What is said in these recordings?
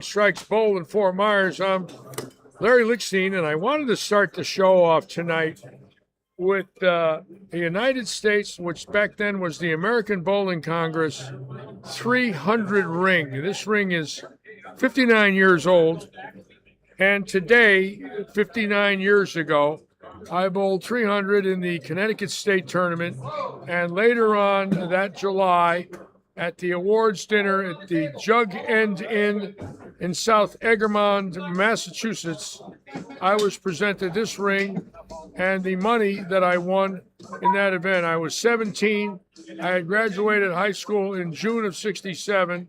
Strikes Bold in Fort Myers. I'm Larry Lichstein, and I wanted to start the show off tonight with the United States, which back then was the American Bowling Congress 300 ring. This ring is 59 years old, and today, 59 years ago, I bowled 300 in the Connecticut State Tournament, and later on that July, at the awards dinner at the Jug End Inn in South Egremont, Massachusetts, I was presented this ring and the money that I won in that event. I was 17. I had graduated high school in June of '67.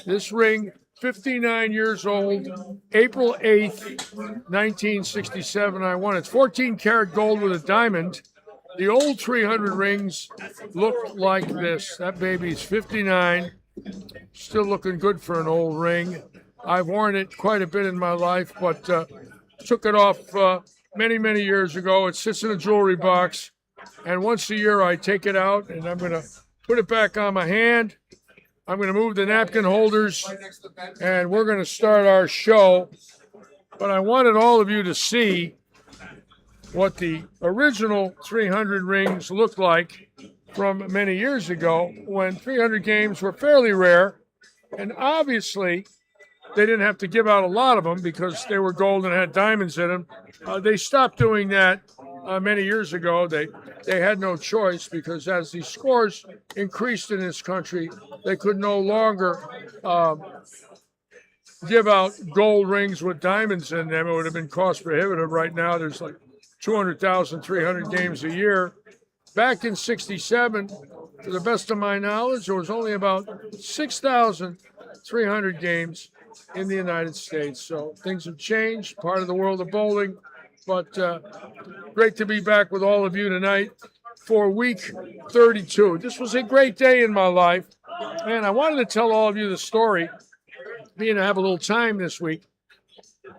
This ring, 59 years old, April 8th, 1967, I won it. It's 14 karat gold with a diamond. The old 300 rings look like this. That baby's 59, still looking good for an old ring. I've worn it quite a bit in my life, but took it off many, many years ago. It sits in a jewelry box, and once a year I take it out, and I'm going to put it back on my hand. I'm going to move the napkin holders, and we're going to start our show. But I wanted all of you to see what the original 300 rings looked like from many years ago when 300 games were fairly rare. And obviously, they didn't have to give out a lot of them because they were gold and had diamonds in them. They stopped doing that many years ago. They had no choice because as the scores increased in this country, they could no longer give out gold rings with diamonds in them. It would have been cost prohibitive. Right now, there's like 200,000, 300 games a year. Back in '67, to the best of my knowledge, there was only about 6,300 games in the United States. So things have changed, part of the world of bowling. But great to be back with all of you tonight for week 32. This was a great day in my life, and I wanted to tell all of you the story, being to have a little time this week.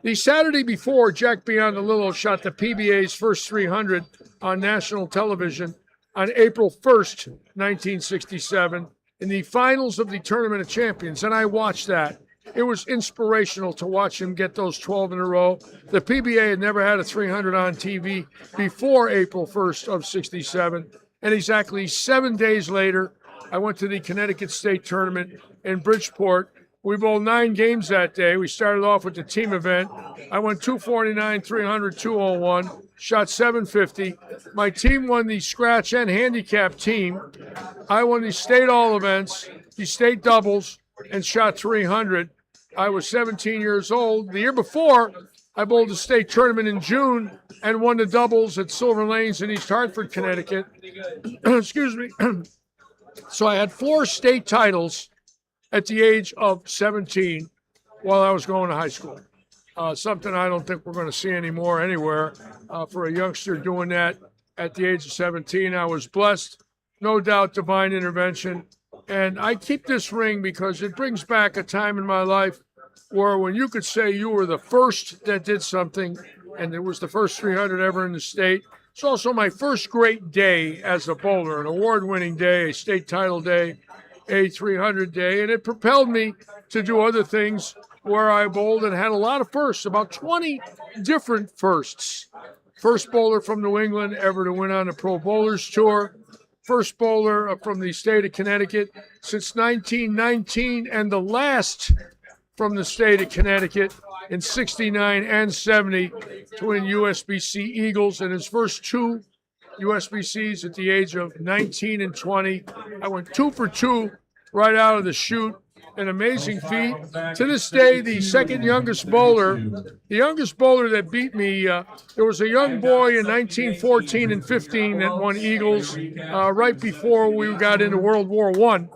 The Saturday before, Jack Beyond the Lilo shot the PBA's first 300 on national television on April 1st, 1967, in the finals of the Tournament of Champions, and I watched that. It was inspirational to watch him get those 12 in a row. The PBA had never had a 300 on TV before April 1st of '67, and exactly 7 days later, I went to the Connecticut State Tournament in Bridgeport. We bowled 9 games that day. We started off with the team event. I went 249, 300, 201, shot 750. My team won the scratch and handicap team. I won the state all events, the state doubles, and shot 300. I was 17 years old. The year before, I bowled the state tournament in June and won the doubles at Silver Lanes in East Hartford, Connecticut. Excuse me. So I had 4 state titles at the age of 17 while I was going to high school. Something I don't think we're going to see anymore anywhere. For a youngster doing that at the age of 17, I was blessed. No doubt divine intervention. And I keep this ring because it brings back a time in my life where when you could say you were the first that did something, and it was the first 300 ever in the state. It's also my first great day as a bowler, an award-winning day, a state title day, a 300 day, and it propelled me to do other things where I bowled and had a lot of firsts, about 20 different firsts. First bowler from New England ever to win on the Pro Bowlers Tour. First bowler from the state of Connecticut since 1919, and the last from the state of Connecticut in '69 and '70 to win USBC Eagles in his first 2 USBCs at the age of 19 and 20. I went 2 for 2 right out of the chute. An amazing feat. To this day, the second youngest bowler, the youngest bowler that beat me, there was a young boy in 1914 and 15 that won Eagles right before we got into World War I.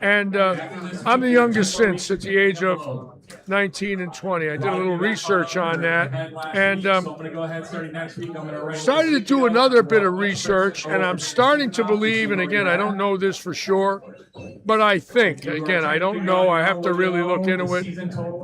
And I'm the youngest since at the age of 19 and 20. I did a little research on that and started to do another bit of research, and I'm starting to believe, and again, I don't know this for sure, but I think, again, I don't know, I have to really look into it,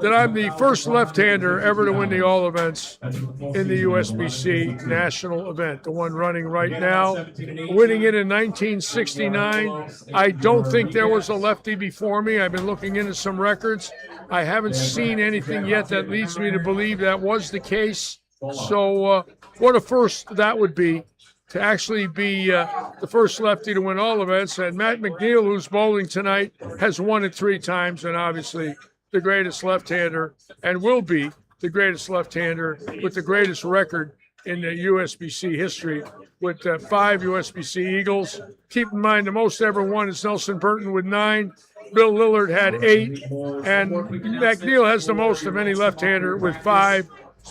that I'm the first left-hander ever to win the All Events in the USBC national event, the one running right now, winning it in 1969. I don't think there was a lefty before me. I've been looking into some records. I haven't seen anything yet that leads me to believe that was the case. So what a first that would be, to actually be the first lefty to win all events. And Matt McNeil, who's bowling tonight, has won it 3 times, and obviously the greatest left-hander, and will be the greatest left-hander with the greatest record in the USBC history, with 5 USBC Eagles. Keep in mind, the most ever won is Nelson Burton with 9. Bill Lillard had 8, and McNeil has the most of any left-hander with 5.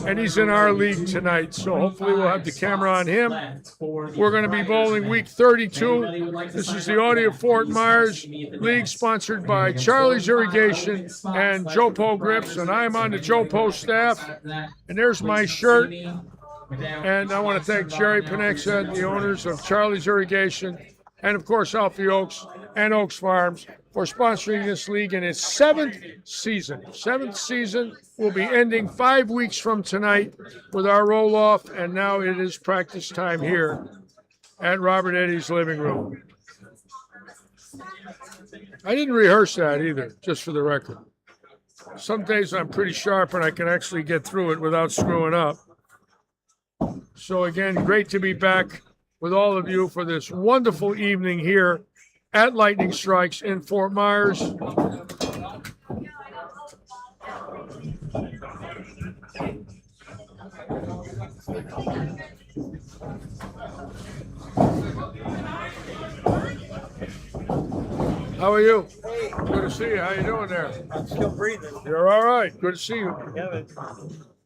And he's in our league tonight, so hopefully we'll have the camera on him. We're going to be bowling week 32. This is the Audi of Fort Myers League, sponsored by Charlie's Irrigation and Jopo Grips, and I'm on the Jopo staff. And there's my shirt. And I want to thank Jerry Panexa, the owners of Charlie's Irrigation, and of course Alfie Oaks and Oaks Farms, for sponsoring this league in its 7th season. 7th season will be ending 5 weeks from tonight with our roll-off, and now it is practice time here at Robert Eddie's living room. I didn't rehearse that either, just for the record. Some days I'm pretty sharp and I can actually get through it without screwing up. So again, great to be back with all of you for this wonderful evening here at Lightning Strikes in Fort Myers. How are you? Hey. Good to see you. How you doing there? I'm still breathing. You're all right. Good to see you. Yeah, but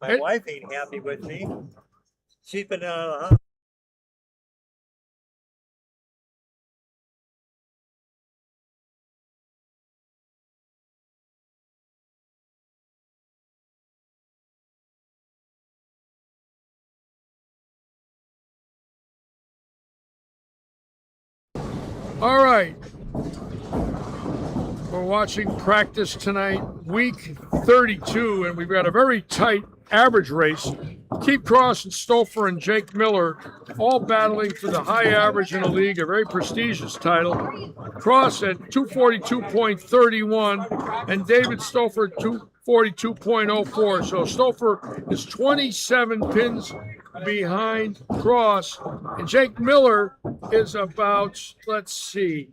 my Hey. wife ain't happy with me. She's been out of the hospital. All right. We're watching practice tonight, week 32, and we've got a very tight average race. Keith Cross and Stouffer and Jake Miller all battling for the high average in the league, a very prestigious title. Cross at 242.31 and David Stouffer 242.04. So Stouffer is 27 pins behind Cross, and Jake Miller is about, let's see,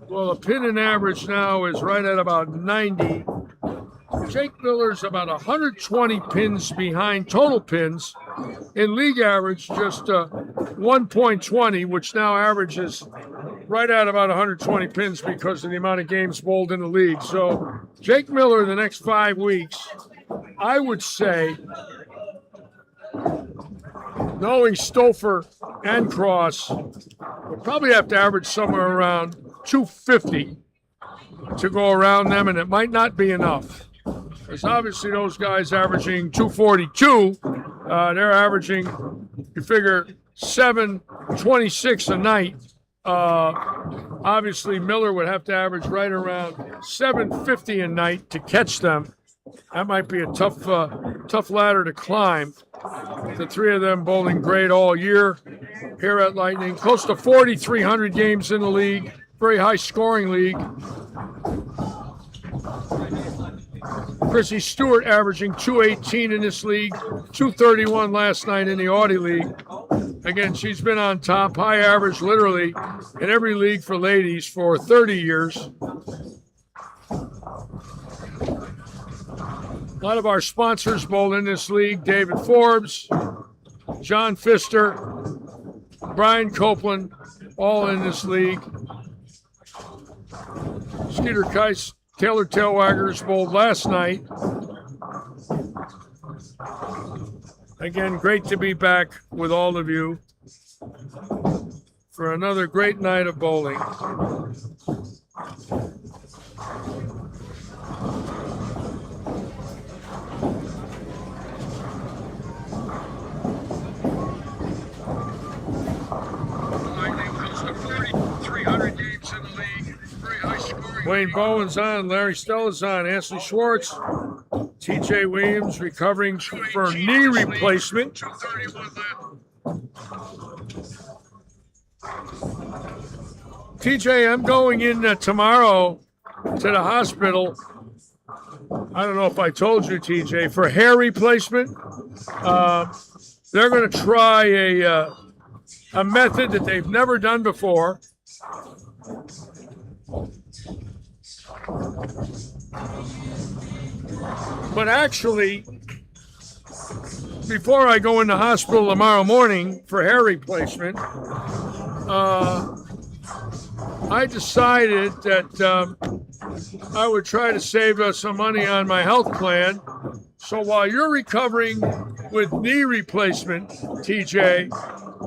well, a pin in average now is right at about 90. Jake Miller's about 120 pins behind total pins. In league average, just 1.20, which now averages right at about 120 pins because of the amount of games bowled in the league. So Jake Miller, the next 5 weeks, I would say, knowing Stouffer and Cross, we'll probably have to average somewhere around 250 to go around them, and it might not be enough. Because obviously those guys averaging 242, they're averaging, you figure, 726 a night. Obviously Miller would have to average right around 750 a night to catch them. That might be a tough ladder to climb. The 3 of them bowling great all year here at Lightning. Close to 4,300 games in the league. Very high scoring league. Chrissy Stewart averaging 218 in this league, 231 last night in the Audi League. Again, she's been on top, high average literally in every league for ladies for 30 years. A lot of our sponsors bowl in this league: David Forbes, John Pfister, Brian Copeland, all in this league. Skeeter Keiss, Taylor Tailwaggers bowled last night. Again, great to be back with all of you for another great night of bowling. Wayne Bowen's on, Larry Stella's on, Anthony Schwartz, TJ Williams recovering for knee replacement. TJ, I'm going in tomorrow to the hospital. I don't know if I told you, TJ, for hair replacement. They're going to try a method that they've never done before. But actually, before I go in the hospital tomorrow morning for hair replacement, I decided that I would try to save us some money on my health plan. So while you're recovering with knee replacement, TJ,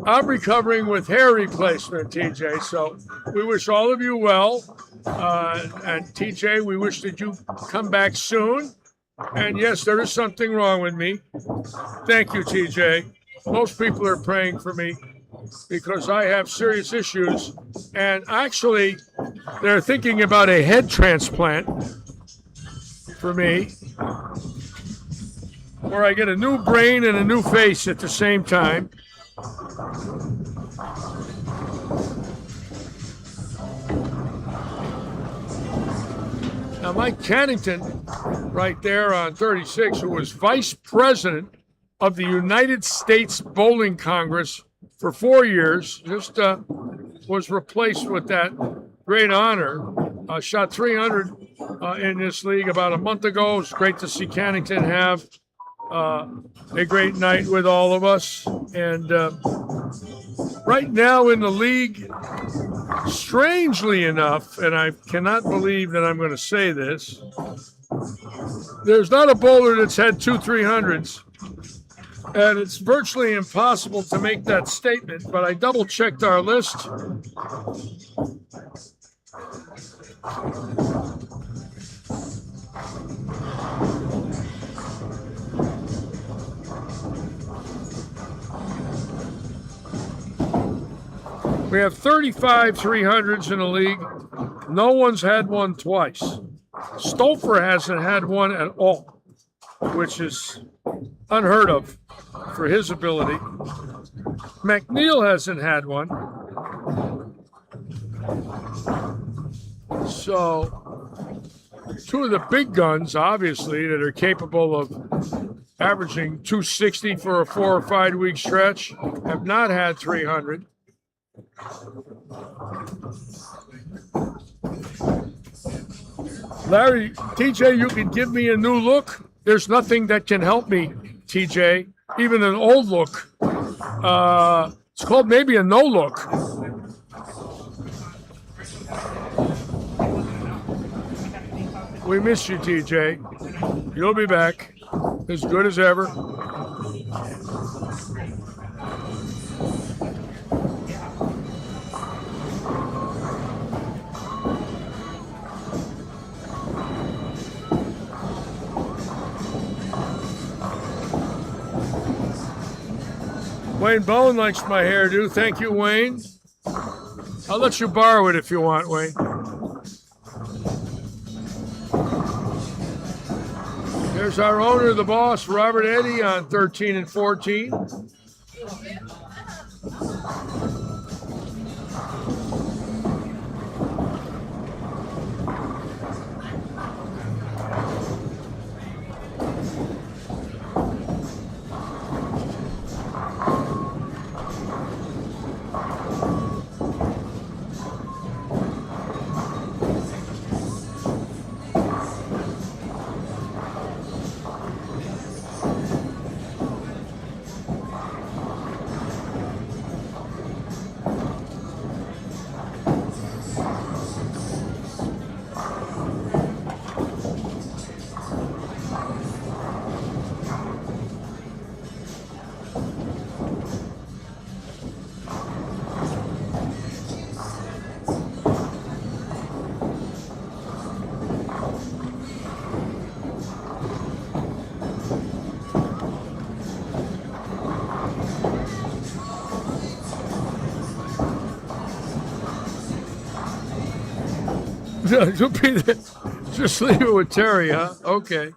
I'm recovering with hair replacement, TJ. So we wish all of you well. And TJ, we wish that you come back soon. And yes, there is something wrong with me. Thank you, TJ. Most people are praying for me because I have serious issues. And actually, they're thinking about a head transplant for me, where I get a new brain and a new face at the same time. Now, Mike Cannington, right there on 36, who was vice president of the United States Bowling Congress for 4 years, just was replaced with that great honor. Shot 300 in this league about a month ago. It's great to see Cannington have a great night with all of us. And right now in the league, strangely enough, and I cannot believe that I'm going to say this, there's not a bowler that's had 2 300s, and it's virtually impossible to make that statement, but I double-checked our list. We have 35 300s in the league. No one's had one twice. Stoffer hasn't had one at all, which is unheard of for his ability. McNeil hasn't had one. So, two of the big guns, obviously, that are capable of averaging 260 for a 4 or 5 week stretch, have not had 300. Larry, TJ, you can give me a new look. There's nothing that can help me, TJ, even an old look. It's called maybe a no look. We miss you, TJ. You'll be back as good as ever. Wayne Bone likes my hairdo. Thank you, Wayne. I'll let you borrow it if you want, Wayne. There's our owner, the boss, Robert Eddy, on 13 and 14. You'll be there. Just leave it with Terry, huh? Okay.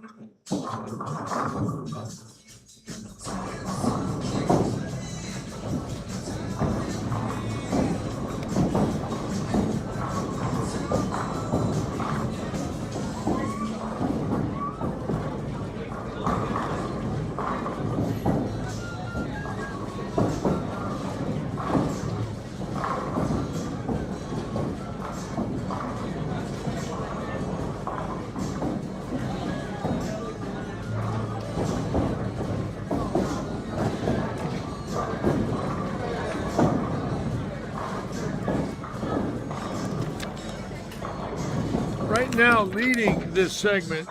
now leading this segment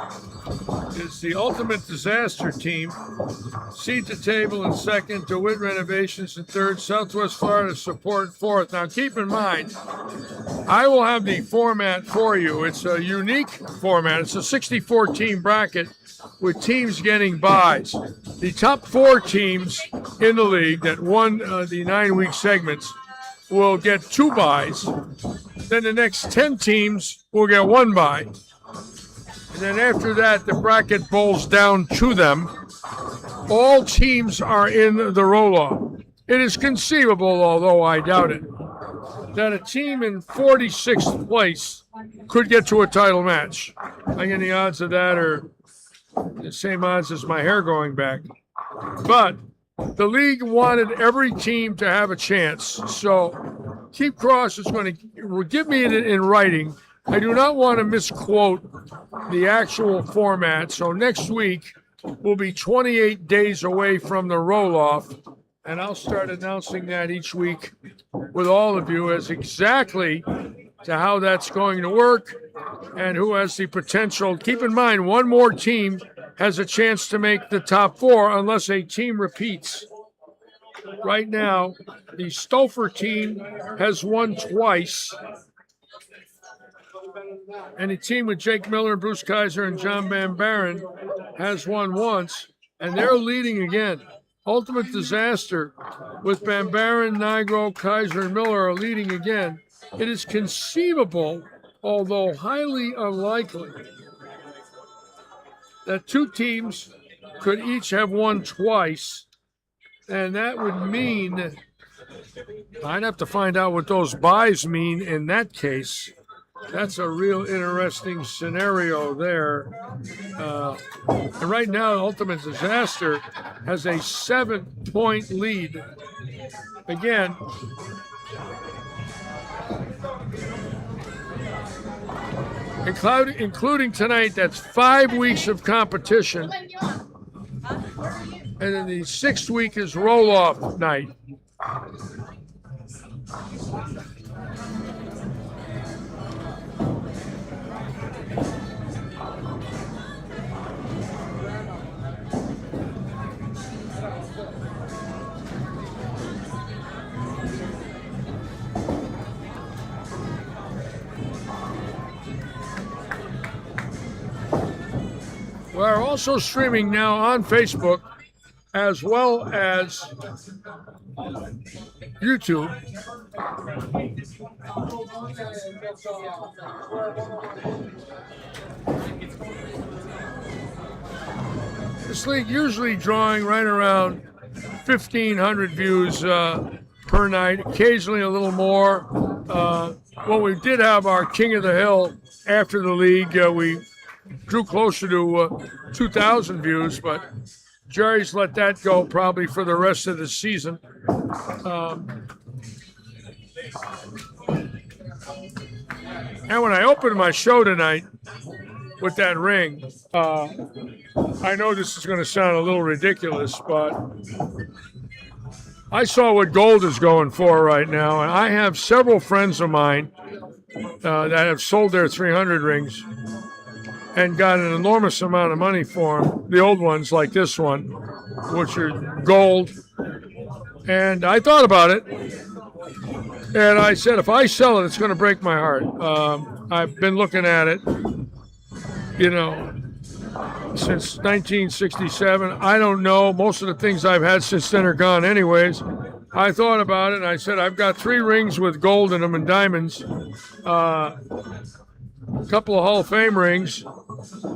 is the Ultimate Disaster Team. Seat the Table in second, DeWitt Renovations in third, Southwest Florida Support fourth. Now keep in mind, I will have the format for you. It's a unique format. It's a 64-team bracket with teams getting byes. The top 4 teams in the league that won the 9-week segments will get 2 byes. Then the next 10 teams will get 1 bye. And then after that, the bracket bowls down to them. All teams are in the roll-off. It is conceivable, although I doubt it, that a team in 46th place could get to a title match. I think the odds of that are the same odds as my hair going back. But the league wanted every team to have a chance. So Keep Cross is going to give me it in writing. I do not want to misquote the actual format. So next week will be 28 days away from the roll-off, and I'll start announcing that each week with all of you as exactly to how that's going to work and who has the potential. Keep in mind, one more team has a chance to make the top 4 unless a team repeats. Right now, the Stouffer team has won twice. And the team with Jake Miller, Bruce Kaiser, and John Van Baren has won once, and they're leading again. Ultimate Disaster with Van Baren, Nigro, Kaiser, and Miller are leading again. It is conceivable, although highly unlikely, that 2 teams could each have won twice, and that would mean I'd have to find out what those byes mean in that case. That's a real interesting scenario there. And right now, Ultimate Disaster has a 7-point lead. Again, including tonight, that's 5 weeks of competition. And then the 6th week is roll-off night. We're also streaming now on Facebook as well as YouTube. This league usually drawing right around 1,500 views per night, occasionally a little more. When we did have our King of the Hill after the league, we drew closer to 2,000 views, but Jerry's let that go probably for the rest of the season. And when I opened my show tonight with that ring, I know this is going to sound a little ridiculous, but I saw what gold is going for right now, and I have several friends of mine that have sold their 300 rings and got an enormous amount of money for them, the old ones like this one, which are gold. And I thought about it, and I said, if I sell it, it's going to break my heart. I've been looking at it, since 1967. I don't know. Most of the things I've had since then are gone anyways. I thought about it, and I said, I've got 3 rings with gold in them and diamonds, a couple of Hall of Fame rings,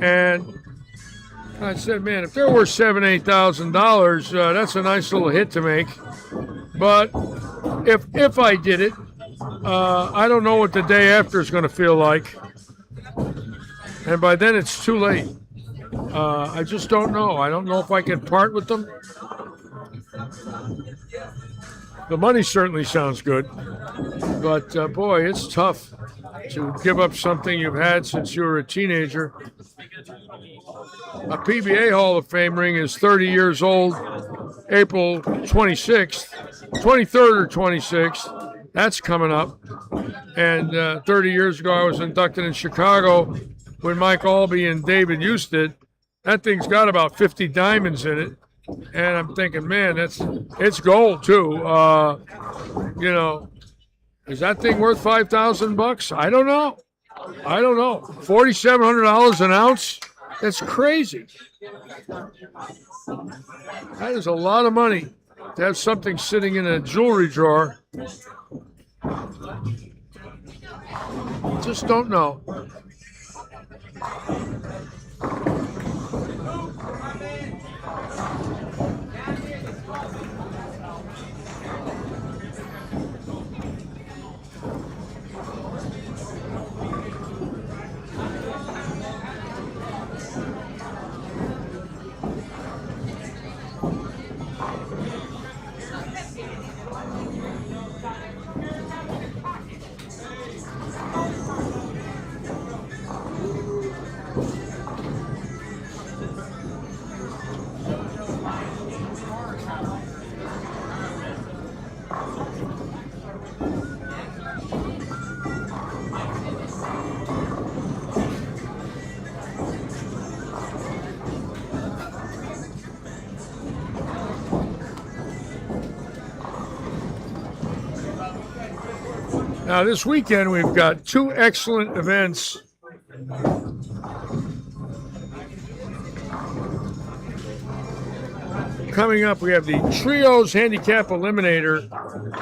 and I said, man, if they're worth $7,000, $8,000, that's a nice little hit to make. But if I did it, I don't know what the day after is going to feel like, and by then it's too late. I just don't know. I don't know if I can part with them. The money certainly sounds good, but boy, it's tough to give up something you've had since you were a teenager. A PBA Hall of Fame ring is 30 years old, April 26th, 23rd or 26th. That's coming up. And 30 years ago, I was inducted in Chicago when Mike Albee and David Euston. That thing's got about 50 diamonds in it. And I'm thinking, man, it's gold too. You know, is that thing worth $5,000? I don't know. $4,700 an ounce? That's crazy. That is a lot of money to have something sitting in a jewelry drawer. Just don't know. Now, this weekend, we've got two excellent events. Coming up, we have the Trios Handicap Eliminator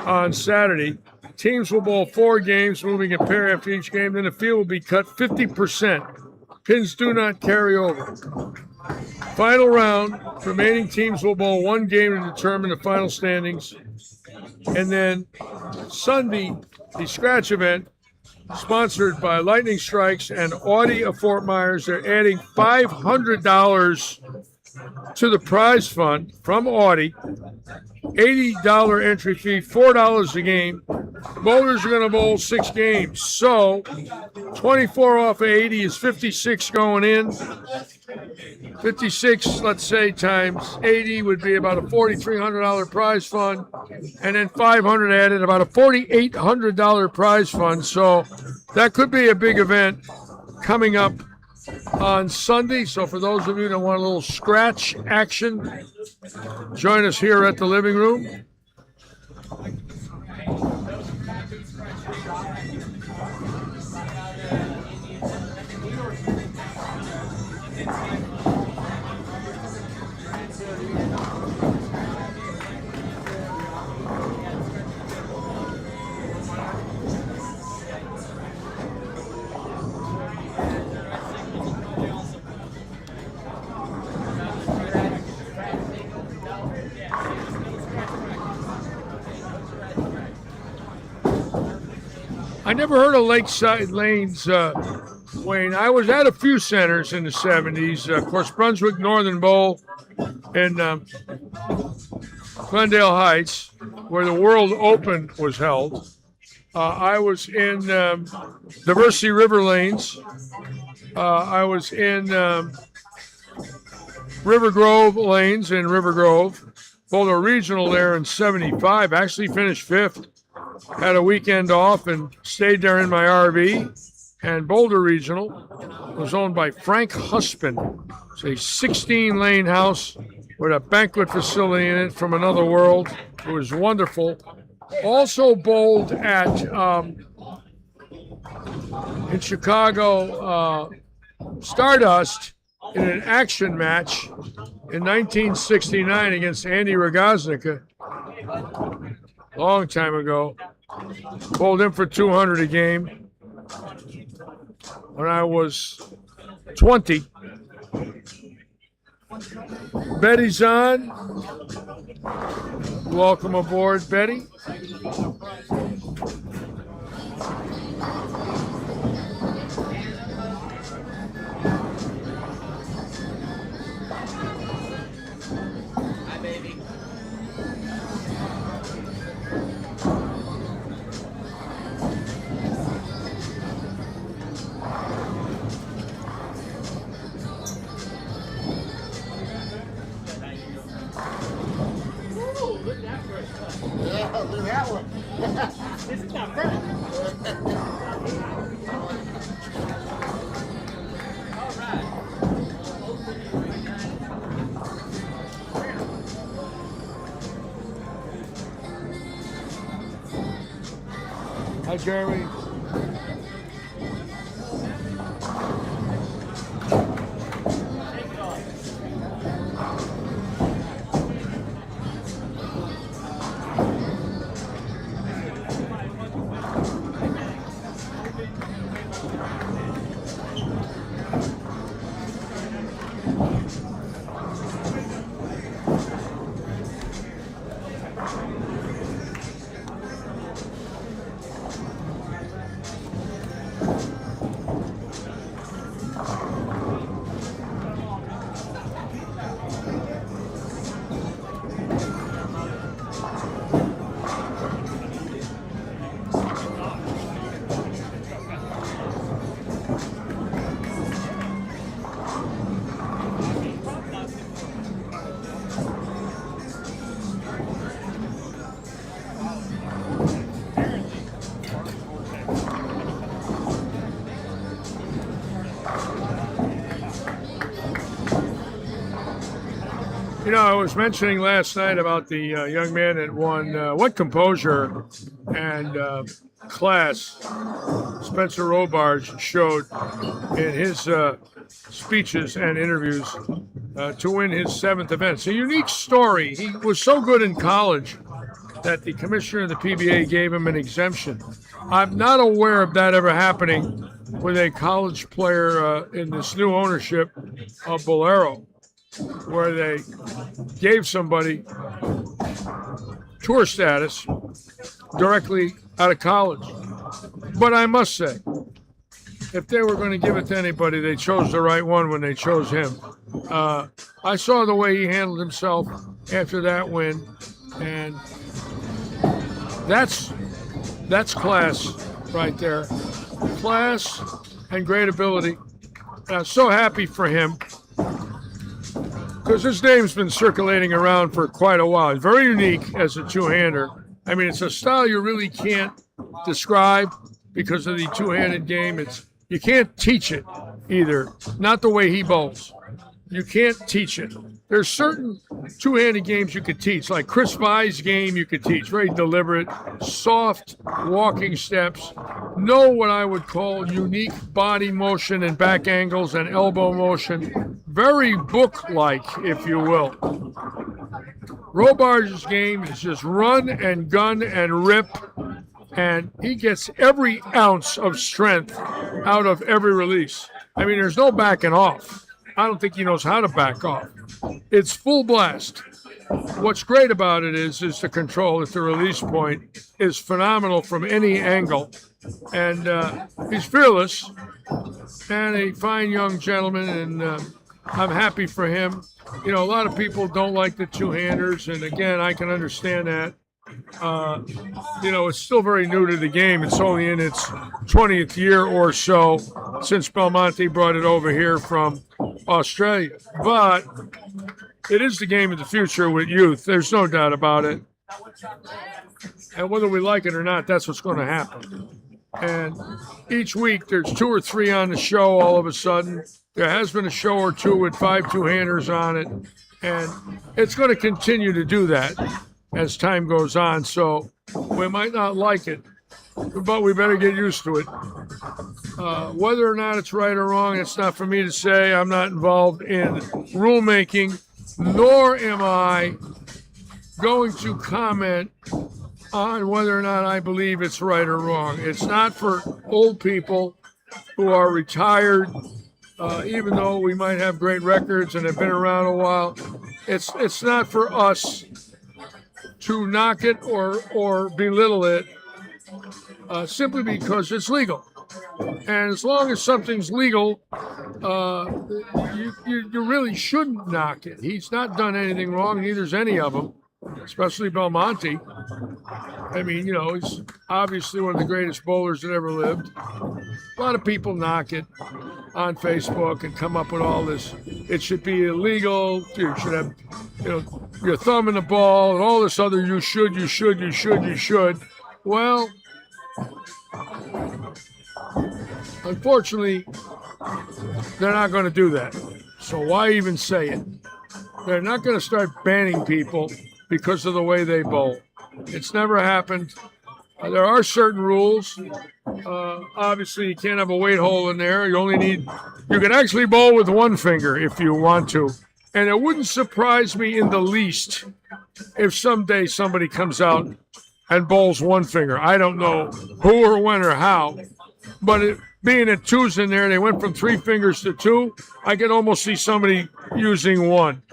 on Saturday. Teams will bowl 4 games, moving a pair after each game. Then the field will be cut 50%. Pins do not carry over. Final round, remaining teams will bowl 1 game to determine the final standings. And then Sunday, the scratch event, sponsored by Lightning Strikes and Audi of Fort Myers. They're adding $500 to the prize fund from Audi. $80 entry fee, $4 a game. Bowlers are going to bowl 6 games. So 24 off of 80 is 56 going in. 56, let's say, times 80 would be about a $4,300 prize fund. And then 500 added, about a $4,800 prize fund. So that could be a big event coming up on Sunday. So for those of you that want a little scratch action, join us here at the living room. I never heard of Lakeside Lanes, Wayne. I was at a few centers in the 70s. Of course, Brunswick Northern Bowl in Glendale Heights, where the World Open was held. I was in Diversity River Lanes. I was in River Grove Lanes in River Grove. Bowled a regional there in 75. Actually finished 5th. Had a weekend off and stayed there in my RV. And Boulder Regional was owned by Frank Husband. It's a 16-lane house with a banquet facility in it from another world. It was wonderful. Also bowled at in Chicago, Stardust in an action match in 1969 against Andy Rogoznica. Long time ago. Bowled him for 200 a game when I was 20. Betty's on. Welcome aboard, Betty. Yeah, look at that one. Jeremy. You know, I was mentioning last night about the young man that won. What composure and class Spencer Robards showed in his speeches and interviews to win his 7th event. It's a unique story. He was so good in college that the commissioner of the PBA gave him an exemption. I'm not aware of that ever happening with a college player in this new ownership of Bolero, where they gave somebody tour status directly out of college. But I must say, if they were going to give it to anybody, they chose the right one when they chose him. I saw the way he handled himself after that win, and that's class right there. Class and great ability. And I'm so happy for him, because his name's been circulating around for quite a while. He's very unique as a two-hander. I mean, it's a style you really can't describe because of the two-handed game. You can't teach it either. Not the way he bowls. You can't teach it. There's certain two-handed games you could teach, like Chris Vai's game you could teach. Very deliberate, soft walking steps. Know what I would call unique body motion and back angles and elbow motion. Very book-like, if you will. Robards' game is just run and gun and rip, and he gets every ounce of strength out of every release. I mean, there's no backing off. I don't think he knows how to back off. It's full blast. What's great about it is the control at the release point is phenomenal from any angle. And he's fearless and a fine young gentleman, and I'm happy for him. You know, a lot of people don't like the two-handers, and again, I can understand that. You know, it's still very new to the game. It's only in its 20th year or so since Belmonte brought it over here from Australia. But it is the game of the future with youth. There's no doubt about it. And whether we like it or not, that's what's going to happen. And each week there's 2 or 3 on the show all of a sudden. There has been a show or 2 with 5 two-handers on it. And it's going to continue to do that as time goes on. So we might not like it, but we better get used to it. Whether or not it's right or wrong, it's not for me to say. I'm not involved in rulemaking, nor am I going to comment on whether or not I believe it's right or wrong. It's not for old people who are retired, even though we might have great records and have been around a while. It's not for us to knock it or belittle it simply because it's legal. And as long as something's legal, you really shouldn't knock it. He's not done anything wrong, neither's any of them, especially Belmonte. I mean, you know, he's obviously one of the greatest bowlers that ever lived. A lot of people knock it on Facebook and come up with all this. It should be illegal. You should have, you know, your thumb in the ball and all this other you should. Well, unfortunately, they're not going to do that. So why even say it? They're not going to start banning people because of the way they bowl. It's never happened. There are certain rules. Obviously, you can't have a weight hole in there. You can actually bowl with one finger if you want to. And it wouldn't surprise me in the least if someday somebody comes out and bowls one finger. I don't know who or when or how, but being at two's in there, they went from three fingers to two. I could almost see somebody using one.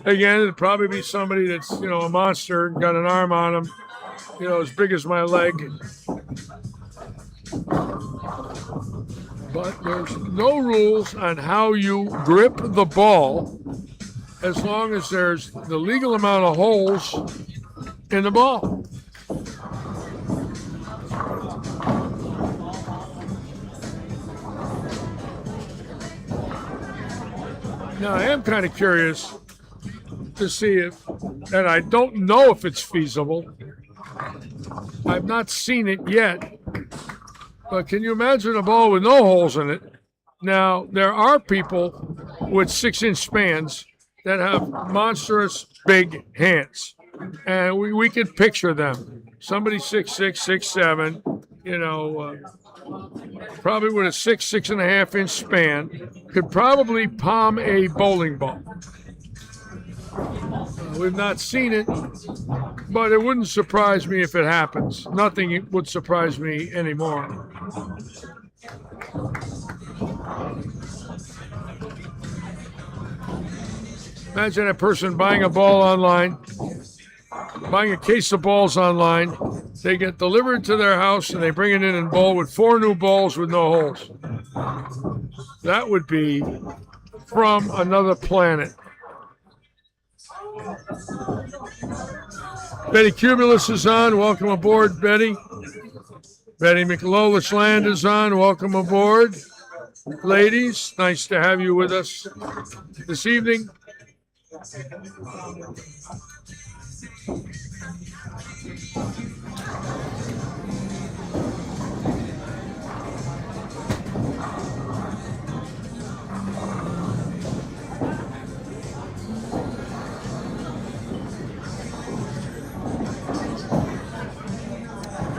Again, it'd probably be somebody that's, a monster, got an arm on him, as big as my leg. But there's no rules on how you grip the ball as long as there's the legal amount of holes in the ball. Now, I am kind of curious to see and I don't know if it's feasible. I've not seen it yet, but can you imagine a ball with no holes in it? Now, there are people with 6-inch spans that have monstrous big hands, and we can picture them. Somebody 6'6", 6'7", probably with a 6.5-inch span, could probably palm a bowling ball. We've not seen it, but it wouldn't surprise me if it happens. Nothing would surprise me anymore. Imagine a person buying a ball online, buying a case of balls online. They get delivered to their house and they bring it in and bowl with 4 new balls with no holes. That would be from another planet. Betty Cumulus is on. Welcome aboard, Betty. Betty McLolis Land is on. Welcome aboard. Ladies, nice to have you with us this evening.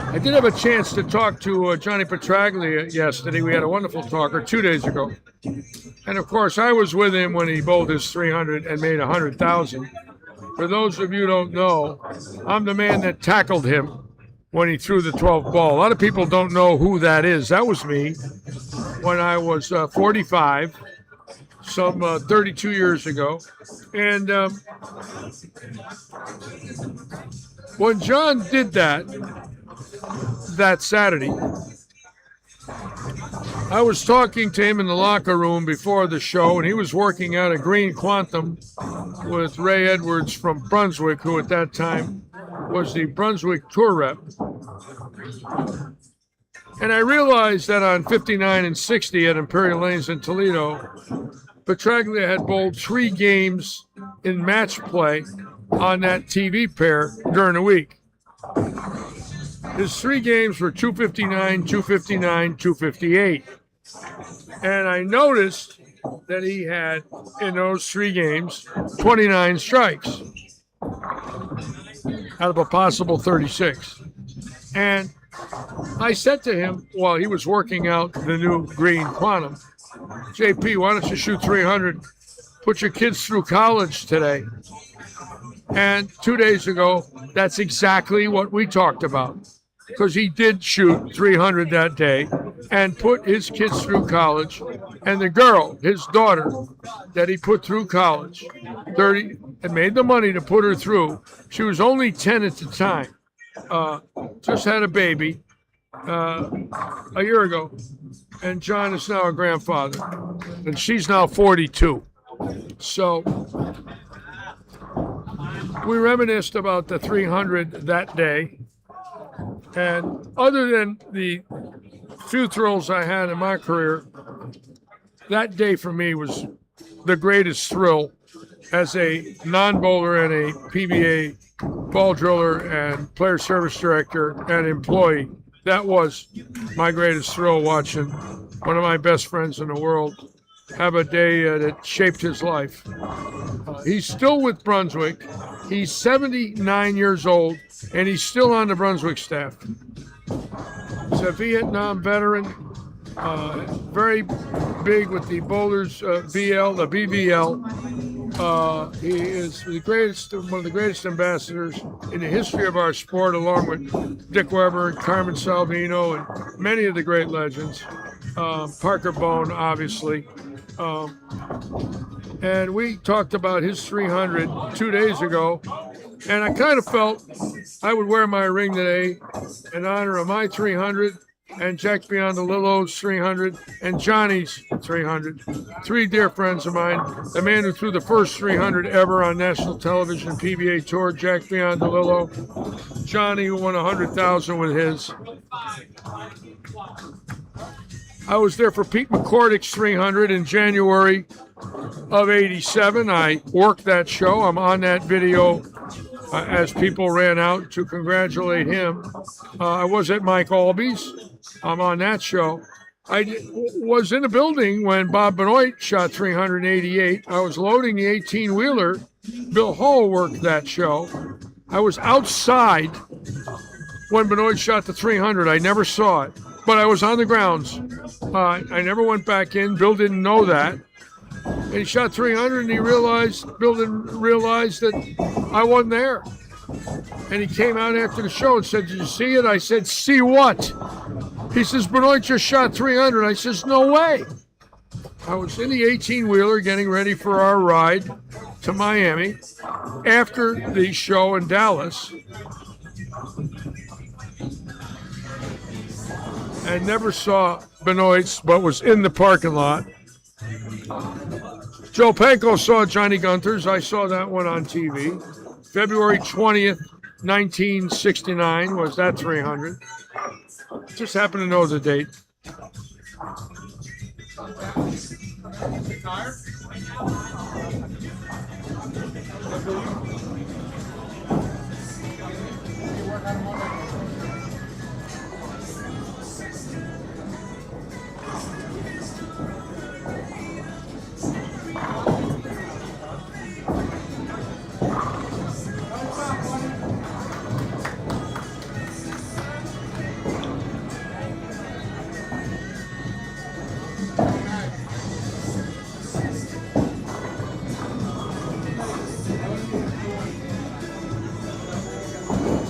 I did have a chance to talk to Johnny Petraglia yesterday. We had a wonderful talk, or 2 days ago. And, of course, I was with him when he bowled his 300 and made 100,000. For those of you who don't know, I'm the man that tackled him when he threw the 12th ball. A lot of people don't know who that is. That was me when I was 45, some 32 years ago. And when John did that Saturday, I was talking to him in the locker room before the show, and he was working out a green quantum with Ray Edwards from Brunswick, who at that time was the Brunswick tour rep. And I realized that on 59 and 60 at Imperial Lanes in Toledo, Petraglia had bowled 3 games in match play on that TV pair during the week. His 3 games were 259, 259, 258. And I noticed that he had, in those 3 games, 29 strikes out of a possible 36. And I said to him while he was working out the new green quantum, JP, why don't you shoot 300? Put your kids through college today. And 2 days ago, that's exactly what we talked about. Because he did shoot 300 that day and put his kids through college. And the girl, his daughter, that he put through college, 30, and made the money to put her through. She was only 10 at the time. Just had a baby a year ago. And John is now a grandfather. And she's now 42. So we reminisced about the 300 that day. And other than the few thrills I had in my career, that day for me was the greatest thrill as a non-bowler and a PBA ball driller and player service director and employee. That was my greatest thrill, watching one of my best friends in the world have a day that shaped his life. He's still with Brunswick. He's 79 years old, and he's still on the Brunswick staff. He's a Vietnam veteran, very big with the boulders, the BVL. He is the greatest, one of the greatest ambassadors in the history of our sport, along with Dick Weber and Carmen Salvino and many of the great legends. Parker Bone, obviously. And we talked about his 300 2 days ago, and I kind of felt I would wear my ring today in honor of my 300 and Jack Biondolillo's 300 and Johnny's 300. Three dear friends of mine. The man who threw the first 300 ever on national television PBA Tour, Jack Biondolillo. Johnny, who won 100,000 with his. I was there for Pete McCordick's 300 in January of '87. I worked that show. I'm on that video as people ran out to congratulate him. I was at Mike Alby's. I'm on that show. I was in the building when Bob Benoit shot 388. I was loading the 18-wheeler. Bill Hall worked that show. I was outside when Benoit shot the 300. I never saw it, but I was on the grounds. I never went back in. Bill didn't know that. And he shot 300, and Bill didn't realize that I wasn't there. And he came out after the show and said, "Did you see it?" I said, "See what?" He says, "Benoit just shot 300. I says, "No way." I was in the 18-wheeler getting ready for our ride to Miami after the show in Dallas. And never saw Benoit's, but was in the parking lot. Joe Panko saw Johnny Gunther's. I saw that one on TV. February 20th, 1969 was that 300. Just happened to know the date.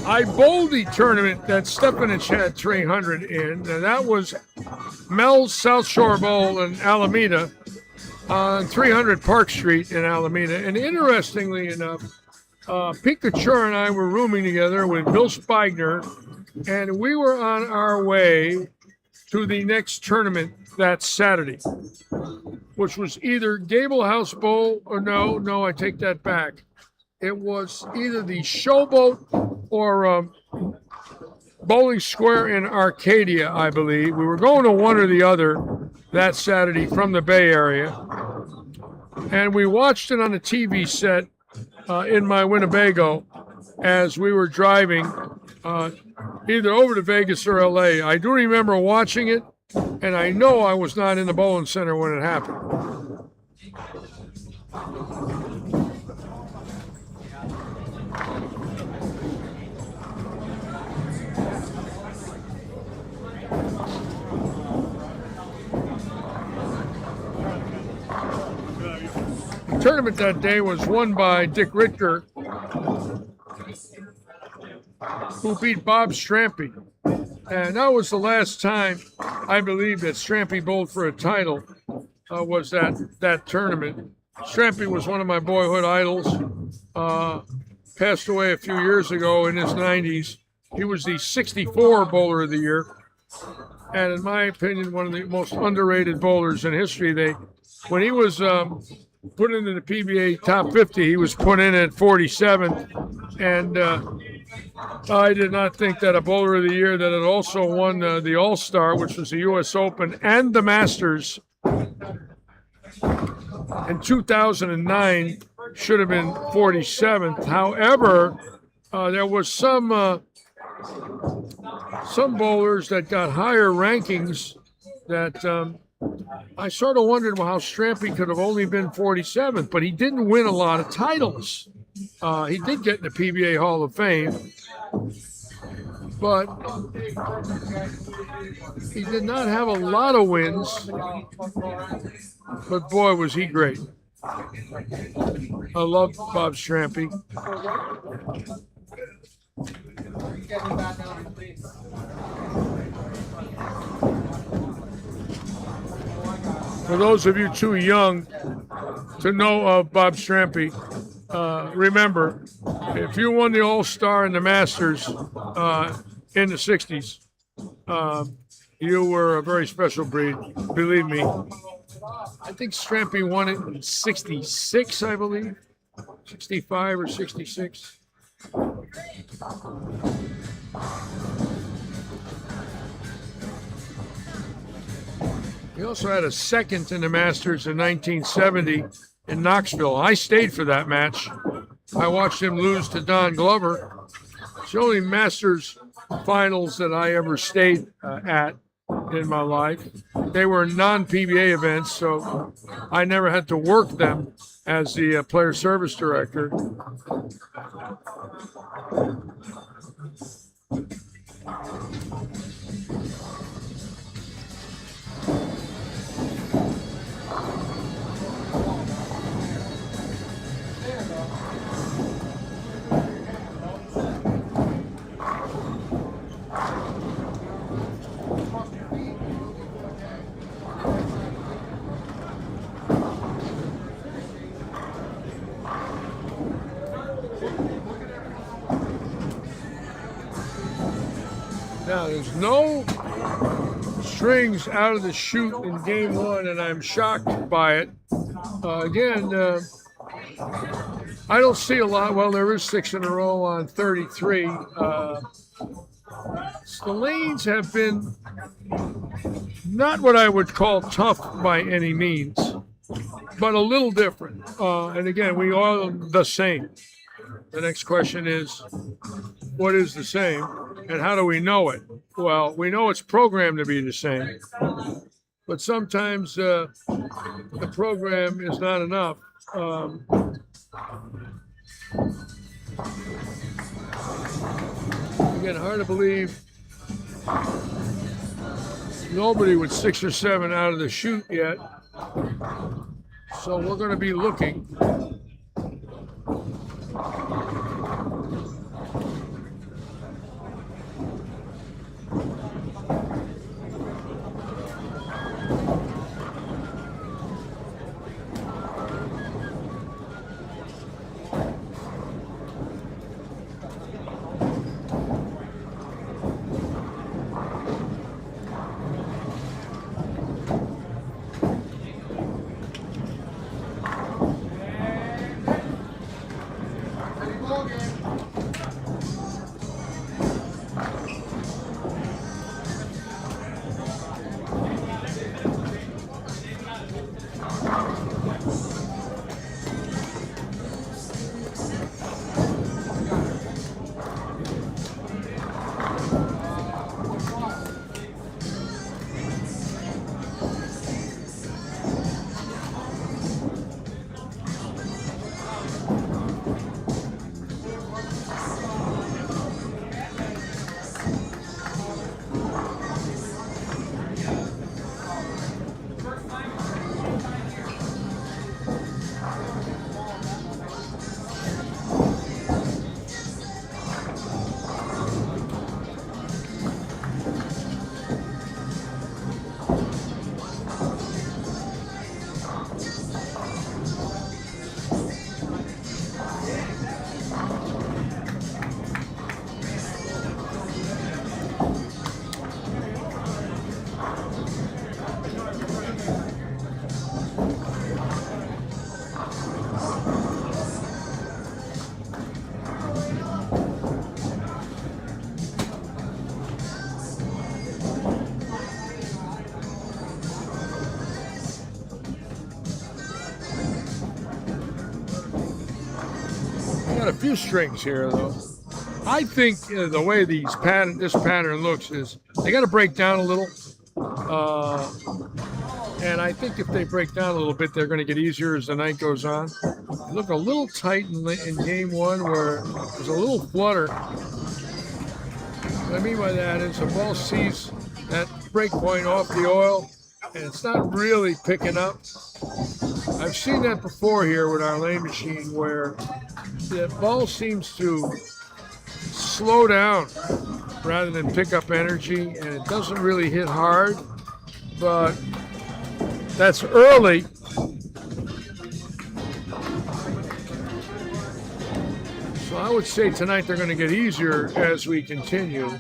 I bowled the tournament that Stefanich had 300 in, and that was Mel's South Shore Bowl in Alameda on 300 Park Street in Alameda. And interestingly enough, Pete Couture and I were rooming together with Bill Spigner, and we were on our way to the next tournament that Saturday, which was either Gable House Bowl or no, I take that back. It was either the Showboat or Bowling Square in Arcadia, I believe. We were going to one or the other that Saturday from the Bay Area. And we watched it on a TV set in my Winnebago as we were driving either over to Vegas or LA. I do remember watching it, and I know I was not in the bowling center when it happened. The tournament that day was won by Dick Ritker, who beat Bob Strampy. And that was the last time, I believe, that Strampy bowled for a title, was that tournament. Strampy was one of my boyhood idols, passed away a few years ago in his 90s. He was the 64 bowler of the year. And in my opinion, one of the most underrated bowlers in history. When he was put into the PBA top 50, he was put in at 47. And I did not think that a bowler of the year that had also won the All-Star, which was the U.S. Open and the Masters in 2009, should have been 47th. However, there was some bowlers that got higher rankings that I sort of wondered how Strampy could have only been 47th, but he didn't win a lot of titles. He did get in the PBA Hall of Fame, but he did not have a lot of wins. But boy, was he great. I love Bob Strampy. For those of you too young to know of Bob Strampy, remember, if you won the All-Star and the Masters in the 60s, you were a very special breed, believe me. I think Strampy won it in 66, I believe, 65 or 66. He also had a second in the Masters in 1970 in Knoxville. I stayed for that match. I watched him lose to Don Glover. It's the only Masters finals that I ever stayed at in my life. They were non-PBA events, so I never had to work them as the player service director. Now, there's no strings out of the chute in game one, and I'm shocked by it. Again, I don't see a lot. Well, there is 6 in a row on 33. The lanes have been not what I would call tough by any means, but a little different. And again, we are the same. The next question is, what is the same, and how do we know it? Well, we know it's programmed to be the same, but sometimes the program is not enough. Again, hard to believe nobody with 6 or 7 out of the chute yet. So we're going to be looking. A few strings here, though. I think the way this pattern looks is they got to break down a little. And I think if they break down a little bit, they're going to get easier as the night goes on. They look a little tight in game one where there's a little flutter. What I mean by that is the ball sees that break point off the oil and it's not really picking up. I've seen that before here with our lane machine where the ball seems to slow down rather than pick up energy, and it doesn't really hit hard, but that's early. So I would say tonight they're going to get easier as we continue.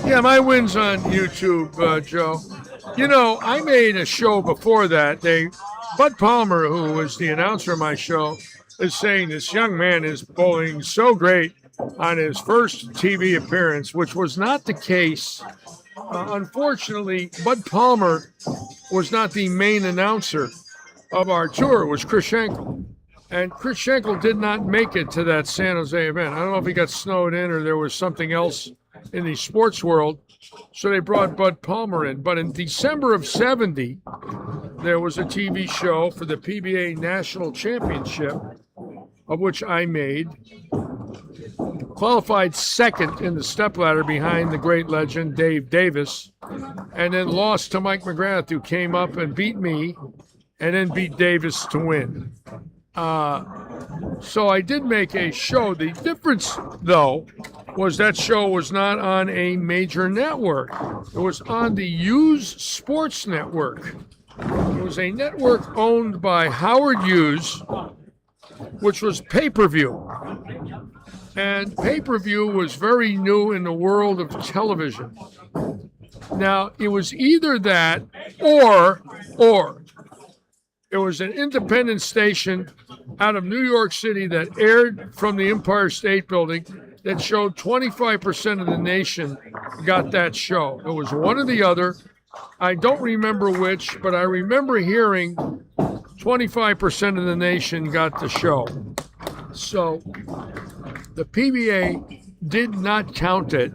Yeah, my win's on YouTube, Joe. You know, I made a show before that. Bud Palmer, who was the announcer of my show, is saying this young man is bowling so great on his first TV appearance, which was not the case. Unfortunately, Bud Palmer was not the main announcer of our tour. It was Chris Schenkel. And Chris Schenkel did not make it to that San Jose event. I don't know if he got snowed in or there was something else in the sports world, so they brought Bud Palmer in. But in December of '70, there was a TV show for the PBA National Championship, of which I made. Qualified second in the stepladder behind the great legend Dave Davis, and then lost to Mike McGrath, who came up and beat me, and then beat Davis to win. So I did make a show. The difference, though, was that show was not on a major network. It was on the Hughes Sports Network. It was a network owned by Howard Hughes, which was pay-per-view. And pay-per-view was very new in the world of television. Now, it was either that or it was an independent station out of New York City that aired from the Empire State Building that showed 25% of the nation got that show. It was one or the other. I don't remember which, but I remember hearing 25% of the nation got the show. So the PBA did not count it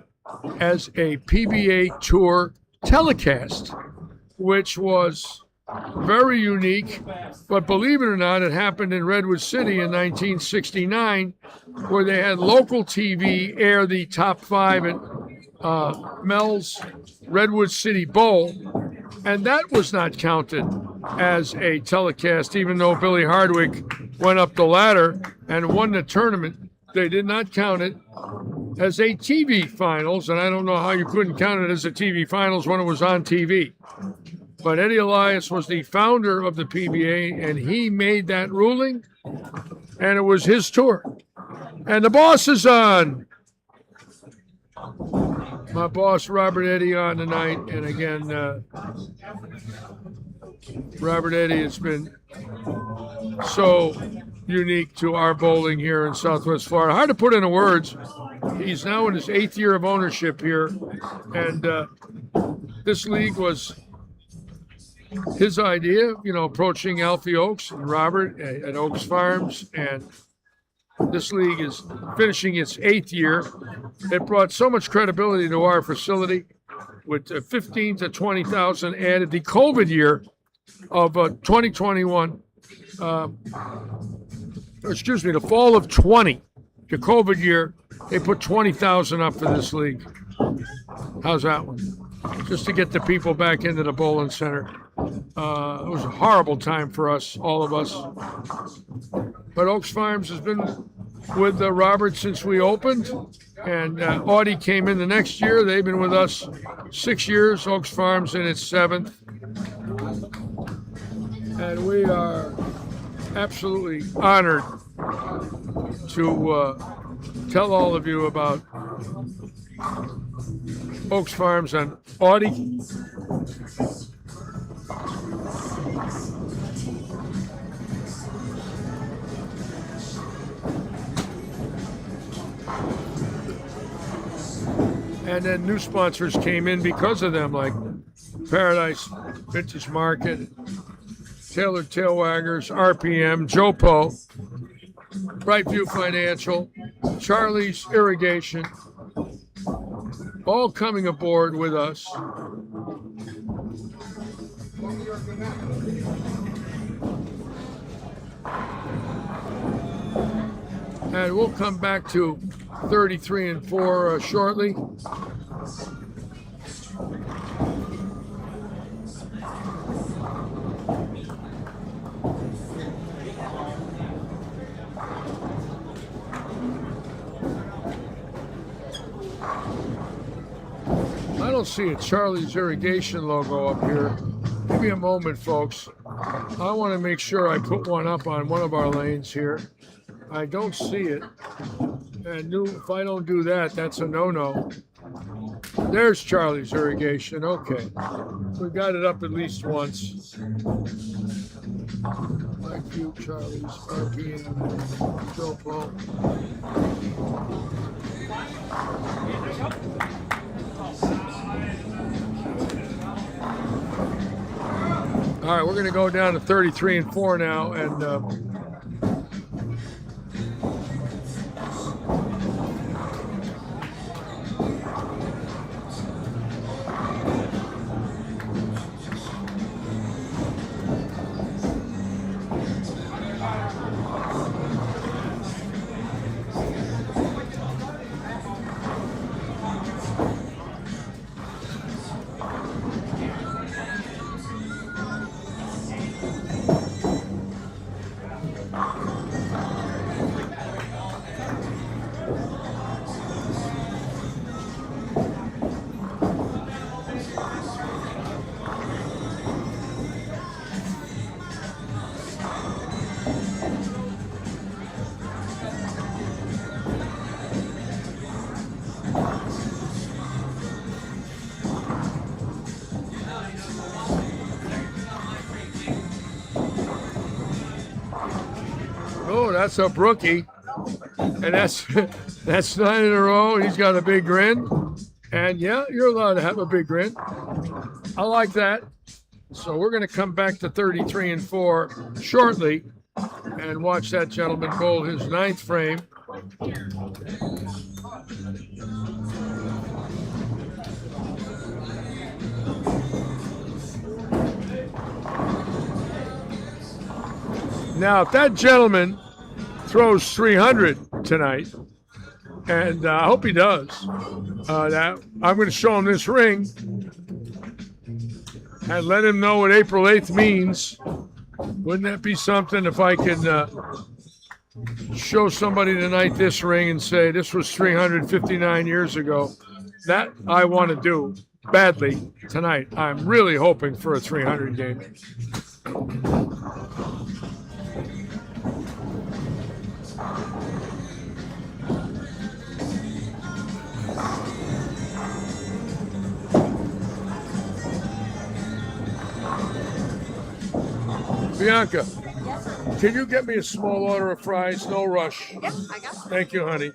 as a PBA Tour telecast, which was very unique. But believe it or not, it happened in Redwood City in 1969, where they had local TV air the top five at Mel's Redwood City Bowl, and that was not counted as a telecast, even though Billy Hardwick went up the ladder and won the tournament. They did not count it as a TV finals, and I don't know how you couldn't count it as a TV finals when it was on TV. But Eddie Elias was the founder of the PBA, and he made that ruling, and it was his tour. And the boss is on. My boss, Robert Eddy, on tonight. And again, Robert Eddy has been so unique to our bowling here in Southwest Florida. Hard to put into words. He's now in his 8th year of ownership here. And this league was his idea, you know, approaching Alfie Oakes and Robert at Oaks Farms. And this league is finishing its 8th year. It brought so much credibility to our facility with 15 to 20,000 added. The COVID year of 2021, the fall of 20, the COVID year, they put 20,000 up for this league. How's that one? Just to get the people back into the bowling center. It was a horrible time for us, all of us. But Oaks Farms has been with Robert since we opened, and Audie came in the next year. They've been with us 6 years. Oaks Farms in its 7th. And we are absolutely honored to tell all of you about Oaks Farms on Audi. And then new sponsors came in because of them, like Paradise Vintage Market, Tailored Tailwaggers, RPM, Jopo, Brightview Financial, Charlie's Irrigation, all coming aboard with us. And we'll come back to 33 and 4 shortly. I don't see a Charlie's Irrigation logo up here. Give me a moment, folks. I want to make sure I put one up on one of our lanes here. I don't see it. And if I don't do that, that's a no-no. There's Charlie's Irrigation. Okay. We got it up at least once. Thank you, Charlie's, RPM, Jopo. All right, we're going to go down to 33 and 4 now, and oh, that's a brookie, and that's 9 in a row. He's got a big grin, and yeah, you're allowed to have a big grin. I like that. So we're going to come back to 33 and 4 shortly, and watch that gentleman bowl his 9th frame. Now, if that gentleman throws 300 tonight, and I hope he does, I'm going to show him this ring and let him know what April 8th means. Wouldn't that be something if I can show somebody tonight this ring and say this was 359 years ago? That I want to do badly tonight. I'm really hoping for a 300 game. Bianca, can you get me a small order of fries? No rush. Yep, I got it. Thank you, honey.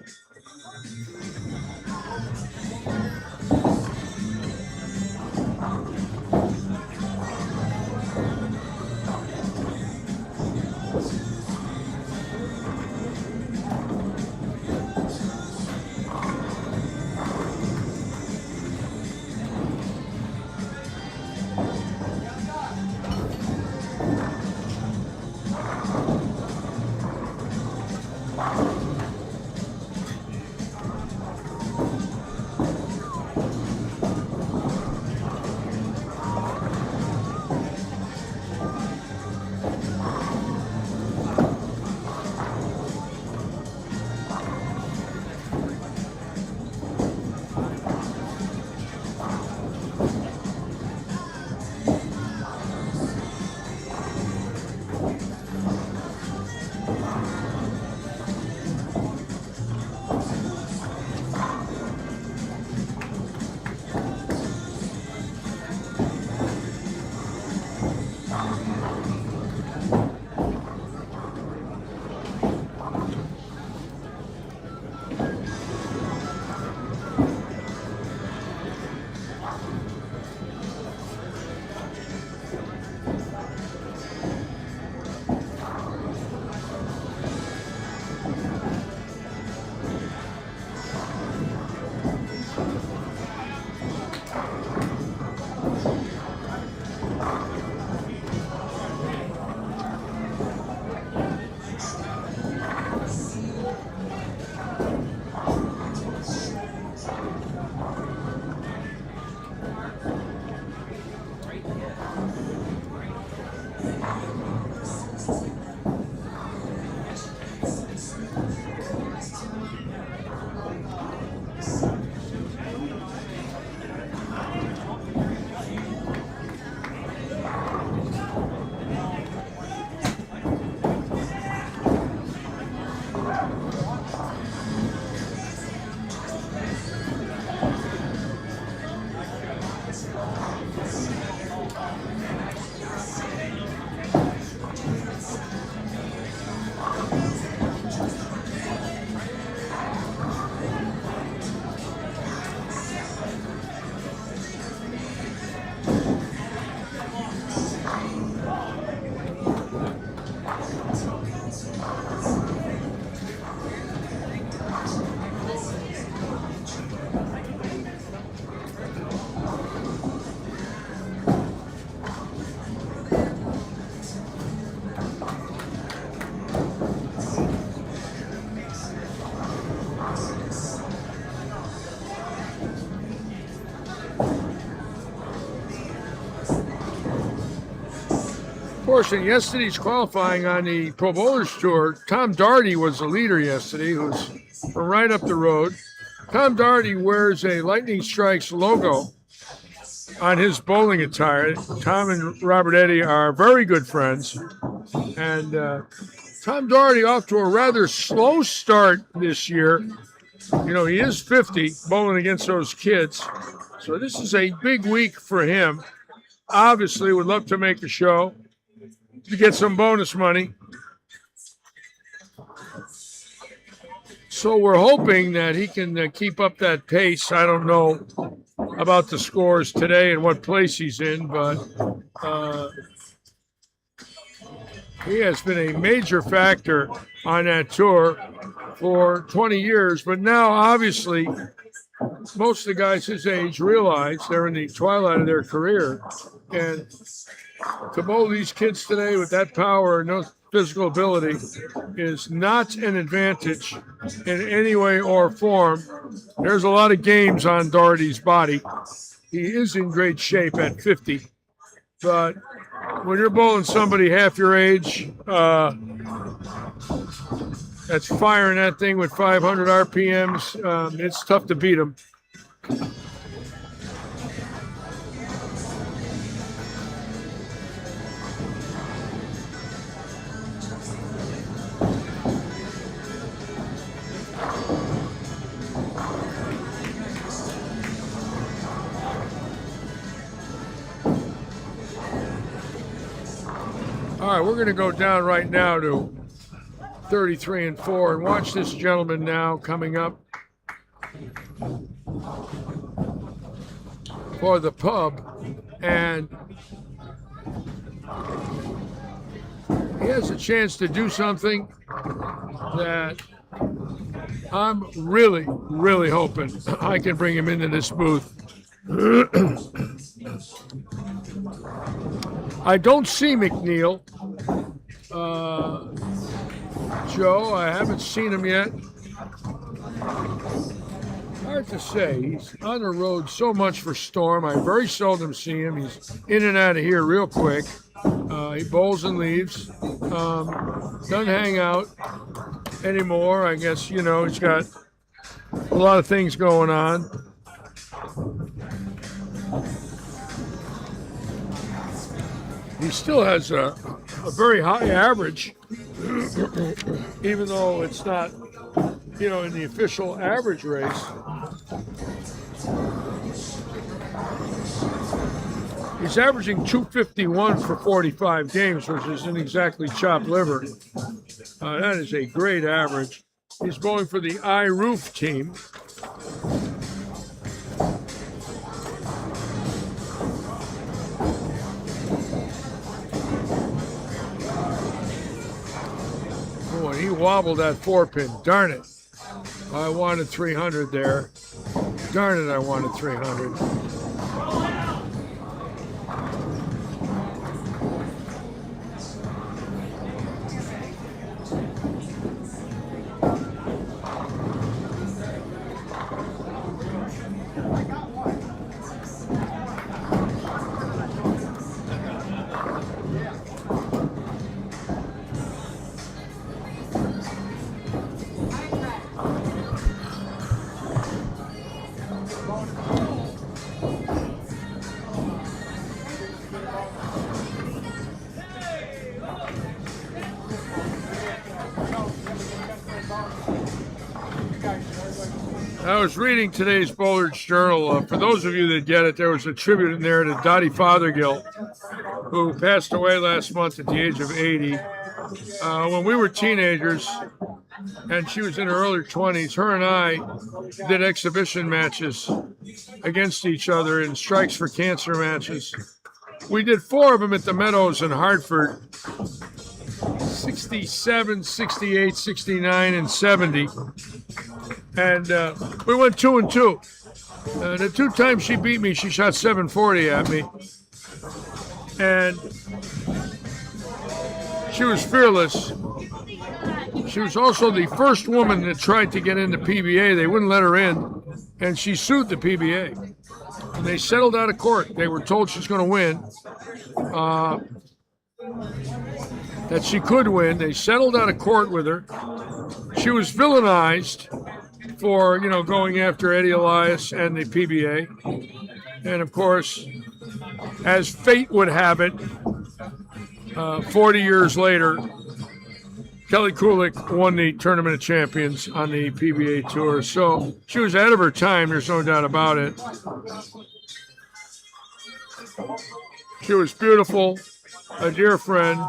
Of course, in yesterday's qualifying on the Pro Bowlers Tour, Tom Doherty was the leader yesterday, who's from right up the road. Tom Doherty wears a Lightning Strikes logo on his bowling attire. Tom and Robert Eddy are very good friends. And Tom Doherty off to a rather slow start this year. You know, he is 50, bowling against those kids. So this is a big week for him. Obviously, would love to make a show to get some bonus money. So we're hoping that he can keep up that pace. I don't know about the scores today and what place he's in, but he has been a major factor on that tour for 20 years. But now, obviously, most of the guys his age realize they're in the twilight of their career. And to bowl these kids today with that power and no physical ability is not an advantage in any way or form. There's a lot of games on Doherty's body. He is in great shape at 50. But when you're bowling somebody half your age, that's firing that thing with 500 RPMs, it's tough to beat him. All right, we're going to go down right now to 33 and 4 and watch this gentleman now coming up for the pub. And he has a chance to do something that I'm really, really hoping I can bring him into this booth. I don't see McNeil. Joe, I haven't seen him yet. Hard to say. He's on the road so much for Storm. I very seldom see him. He's in and out of here real quick. He bowls and leaves. Doesn't hang out anymore. I guess, you know, he's got a lot of things going on. He still has a very high average, even though it's not, you know, in the official average race. He's averaging 251 for 45 games, which isn't exactly chopped liver. That is a great average. He's going for the I-Roof team. Oh, and he wobbled that 4-pin. Darn it. I wanted 300 there. Darn it, I wanted 300. I was reading today's Bowler's Journal. For those of you that get it, there was a tribute in there to Dottie Fothergill, who passed away last month at the age of 80. When we were teenagers, and she was in her early 20s, her and I did exhibition matches against each other in Strikes for Cancer matches. We did 4 of them at the Meadows in Hartford, 67, 68, 69, and 70. And we went 2 and 2. The 2 times she beat me, she shot 740 at me. And she was fearless. She was also the first woman that tried to get into PBA. They wouldn't let her in, and she sued the PBA. And they settled out of court. They were told she's going to win. that she could win. They settled out of court with her. She was villainized for, going after Eddie Elias and the PBA. And of course, as fate would have it, 40 years later, Kelly Kulick won the Tournament of Champions on the PBA Tour. So she was ahead of her time, there's no doubt about it. She was beautiful, a dear friend,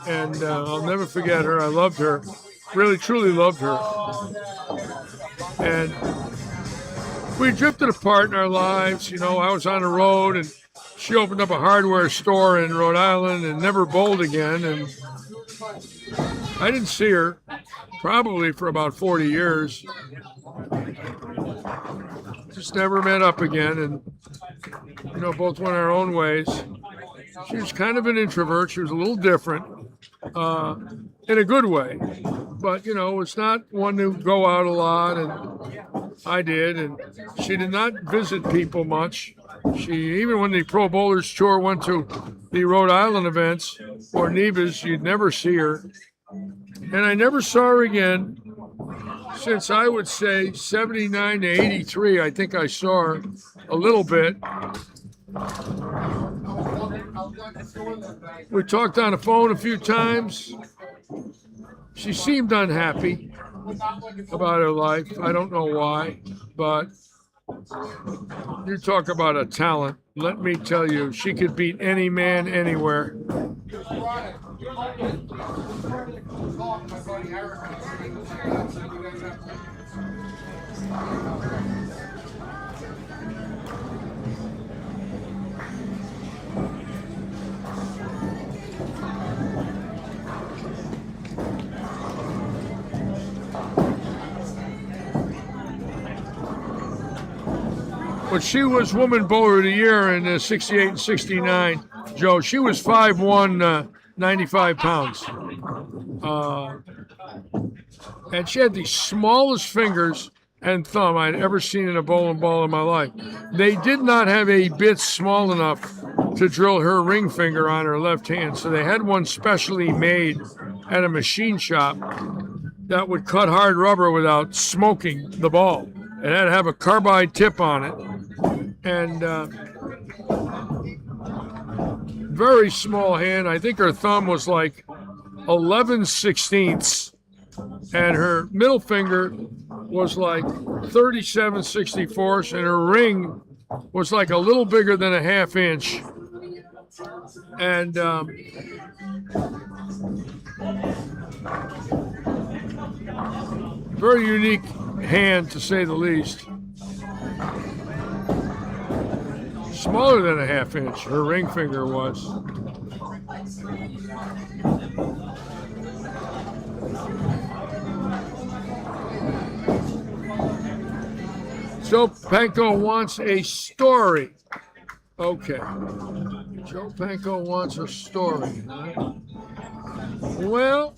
and I'll never forget her. I loved her, really, truly loved her. And we drifted apart in our lives. I was on the road, and she opened up a hardware store in Rhode Island and never bowled again. And I didn't see her probably for about 40 years. Just never met up again, and both went our own ways. She was kind of an introvert. She was a little different, in a good way. But it's not one to go out a lot, and I did. And she did not visit people much. Even when the Pro Bowlers Tour went to the Rhode Island events or Neva's, you'd never see her. And I never saw her again since, I would say, 79 to 83. I think I saw her a little bit. We talked on the phone a few times. She seemed unhappy about her life. I don't know why, but you talk about a talent. Let me tell you, she could beat any man anywhere. But she was Woman Bowler of the Year in 68 and 69, Joe. She was 5'1", 95 pounds. And she had the smallest fingers and thumb I'd ever seen in a bowling ball in my life. They did not have a bit small enough to drill her ring finger on her left hand, so they had one specially made at a machine shop that would cut hard rubber without smoking the ball. It had to have a carbide tip on it. And very small hand. I think her thumb was like 11/16, and her middle finger was like 37/64, and her ring was like a little bigger than a half inch. And very unique hand, to say the least. Smaller than a half inch, her ring finger was. Joe Panko wants a story. Okay. Joe Panko wants a story. Huh? Well,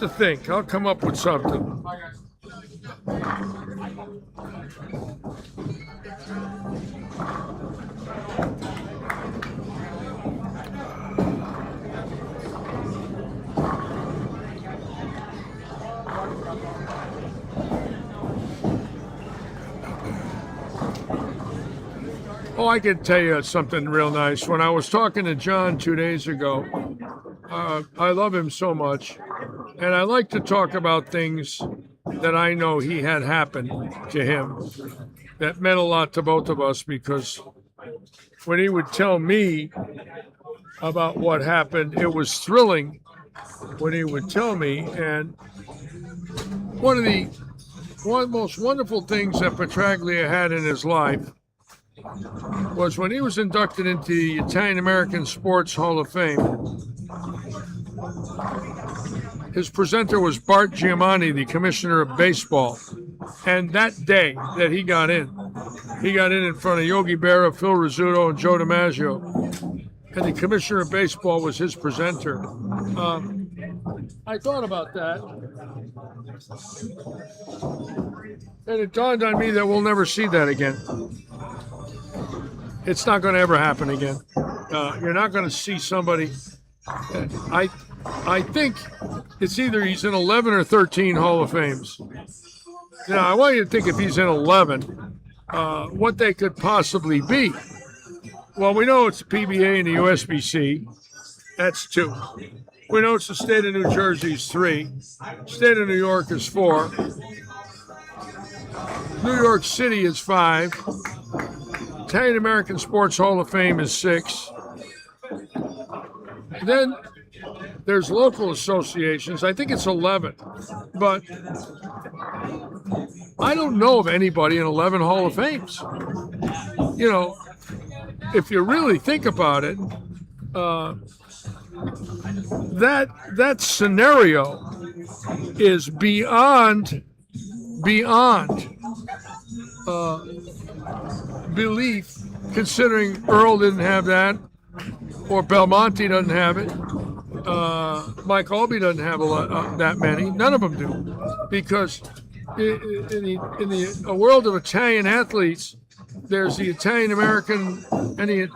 to think. I'll come up with something. Oh, I can tell you something real nice. When I was talking to John 2 days ago, I love him so much. And I like to talk about things that I know he had happen to him that meant a lot to both of us, because when he would tell me about what happened, it was thrilling when he would tell me. And one of the most wonderful things that Petraglia had in his life was when he was inducted into the Italian American Sports Hall of Fame. His presenter was Bart Giamatti, the commissioner of baseball. And that day that he got in front of Yogi Berra, Phil Rizzuto, and Joe DiMaggio. And the commissioner of baseball was his presenter. I thought about that. And it dawned on me that we'll never see that again. It's not going to ever happen again. You're not going to see somebody. I think it's either he's in 11 or 13 Hall of Fames. Now, I want you to think if he's in 11, what they could possibly be. Well, we know it's the PBA and the USBC. That's 2. We know it's the state of New Jersey's 3. State of New York is 4. New York City is 5. Italian American Sports Hall of Fame is 6. Then there's local associations. I think it's 11. But I don't know of anybody in 11 Hall of Fames. You know, if you really think about it, that scenario is beyond belief, considering Earl didn't have that, or Belmonte doesn't have it. Mike Albee doesn't have that many. None of them do, because in the world of Italian athletes, there's the Italian American and the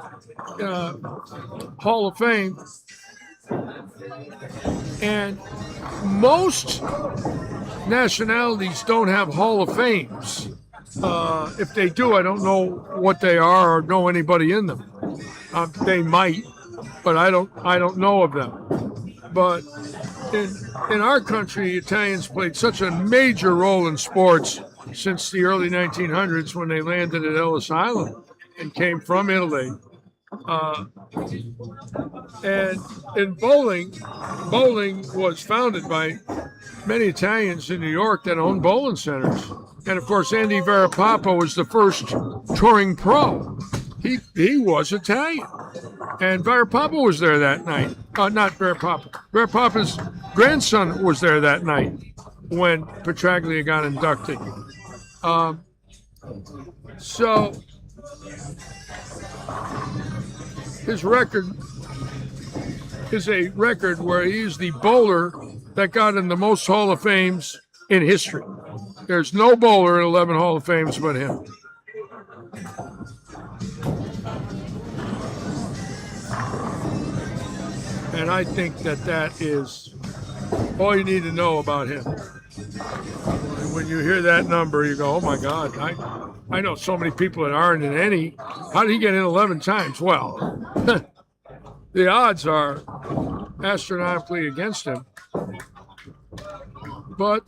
Hall of Fame, and most nationalities don't have Hall of Fames. If they do, I don't know what they are or know anybody in them. They might, but I don't know of them. But in our country, Italians played such a major role in sports since the early 1900s when they landed at Ellis Island and came from Italy. And in bowling was founded by many Italians in New York that owned bowling centers. And of course, Andy Varapapa was the first touring pro. He was Italian. And Varapapa was there that night. Not Varapapa. Varapapa's grandson was there that night when Petraglia got inducted. So his record is a record where he's the bowler that got in the most Hall of Fames in history. There's no bowler in 11 Hall of Fames but him. And I think that is all you need to know about him. When you hear that number, you go, oh my God, I know so many people that aren't in any. How did he get in 11 times? Well, the odds are astronomically against him. But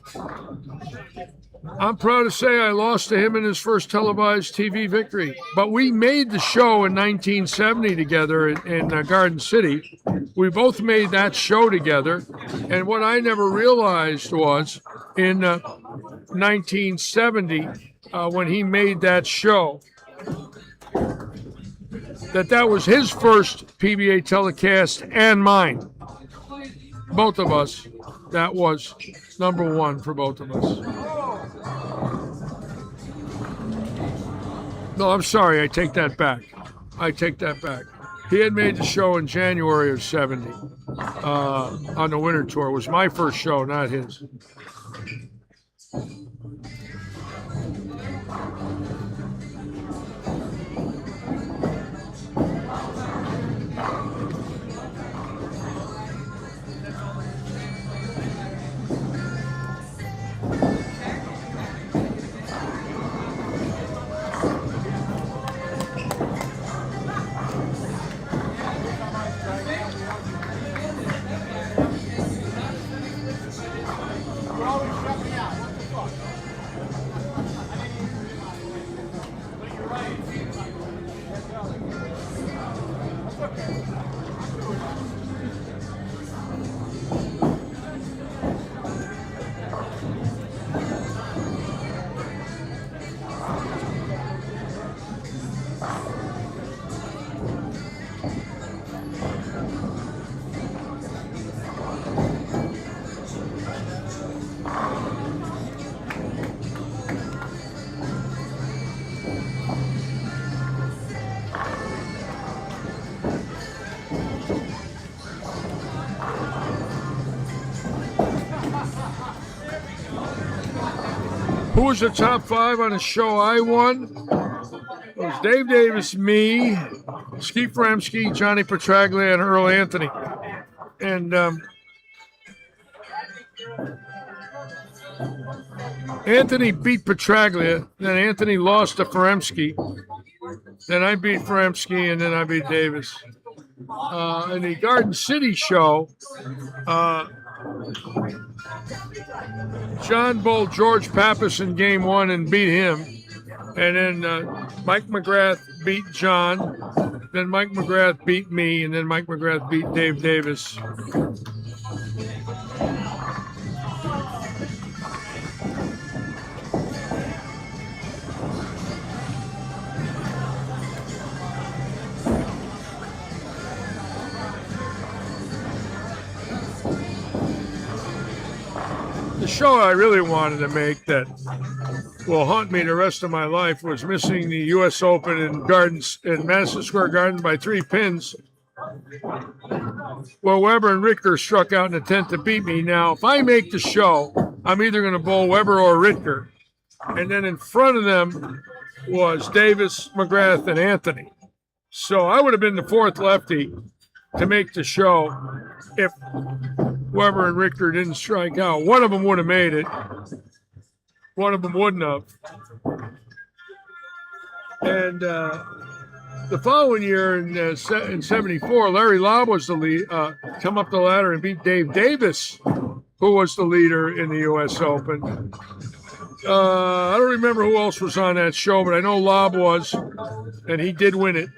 I'm proud to say I lost to him in his first televised TV victory. But we made the show in 1970 together in Garden City. We both made that show together. And what I never realized was in 1970, when he made that show, that was his first PBA telecast and mine. Both of us. That was number one for both of us. No, I'm sorry. I take that back. He had made the show in January of 70 on the winter tour. It was my first show, not his. Who was the top 5 on the show I won? It was Dave Davis, me, Skeet Fremsky, Johnny Petraglia, and Earl Anthony. And Anthony beat Petraglia, then Anthony lost to Fremsky. Then I beat Fremsky, and then I beat Davis. In the Garden City show, John bowled George Pappas in game 1 and beat him. And then Mike McGrath beat John. Then Mike McGrath beat me, and then Mike McGrath beat Dave Davis. The show I really wanted to make that will haunt me the rest of my life was missing the U.S. Open in Madison Square Garden by 3 pins. Well, Weber and Richter struck out in the 10th to beat me. Now, if I make the show, I'm either going to bowl Weber or Richter. And then in front of them was Davis, McGrath, and Anthony. So I would have been the 4th lefty to make the show if Weber and Richter didn't strike out. One of them would have made it. One of them wouldn't have. And the following year in 74, Larry Lobb was the lead, come up the ladder and beat Dave Davis, who was the leader in the U.S. Open. I don't remember who else was on that show, but I know Lobb was, and he did win it.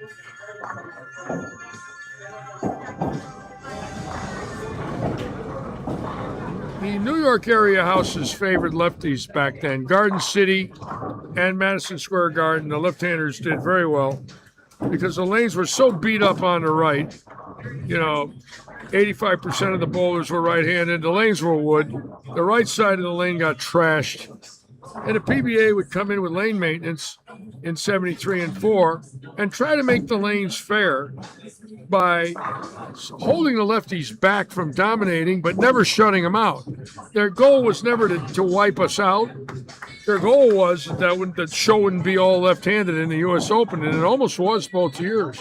The New York area houses favored lefties back then. Garden City and Madison Square Garden, the left-handers did very well because the lanes were so beat up on the right. You know, 85% of the bowlers were right-handed. The lanes were wood. The right side of the lane got trashed. And the PBA would come in with lane maintenance in 73 and 4 and try to make the lanes fair by holding the lefties back from dominating, but never shutting them out. Their goal was never to wipe us out. Their goal was that the show wouldn't be all left-handed in the U.S. Open, and it almost was both years.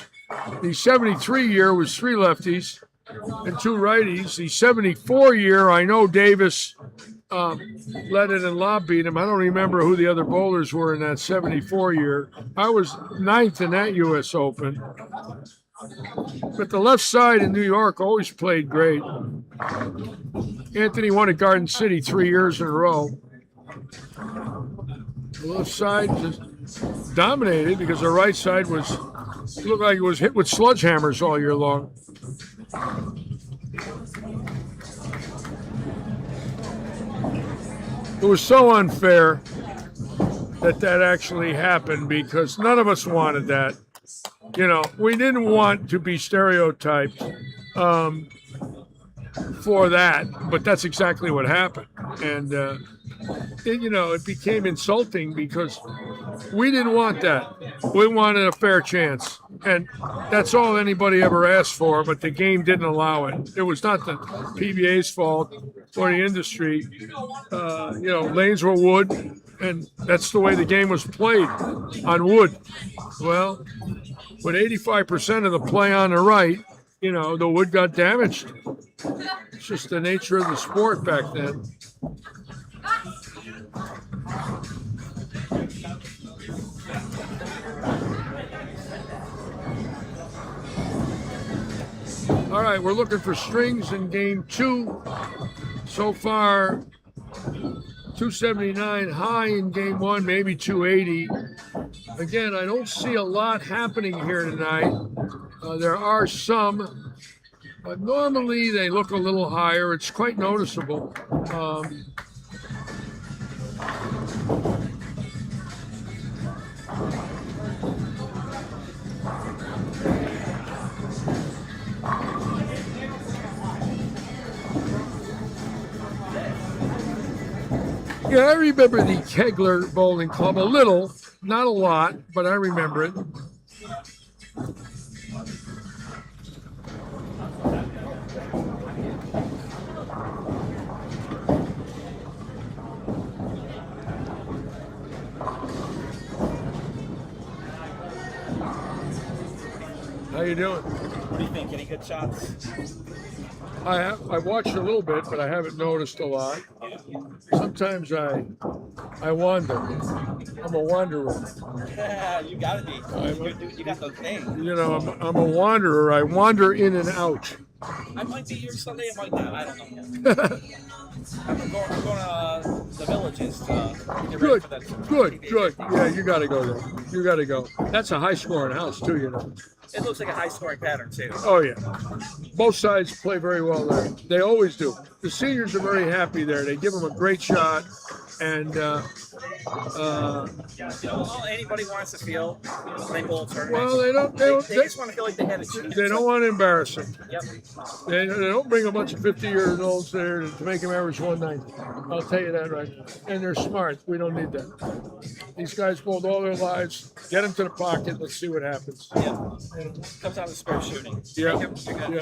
The 73 year was 3 lefties and 2 righties. The 74 year, I know Davis led it and Lobb beat him. I don't remember who the other bowlers were in that 74 year. I was 9th in that U.S. Open. But the left side in New York always played great. Anthony won at Garden City 3 years in a row. The left side just dominated because the right side looked like it was hit with sledgehammers all year long. It was so unfair that actually happened because none of us wanted that. You know, we didn't want to be stereotyped for that, but that's exactly what happened. And, it became insulting because we didn't want that. We wanted a fair chance. And that's all anybody ever asked for, but the game didn't allow it. It was not the PBA's fault or the industry. Lanes were wood, and that's the way the game was played, on wood. Well, with 85% of the play on the right, the wood got damaged. It's just the nature of the sport back then. All right, we're looking for strings in game 2. So far, 279 high in game 1, maybe 280. Again, I don't see a lot happening here tonight. There are some, but normally they look a little higher. It's quite noticeable. Yeah, I remember the Kegler Bowling Club a little, not a lot, but I remember it. How you doing? What do you think? Any good shots? I've watched a little bit, but I haven't noticed a lot. Sometimes I wander. I'm a wanderer. Yeah, you gotta be. I'm You got the thing. I'm a wanderer. I wander in and out. I might be here Sunday, I might not. I don't know. I'm going to the villages to get ready Good, for that. good, good. Yeah, you got to go there. You got to go. That's a high-scoring house too, you know. It looks like a high scoring pattern too. Oh yeah, both sides play very well there. They always do. The seniors are very happy there. They give them a great shot, and You know, all anybody wants to feel they bowl tournament. well, they don't. They just want to feel like they had a chance. They don't want to embarrass them. Yep. They don't bring a bunch of 50-year-olds there to make them average 190. I'll tell you that right now. And they're smart. We don't need that. These guys bowled all their lives. Get them to the pocket. Let's see what happens. Yeah. Comes out of spare shooting. Yeah. Thank you. You're good. Yeah.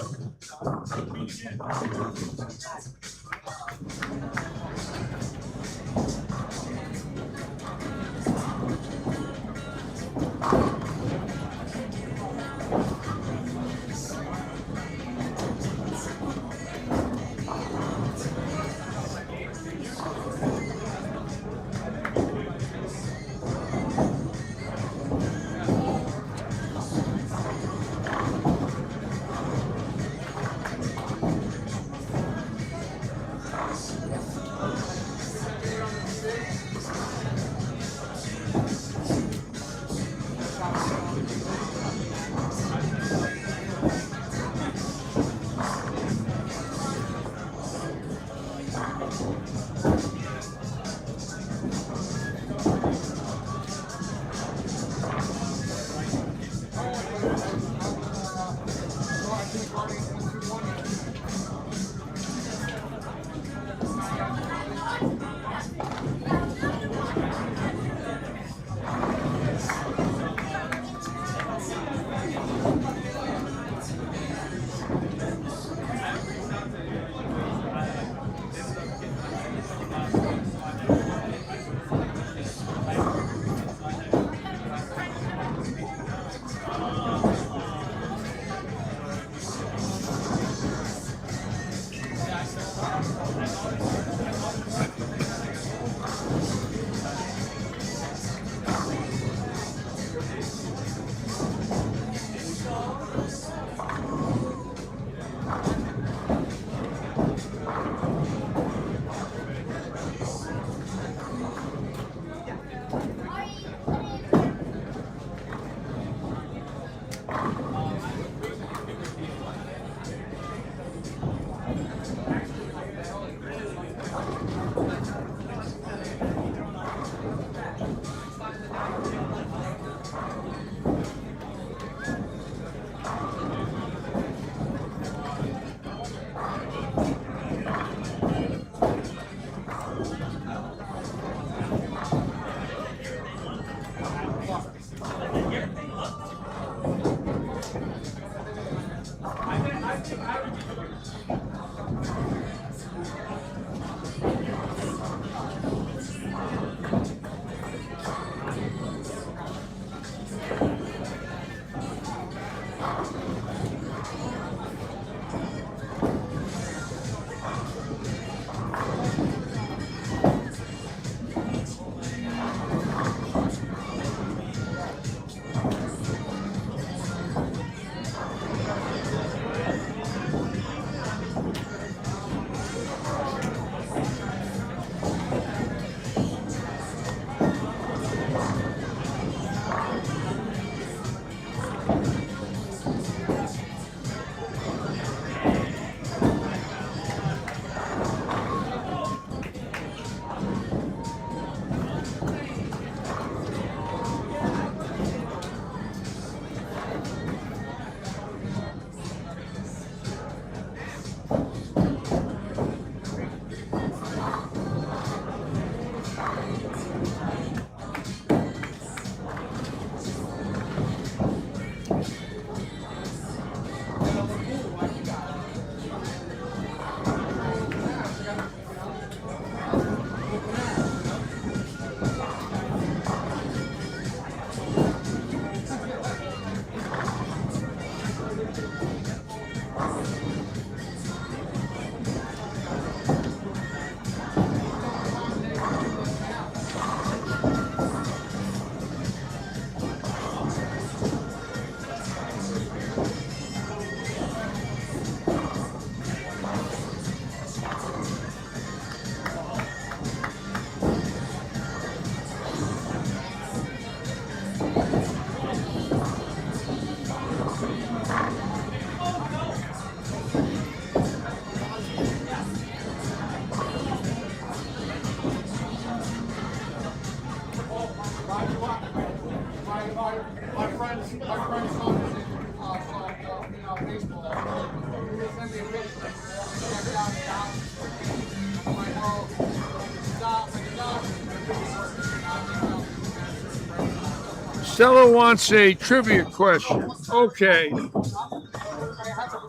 Stella wants a trivia question. Okay.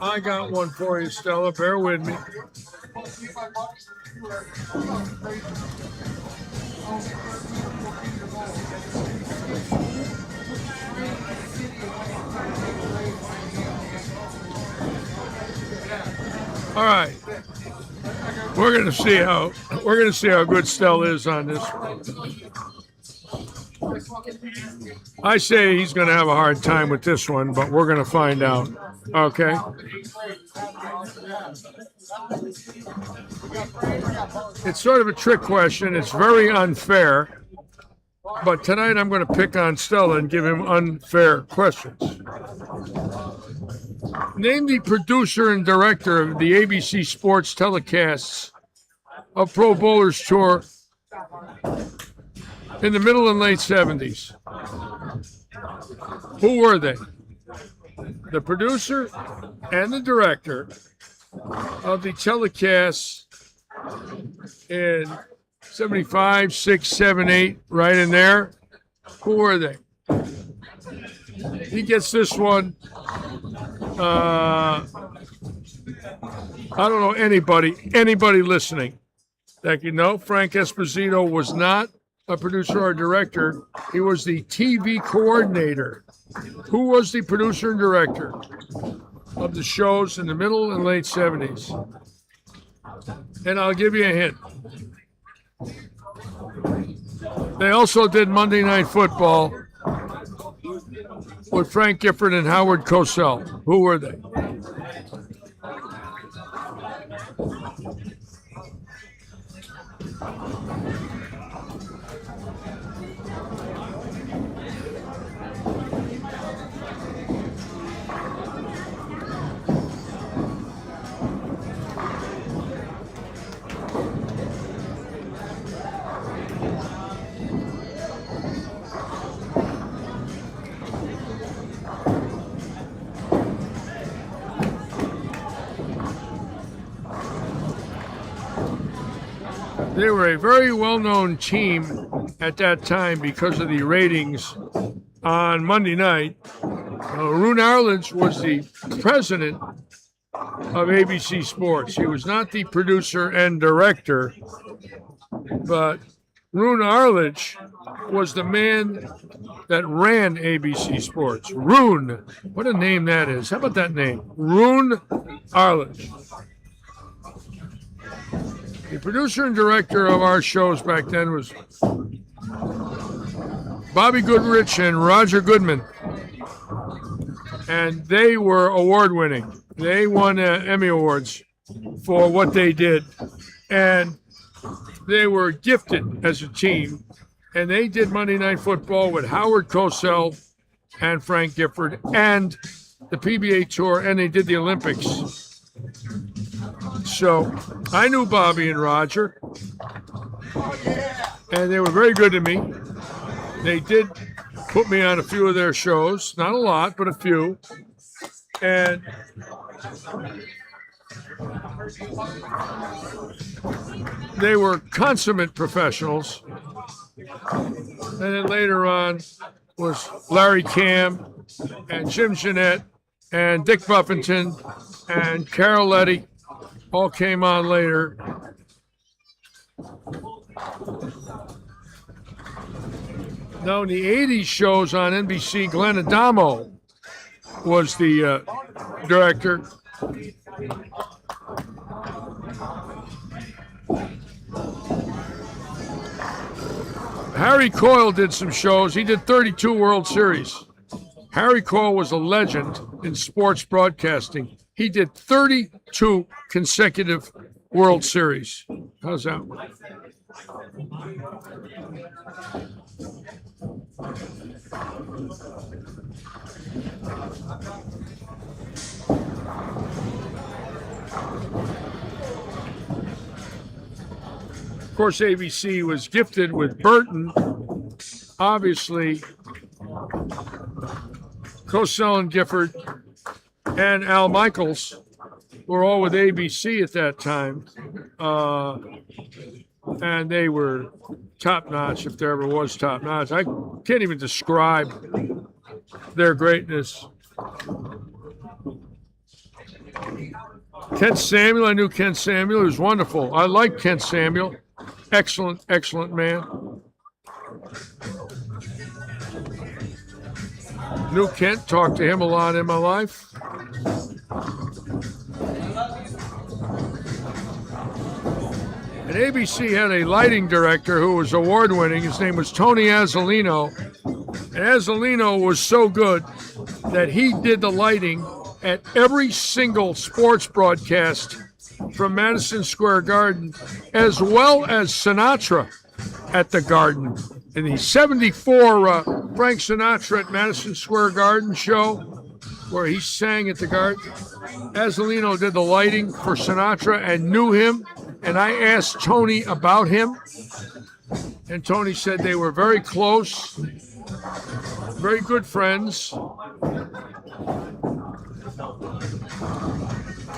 I got one for you, Stella. Bear with me. All right. We're gonna see how good Stella is on this one. I say he's going to have a hard time with this one, but we're going to find out. Okay. It's sort of a trick question. It's very unfair. But tonight I'm going to pick on Stella and give him unfair questions. Name the producer and director of the ABC Sports telecasts of Pro Bowlers Tour in the middle and late 70s. Who were they? The producer and the director of the telecasts in 75, 6, 7, 8, right in there. Who were they? He gets this one. I don't know anybody listening that can know. Frank Esposito was not a producer or director. He was the TV coordinator. Who was the producer and director of the shows in the middle and late 70s? And I'll give you a hint. They also did Monday Night Football with Frank Gifford and Howard Cosell. Who were they? They were a very well-known team at that time because of the ratings on Monday night. Roone Arledge was the president of ABC Sports. He was not the producer and director, but Roone Arledge was the man that ran ABC Sports. Roone, what a name that is. How about that name? Roone Arledge. The producer and director of our shows back then was Bobby Goodrich and Roger Goodman. And they were award-winning. They won Emmy Awards for what they did. And they were gifted as a team. And they did Monday Night Football with Howard Cosell and Frank Gifford and the PBA Tour, and they did the Olympics. So I knew Bobby and Roger, and they were very good to me. They did put me on a few of their shows, not a lot, but a few. And they were consummate professionals. And then later on was Larry Cam and Jim Jeanette and Dick Buffington and Carol Letty. All came on later. Now, in the 80s shows on NBC, Glenn Adamo was the director. Harry Coyle did some shows. He did 32 World Series. Harry Coyle was a legend in sports broadcasting. He did 32 consecutive World Series. How's that? Of course, ABC was gifted with Burton obviously, Cosell and Gifford and Al Michaels were all with ABC at that time. And they were top notch, if there ever was top notch. I can't even describe their greatness. Kent Samuel, I knew Kent Samuel. He was wonderful. I like Kent Samuel. Excellent, excellent man. Knew Kent, talked to him a lot in my life. And ABC had a lighting director who was award-winning. His name was Tony Azzolino. And Azzolino was so good that he did the lighting at every single sports broadcast from Madison Square Garden, as well as Sinatra at the Garden. In the 74 Frank Sinatra at Madison Square Garden show, where he sang at the Garden, Azzolino did the lighting for Sinatra and knew him. And I asked Tony about him, and Tony said they were very close, very good friends.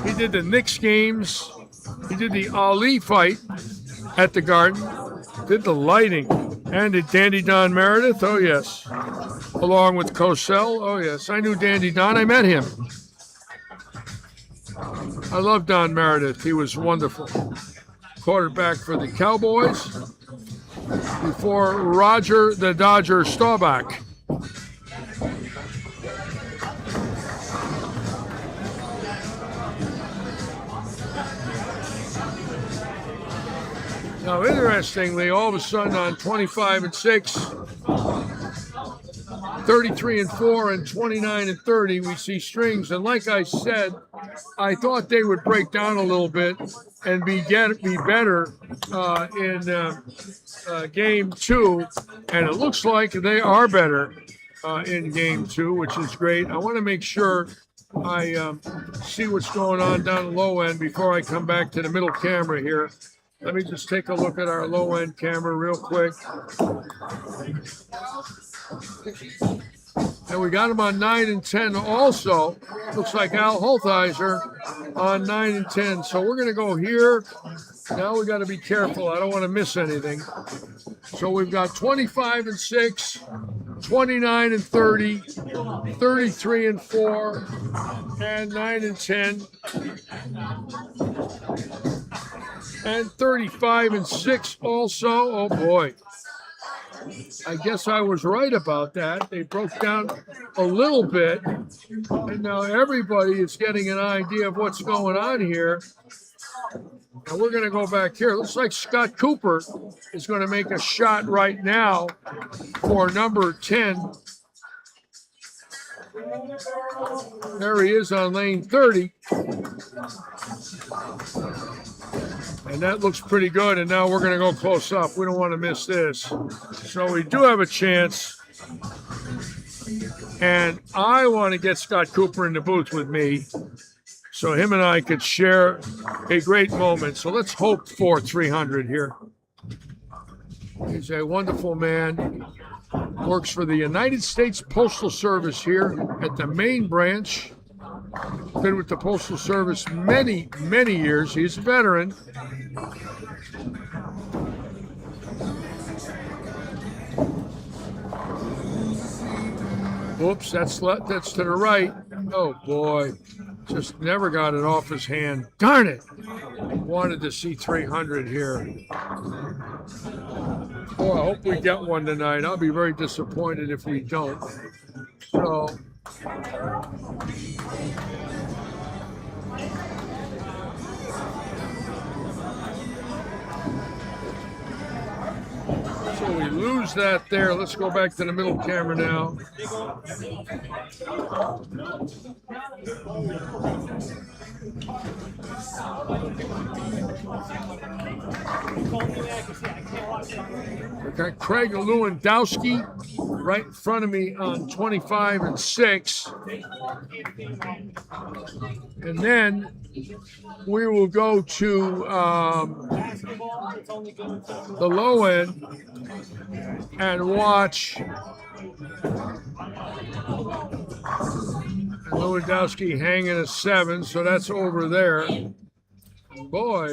He did the Knicks games. He did the Ali fight at the Garden, did the lighting, and did Dandy Don Meredith, oh yes, along with Cosell, oh yes. I knew Dandy Don, I met him. I love Don Meredith, he was wonderful. Quarterback for the Cowboys before Roger the Dodger Staubach. Now, interestingly, all of a sudden on 25-6, 33-4, and 29-30, we see strings. And like I said, I thought they would break down a little bit and be better in game two. And it looks like they are better in game two, which is great. I want to make sure I see what's going on down the low end before I come back to the middle camera here. Let me just take a look at our low end camera real quick. And we got him on 9 and 10 also. Looks like Al Holtheiser on 9 and 10. So we're going to go here. Now we got to be careful. I don't want to miss anything. So we've got 25-6, 29-30, 33-4, and 9-10, and 35-6 also. Oh boy. I guess I was right about that. They broke down a little bit, and now everybody is getting an idea of what's going on here. And we're going to go back here. Looks like Scott Cooper is going to make a shot right now for number 10. There he is on lane 30. And that looks pretty good. And now we're going to go close up. We don't want to miss this. So we do have a chance. And I want to get Scott Cooper in the booth with me, so him and I could share a great moment. So let's hope for 300 here. He's a wonderful man. Works for the United States Postal Service here at the main branch. Been with the Postal Service many, many years. He's a veteran. Oops, that's to the right. Oh boy. Just never got it off his hand. Darn it. Wanted to see 300 here. Oh, I hope we get one tonight. I'll be very disappointed if we don't. So, we lose that there. Let's go back to the middle camera now. We got Craig Lewandowski right in front of me on 25-6. And then we will go to the low end. and watch Lewandowski hanging a 7, so that's over there. Boy,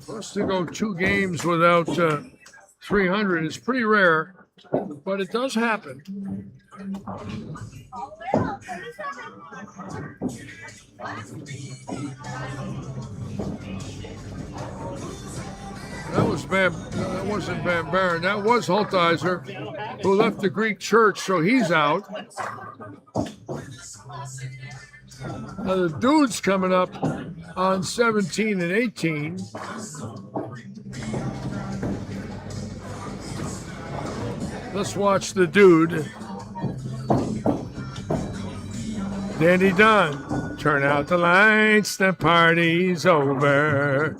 for us to go 2 games without 300 is pretty rare, but it does happen. That wasn't Van Baron. That was Hultizer, who left the Greek church, so he's out. Now the dude's coming up on 17 and 18. Let's watch the dude. Dandy Dunn. Turn out the lights, the party's over.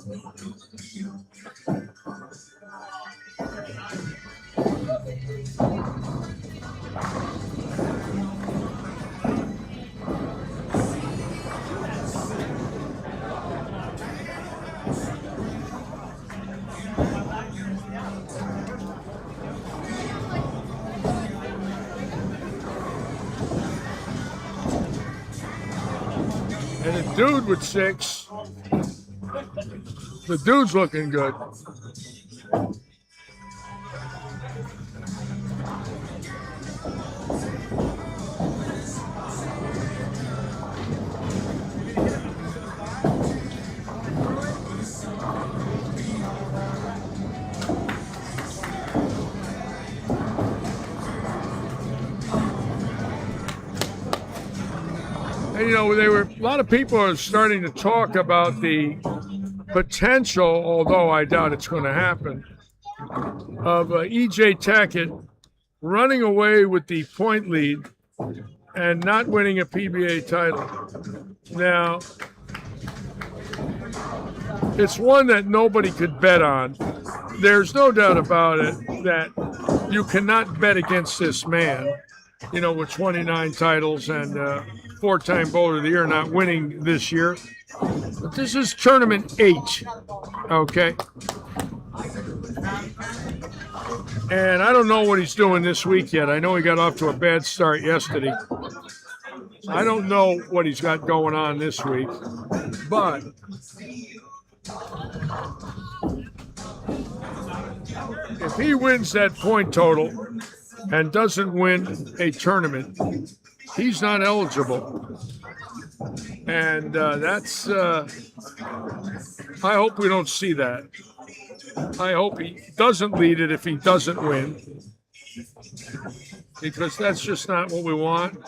And the dude with 6. The dude's looking good. And, a lot of people are starting to talk about the potential, although I doubt it's going to happen, of E.J. Tackett running away with the point lead and not winning a PBA title. Now, it's one that nobody could bet on. There's no doubt about it that you cannot bet against this man, with 29 titles and 4-time Bowler of the Year, not winning this year. But this is tournament 8, okay? And I don't know what he's doing this week yet. I know he got off to a bad start yesterday. I don't know what he's got going on this week. But if he wins that point total and doesn't win a tournament, he's not eligible. And that's, I hope we don't see that. I hope he doesn't lead it if he doesn't win, because that's just not what we want.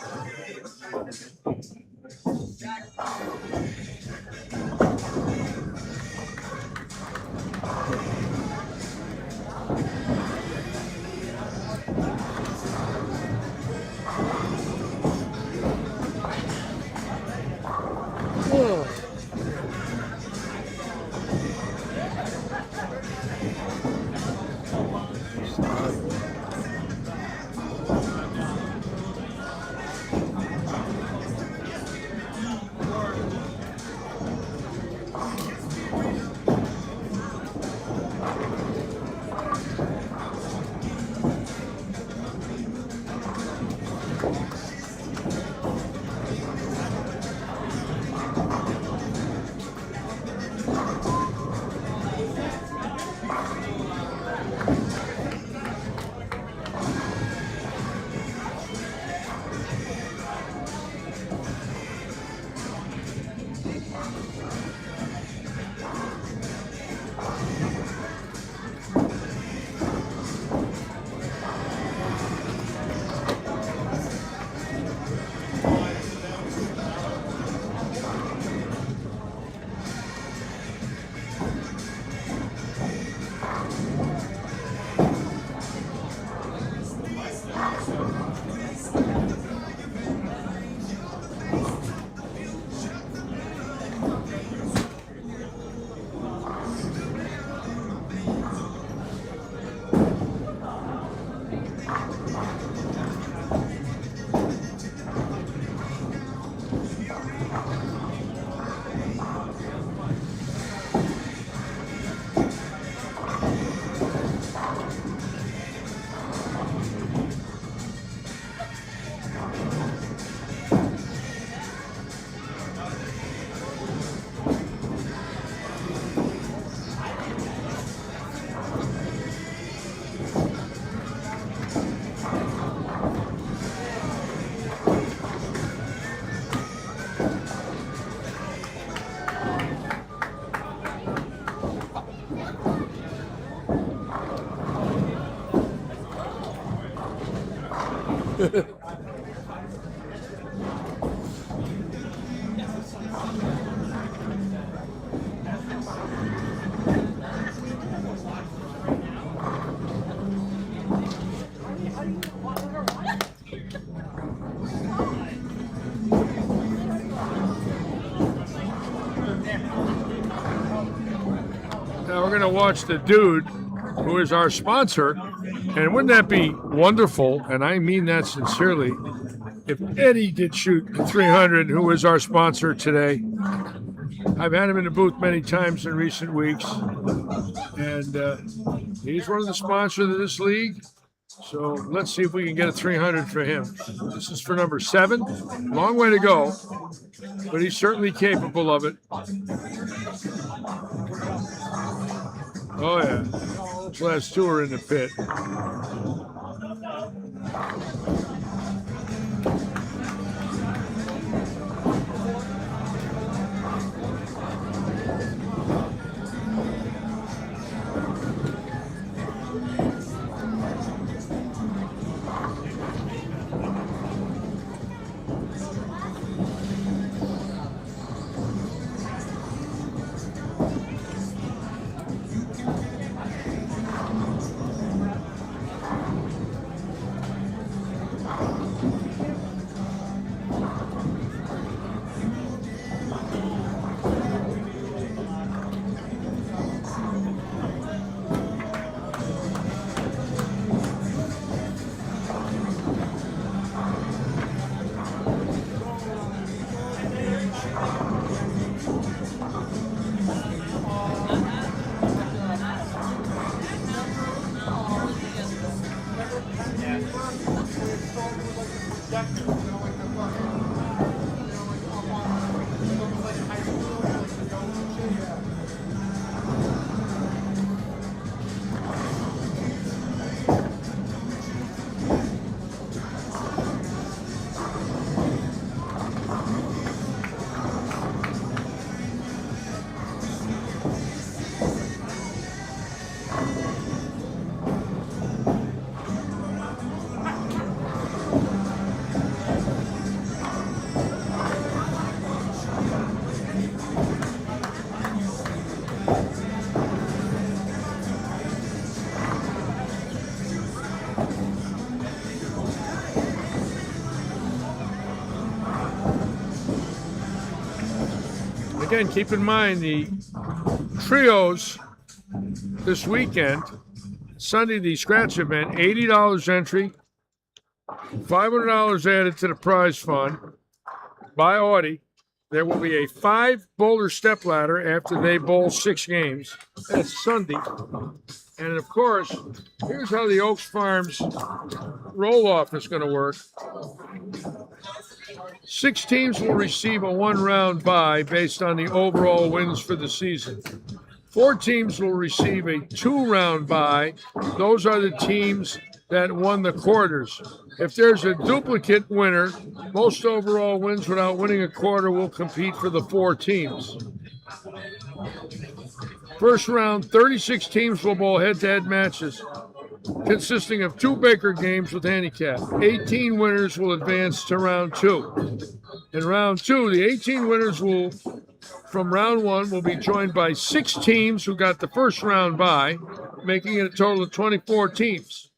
Now we're going to watch the dude who is our sponsor. And wouldn't that be wonderful? And I mean that sincerely. If Eddie did shoot 300, who is our sponsor today. I've had him in the booth many times in recent weeks. And he's one of the sponsors of this league. So let's see if we can get a 300 for him. This is for number 7. Long way to go, but he's certainly capable of it. Oh, yeah. Those last 2 are in the pit. Again, keep in mind the trios this weekend. Sunday, the scratch event, $80 entry, $500 added to the prize fund by Audi. There will be a 5 boulder step ladder after they bowl 6 games. That's Sunday. And of course, here's how the Oaks Farms roll-off is going to work. 6 teams will receive a 1-round bye based on the overall wins for the season. 4 teams will receive a 2-round bye. Those are the teams that won the quarters. If there's a duplicate winner, most overall wins without winning a quarter will compete for the 4 teams. First round, 36 teams will bowl head-to-head matches consisting of 2 Baker games with handicap. 18 winners will advance to round 2. In round 2, the 18 winners from round 1 will be joined by 6 teams who got the first round bye, making it a total of 24 teams.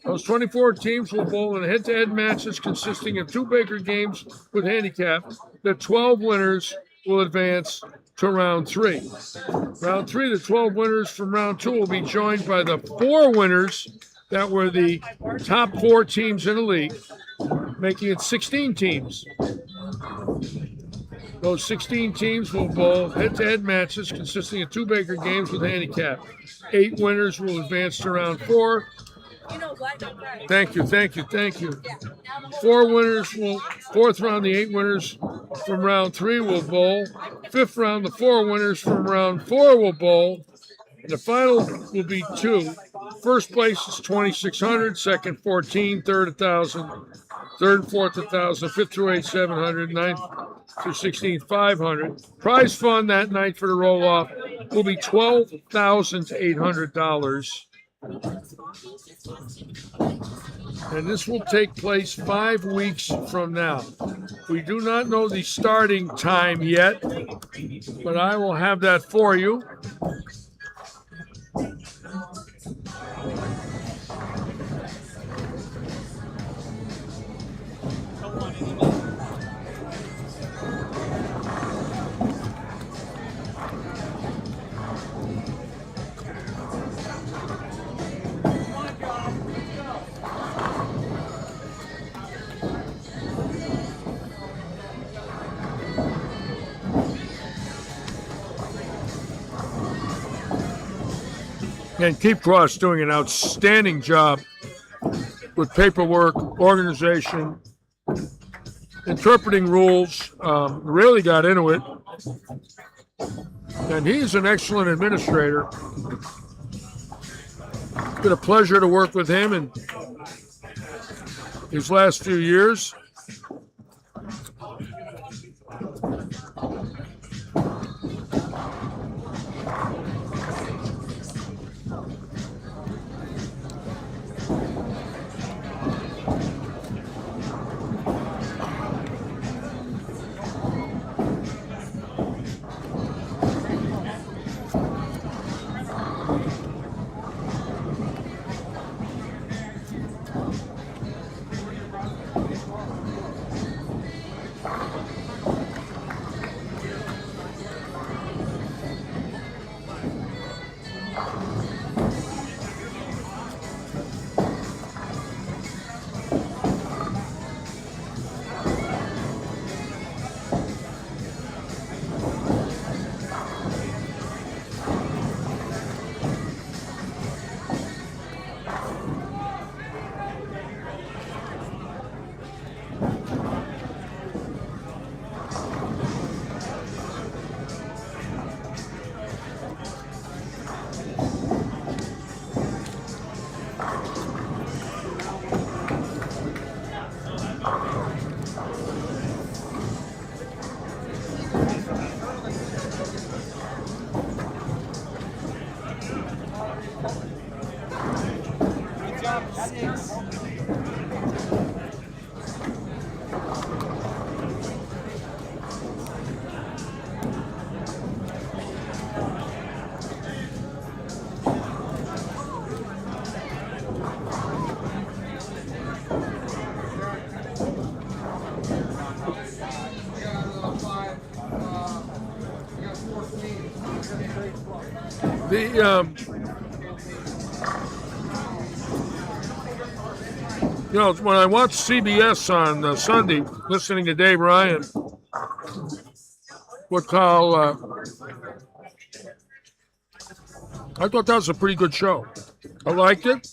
Those 24 teams will bowl in head-to-head matches consisting of 2 Baker games with handicap. The 12 winners will advance to round 3. Round 3, the 12 winners from round 2 will be joined by the 4 winners that were the top 4 teams in the league, making it 16 teams. Those 16 teams will bowl head-to-head matches consisting of 2 Baker games with handicap. 8 winners will advance to round 4. Thank you. 4 winners will, 4th round, the 8 winners from round 3 will bowl. 5th round, the 4 winners from round 4 will bowl. And the final will be 2. First place is $2,600, second 14, third 1,000, third and fourth 1,000, 5th through 8, 700, 9th through 16, 500. Prize fund that night for the roll-off will be $12,800. And this will take place 5 weeks from now. We do not know the starting time yet, but I will have that for you. And Keith Cross doing an outstanding job with paperwork, organization, interpreting rules. Really got into it. And he's an excellent administrator. It's been a pleasure to work with him in his last few years. When I watch CBS on Sunday, listening to Dave Ryan, I thought that was a pretty good show. I liked it.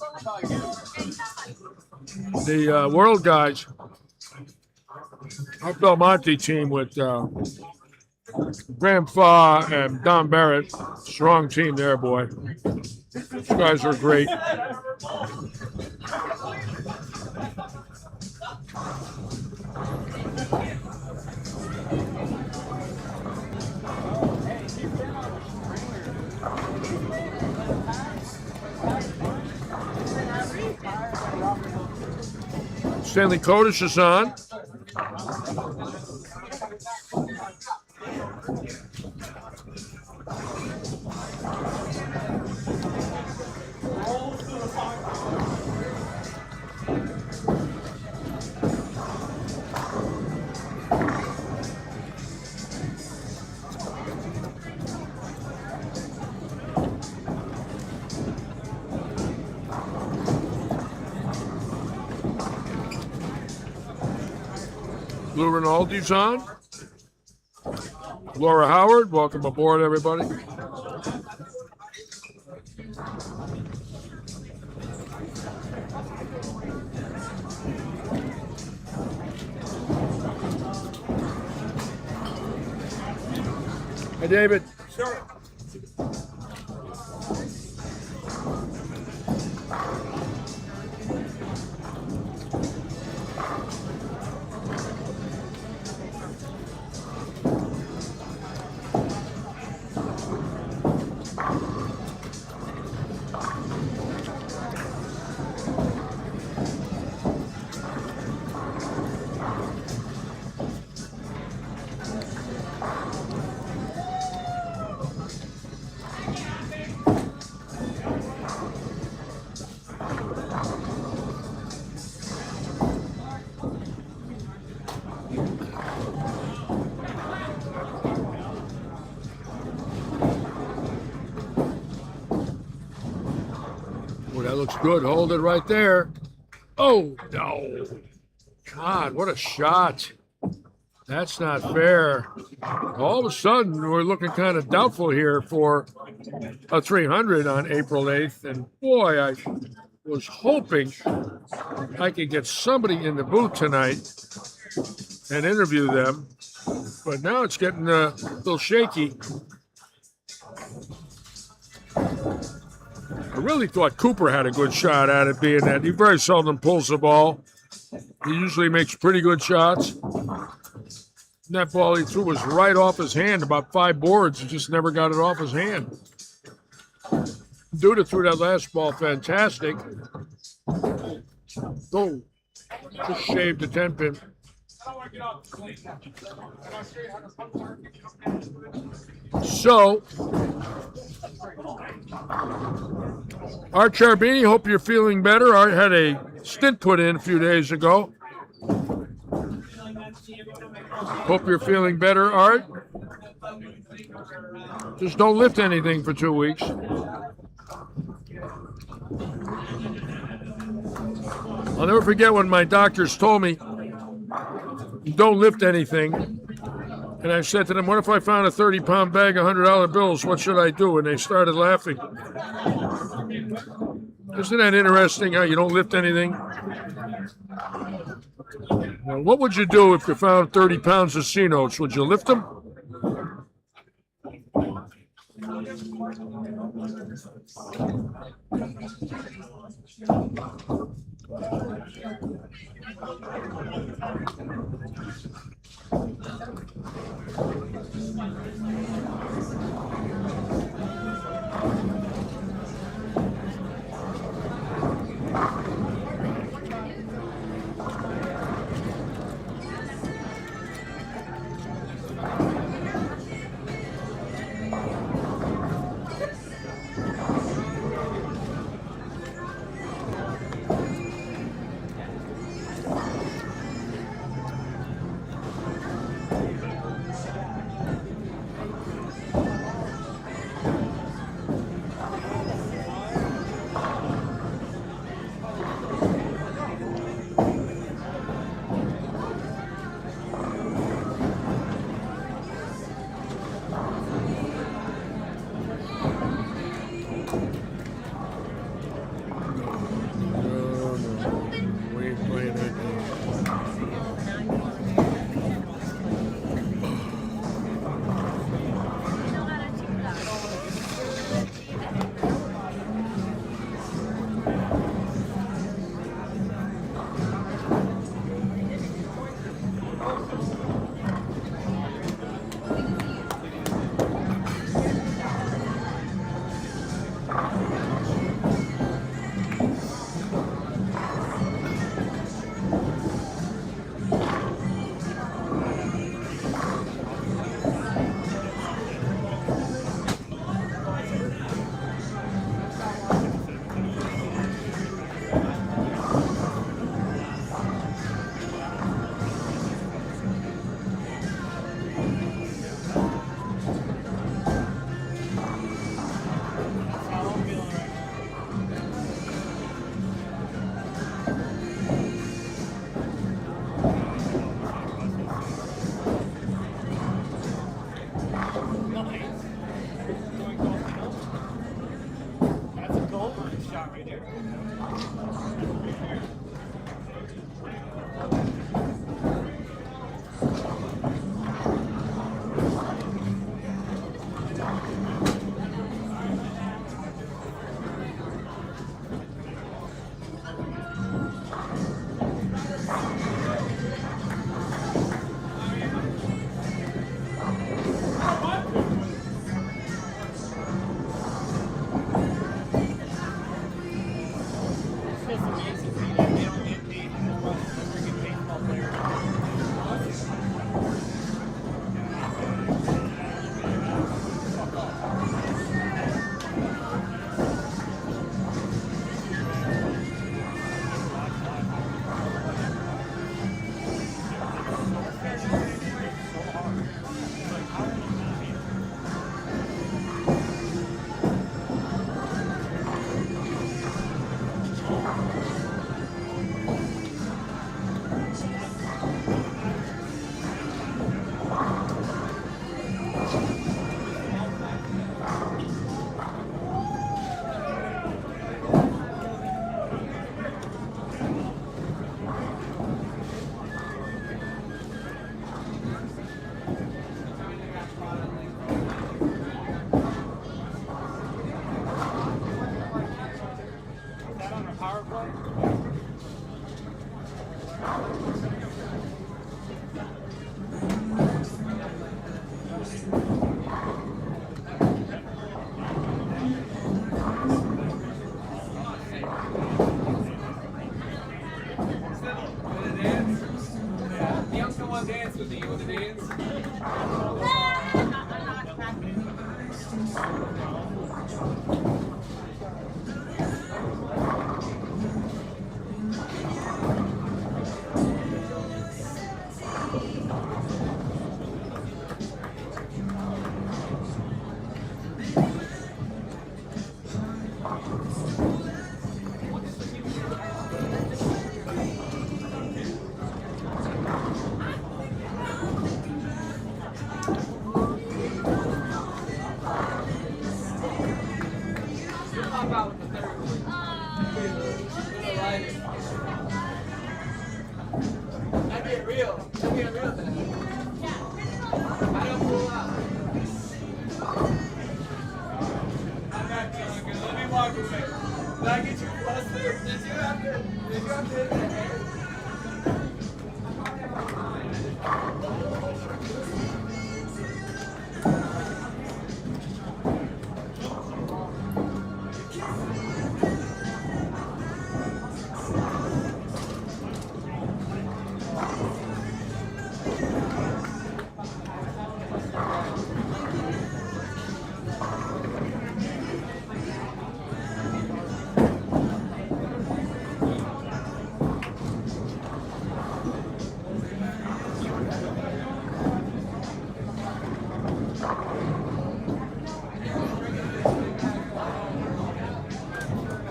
The World Guys, Up Belmonte team with Graham Farr and Don Barrett, strong team there, boy. These guys are great. Stanley Kodesh is on. Lou Rinaldi's on. Laura Howard, welcome aboard, everybody. Hi, David. Sure. looks good. Hold it right there. Oh, no. God, what a shot. That's not fair. All of a sudden, we're looking kind of doubtful here for a 300 on April 8th. And boy, I was hoping I could get somebody in the booth tonight and interview them. But now it's getting a little shaky. I really thought Cooper had a good shot at it, being that he very seldom pulls the ball. He usually makes pretty good shots. And that ball he threw was right off his hand, about 5 boards. He just never got it off his hand. Duda threw that last ball fantastic. Oh, just shaved the 10-pin. So, Art Charbini, hope you're feeling better. Art had a stint put in a few days ago. Hope you're feeling better, Art. Just don't lift anything for 2 weeks. I'll never forget when my doctors told me, don't lift anything. And I said to them, what if I found a 30-pound bag of $100 bills? What should I do? And they started laughing. Isn't that interesting how you don't lift anything? Well, what would you do if you found 30 pounds of C-notes? Would you lift them? Dance with me. You want to dance? Pop out with the third one. That get real. That get real then. I don't pull out. I'm not feeling good. Let me walk away. Did I get you flustered? Did you have to hit the head?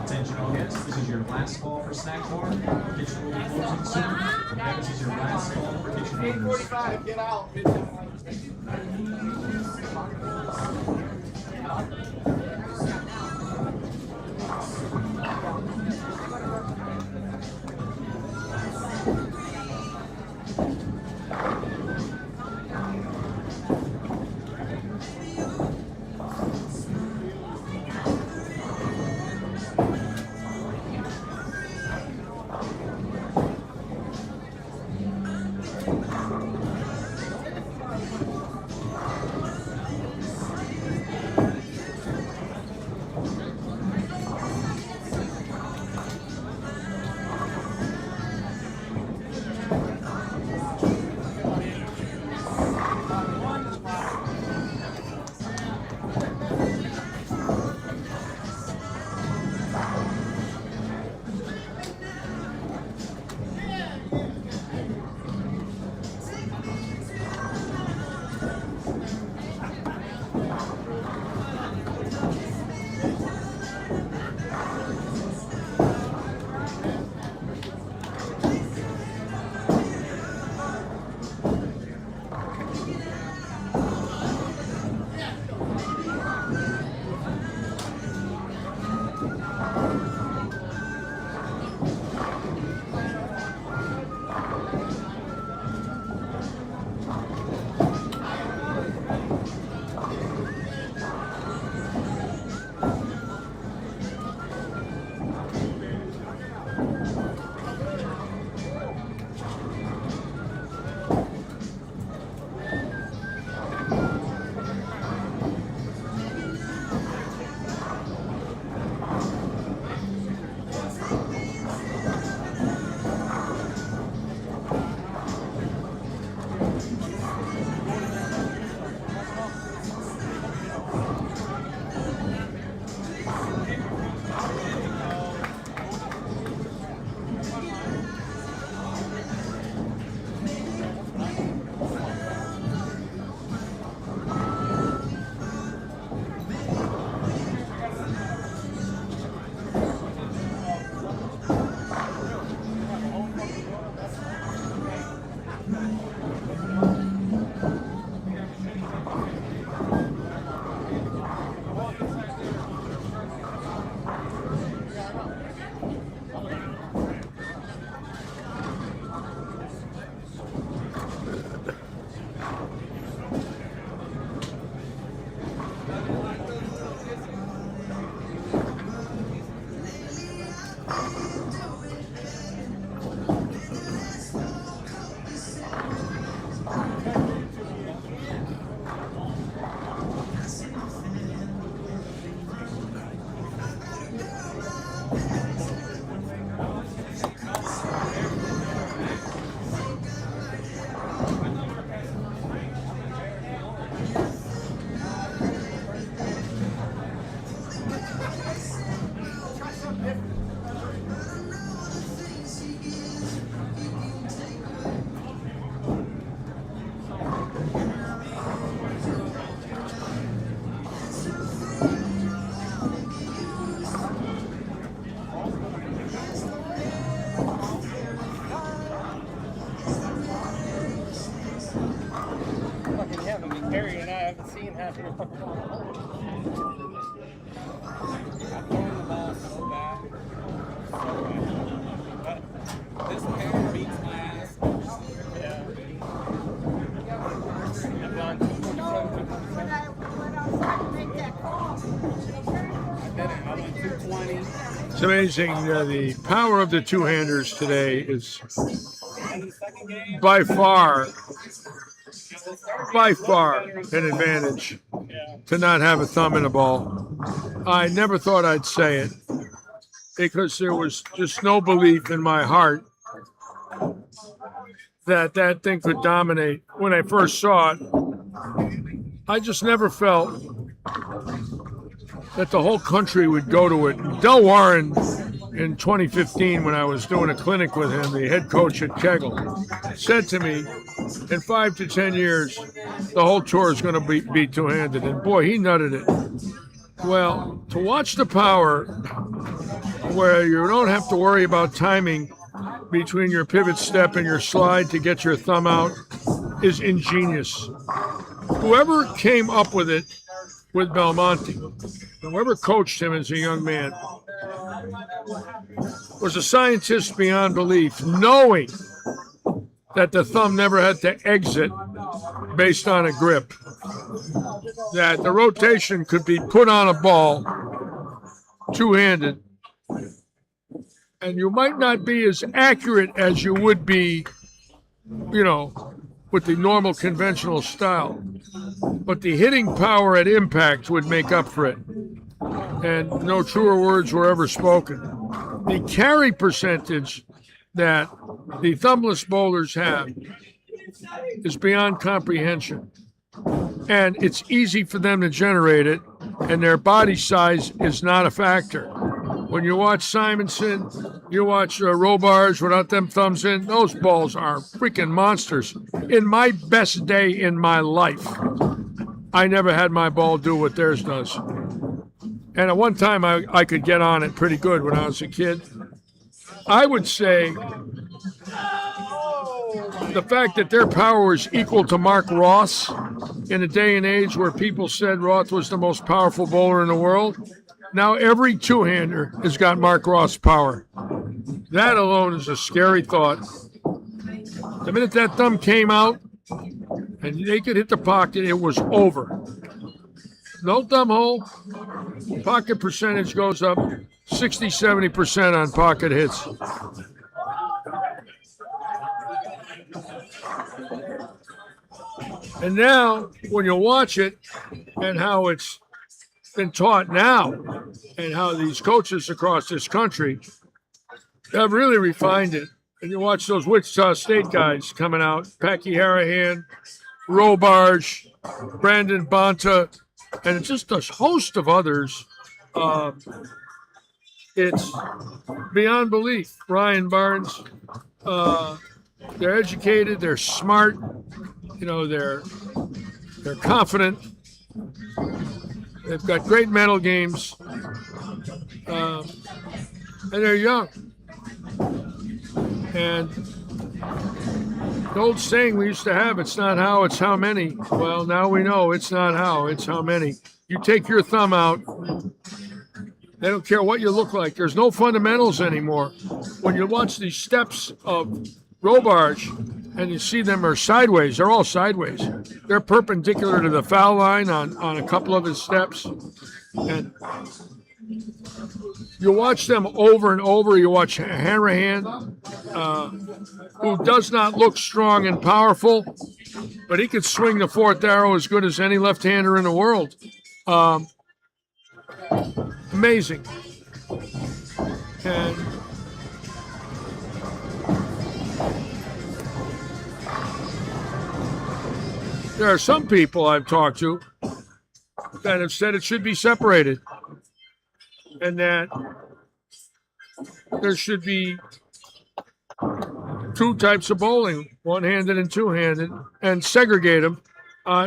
Attention all guests, this is your last call for snack bar. Kitchen will be closing soon. And this is your last call for kitchen orders. 8:45. Get out. I'm throwing the ball so bad. But this pair beats my ass. Yeah. I've gone 227, 227. I didn't. I went 220. It's amazing. The power of the two-handers today is And the second game, by far an advantage to not have a thumb in a ball. I never thought I'd say it because there was just no belief in my heart that that thing could dominate. When I first saw it, I just never felt that the whole country would go to it. Del Warren in 2015, when I was doing a clinic with him, the head coach at Kegel, said to me, in 5 to 10 years, the whole tour is going to be two-handed. And boy, he nutted it. Well, to watch the power where you don't have to worry about timing between your pivot step and your slide to get your thumb out is ingenious. Whoever came up with it with Belmonte, whoever coached him as a young man, was a scientist beyond belief, knowing that the thumb never had to exit based on a grip, that the rotation could be put on a ball two-handed, and you might not be as accurate as you would be, with the normal conventional style, but the hitting power at impact would make up for it. And no truer words were ever spoken. The carry percentage that the thumbless bowlers have is beyond comprehension. And it's easy for them to generate it, and their body size is not a factor. When you watch Simonson, you watch Robards without them thumbs in, those balls are freaking monsters. In my best day in my life, I never had my ball do what theirs does. And at one time, I could get on it pretty good when I was a kid. I would say the fact that their power is equal to Mark Ross in a day and age where people said Roth was the most powerful bowler in the world, now every two-hander has got Mark Ross power. That alone is a scary thought. The minute that thumb came out and they could hit the pocket, it was over. No thumb hole, pocket percentage goes up 60, 70% on pocket hits. And now, when you watch it and how it's been taught now, and how these coaches across this country have really refined it, and you watch those Wichita State guys coming out, Packy Harahan, Robarge, Brandon Bonta, and it's just a host of others. It's beyond belief. Ryan Barnes, they're educated, they're smart, they're confident. They've got great mental games, and they're young. And the old saying we used to have, it's not how, it's how many. Well, now we know it's not how, it's how many. You take your thumb out, they don't care what you look like. There's no fundamentals anymore. When you watch these steps of Robarge and you see them are sideways, they're all sideways. They're perpendicular to the foul line on a couple of his steps. And you watch them over and over. You watch Hanrahan, who does not look strong and powerful, but he could swing the fourth arrow as good as any left-hander in the world. Amazing. And there are some people I've talked to that have said it should be separated and that there should be two types of bowling, one-handed and two-handed, and segregate them.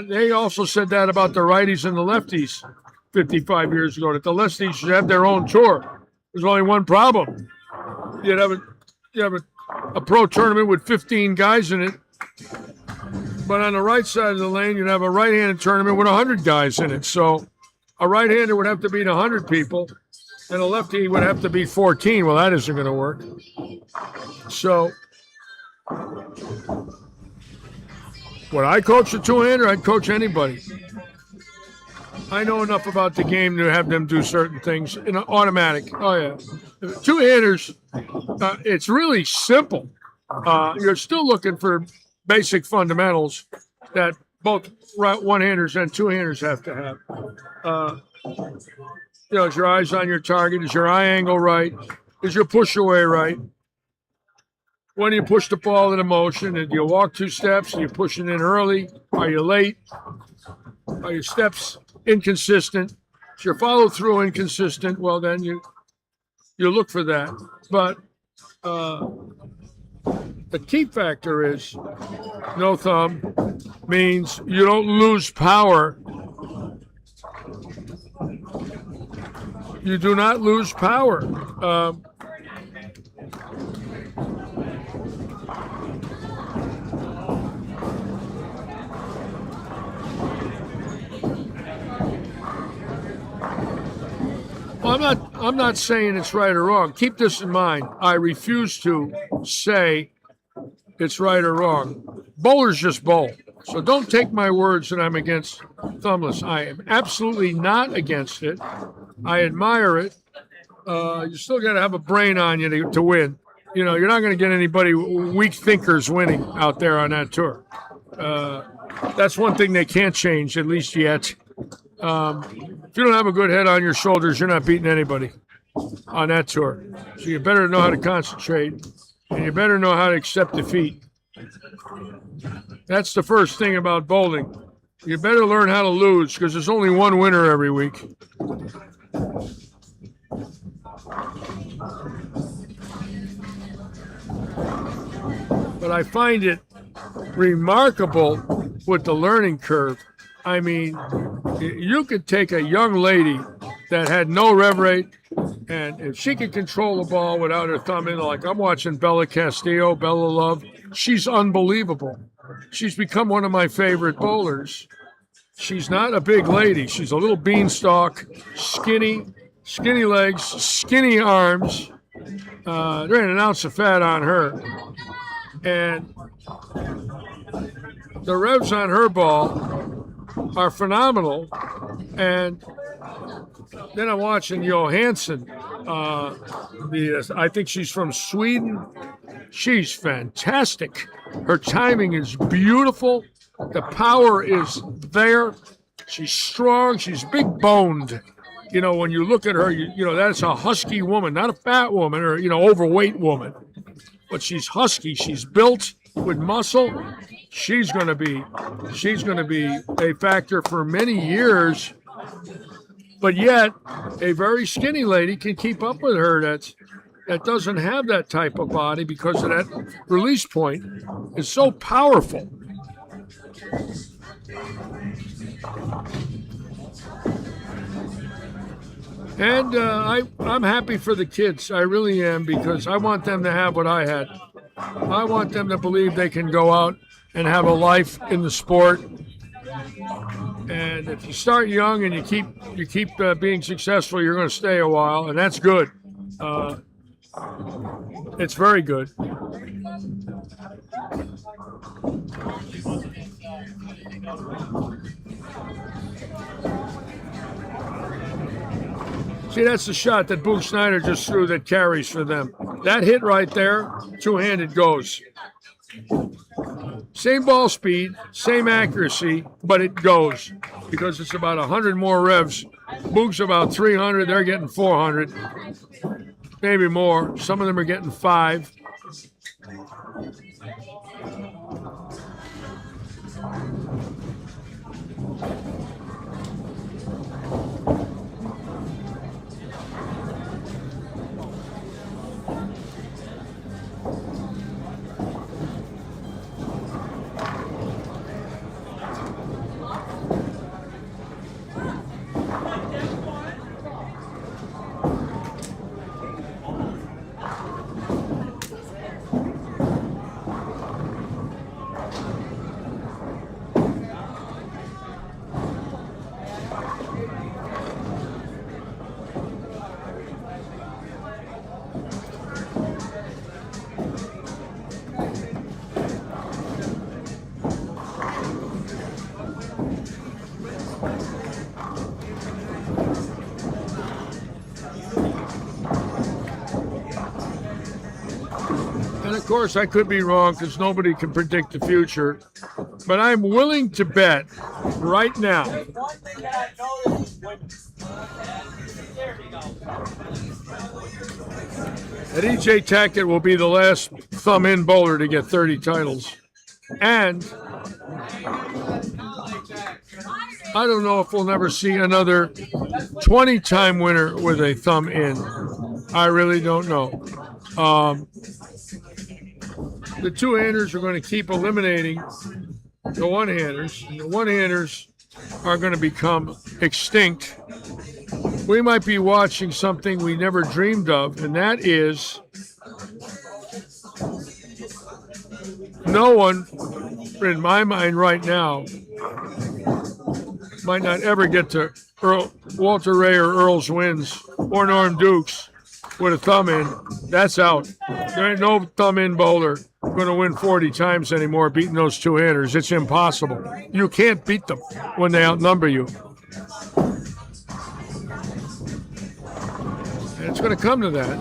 They also said that about the righties and the lefties 55 years ago, that the lefties should have their own tour. There's only one problem. You'd have a pro tournament with 15 guys in it. But on the right side of the lane, you'd have a right-handed tournament with 100 guys in it. So a right-hander would have to beat 100 people, and a lefty would have to beat 14. Well, that isn't going to work. So would I coach a two-hander? I'd coach anybody. I know enough about the game to have them do certain things in an automatic. Oh, yeah. Two-handers, it's really simple. You're still looking for basic fundamentals that both one-handers and two-handers have to have. Is your eyes on your target? Is your eye angle right? Is your push away right? When do you push the ball into motion? Do you walk 2 steps? Are you pushing in early? Are you late? Are your steps inconsistent? Is your follow through inconsistent? Well, then you look for that. But the key factor is no thumb means you don't lose power. You do not lose power. I'm not saying it's right or wrong. Keep this in mind. I refuse to say it's right or wrong. Bowlers just bowl. So don't take my words that I'm against thumbless. I am absolutely not against it. I admire it. You still got to have a brain on you to win. You're not going to get anybody weak thinkers winning out there on that tour. That's one thing they can't change, at least yet. If you don't have a good head on your shoulders, you're not beating anybody on that tour. So you better know how to concentrate, and you better know how to accept defeat. That's the first thing about bowling. You better learn how to lose, because there's only one winner every week. But I find it remarkable with the learning curve. I mean, you could take a young lady that had no rev rate, and if she could control the ball without her thumb in, like I'm watching Bella Castillo, Bella Love, she's unbelievable. She's become one of my favorite bowlers. She's not a big lady. She's a little beanstalk, skinny legs, skinny arms. There ain't an ounce of fat on her. And the revs on her ball are phenomenal. And then I'm watching Johansson. I think she's from Sweden. She's fantastic. Her timing is beautiful. The power is there. She's strong. She's big boned. When you look at her, that's a husky woman, not a fat woman or, overweight woman. But she's husky. She's built with muscle. She's going to be a factor for many years. But yet, a very skinny lady can keep up with her that doesn't have that type of body, because of that release point is so powerful. And I'm happy for the kids. I really am, because I want them to have what I had. I want them to believe they can go out and have a life in the sport. And if you start young and you keep being successful, you're going to stay a while, and that's good. It's very good. See, that's the shot that Boog Snyder just threw that carries for them. That hit right there, two-handed goes. Same ball speed, same accuracy, but it goes because it's about 100 more revs. Boog's about 300, they're getting 400, maybe more. Some of them are getting 5. And of course, I could be wrong because nobody can predict the future. But I'm willing to bet right now One thing that I noticed is when there you go. that EJ Tackett will be the last thumb-in bowler to get 30 titles. And I don't know if we'll never see another 20-time winner with a thumb in. I really don't know. The two-handers are going to keep eliminating the one-handers. The one-handers are going to become extinct. We might be watching something we never dreamed of, and that is no one, in my mind right now, might not ever get to Walter Ray or Earl's wins or Norm Dukes with a thumb in. That's out. There ain't no thumb in bowler going to win 40 times anymore beating those two-handers. It's impossible. You can't beat them when they outnumber you. And it's going to come to that.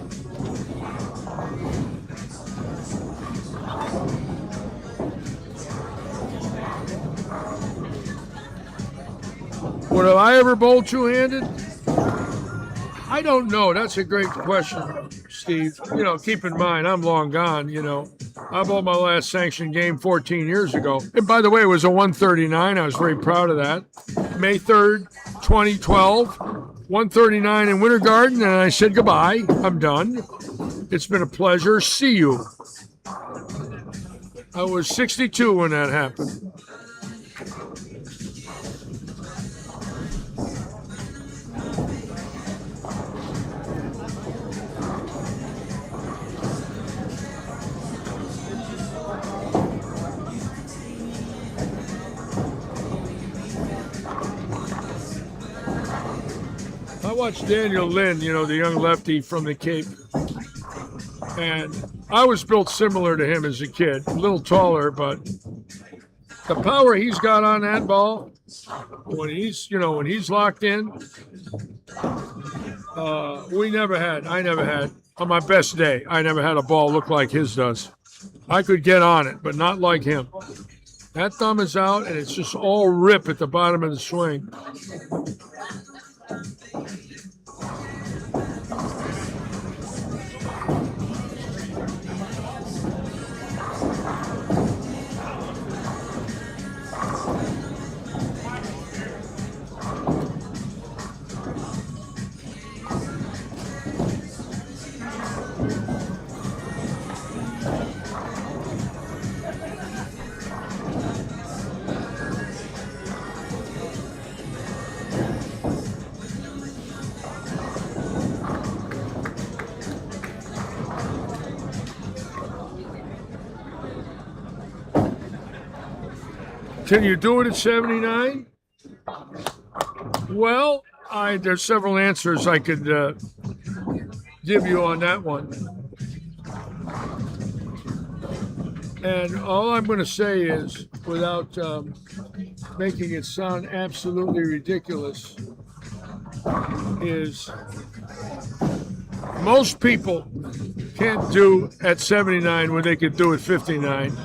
Would I ever bowl two-handed? I don't know. That's a great question, Steve. You know, keep in mind, I'm long gone, you know. I bowled my last sanctioned game 14 years ago. And by the way, it was a 139. I was very proud of that. May 3rd, 2012, 139 in Winter Garden, and I said goodbye. I'm done. It's been a pleasure. See you. I was 62 when that happened. I watched Daniel Lynn, you know, the young lefty from the Cape. And I was built similar to him as a kid, a little taller, but the power he's got on that ball, when he's locked in, I never had, on my best day, I never had a ball look like his does. I could get on it, but not like him. That thumb is out, and it's just all rip at the bottom of the swing. Can you do it at 79? Well, there's several answers I could give you on that one. And all I'm going to say is, without making it sound absolutely ridiculous, is most people can't do at 79 what they could do at 59.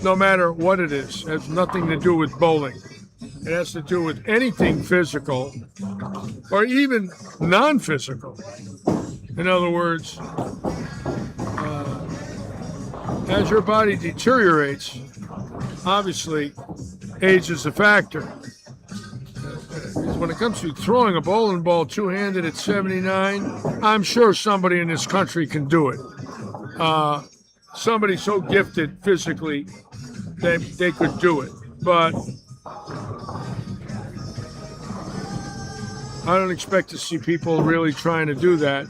No matter what it is. It has nothing to do with bowling. It has to do with anything physical or even non-physical. In other words, as your body deteriorates, obviously age is a factor. When it comes to throwing a bowling ball two-handed at 79, I'm sure somebody in this country can do it. Somebody so gifted physically that they could do it. But I don't expect to see people really trying to do that.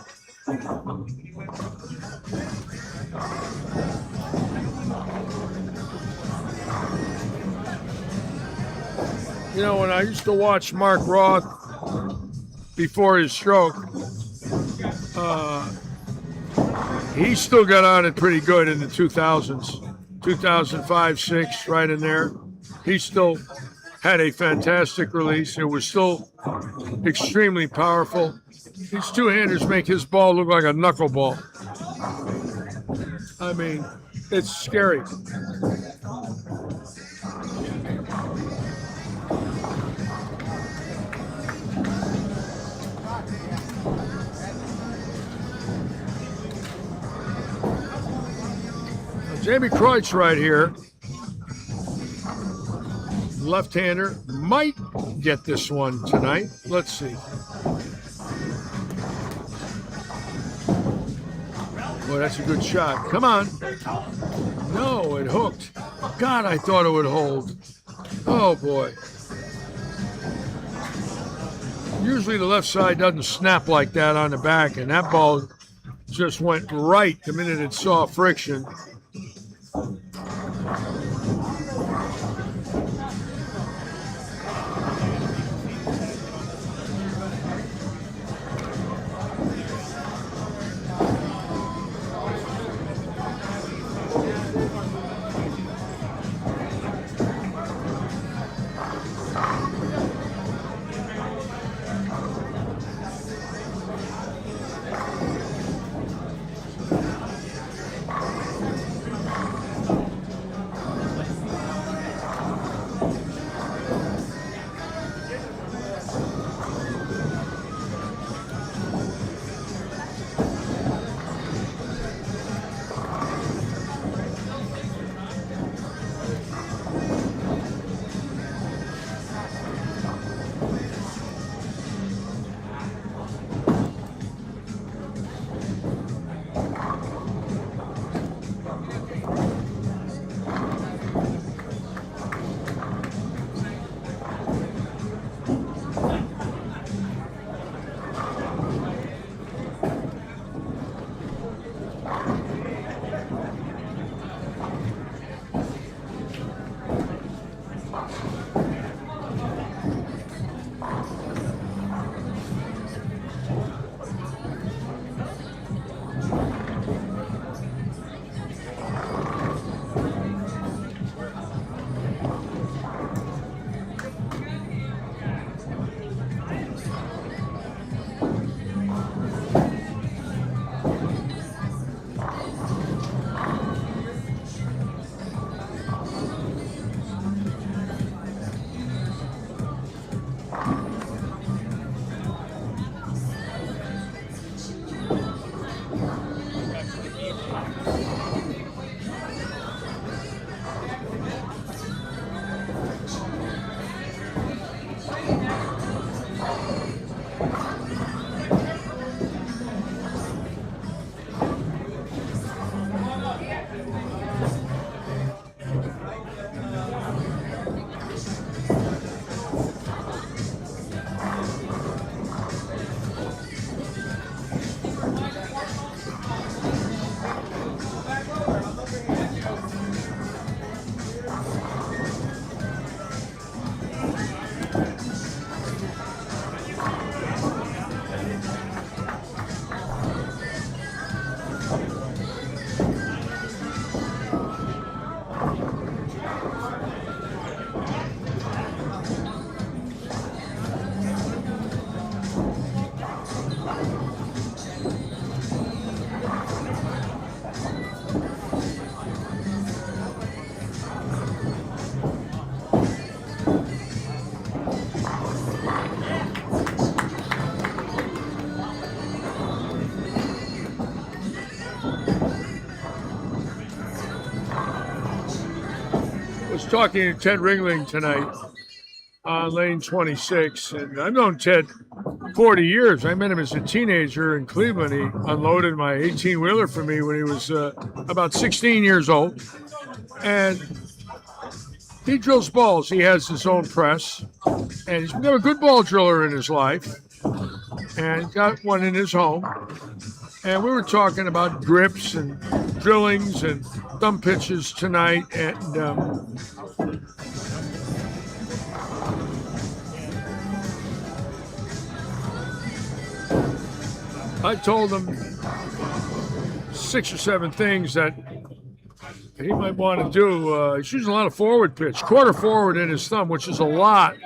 You know, when I used to watch Mark Roth before his stroke, he still got on it pretty good in the 2000s, 2005, 6, right in there. He still had a fantastic release. It was still extremely powerful. These two-handers make his ball look like a knuckleball. I mean, it's scary. Jamie Kreutz right here. Left-hander might get this one tonight. Let's see. Boy, that's a good shot. Come on. No, it hooked. God, I thought it would hold. Oh, boy. Usually the left side doesn't snap like that on the back, and that ball just went right the minute it saw friction. Was talking to Ted Ringling tonight on lane 26, and I've known Ted 40 years. I met him as a teenager in Cleveland. He unloaded my 18-wheeler for me when he was about 16 years old, and he drills balls. He has his own press, and he's become a good ball driller in his life, and got one in his home. And we were talking about grips and drillings and thumb pitches tonight, and I told him 6 or 7 things that he might want to do. He's using a lot of forward pitch, quarter forward in his thumb, which is a lot.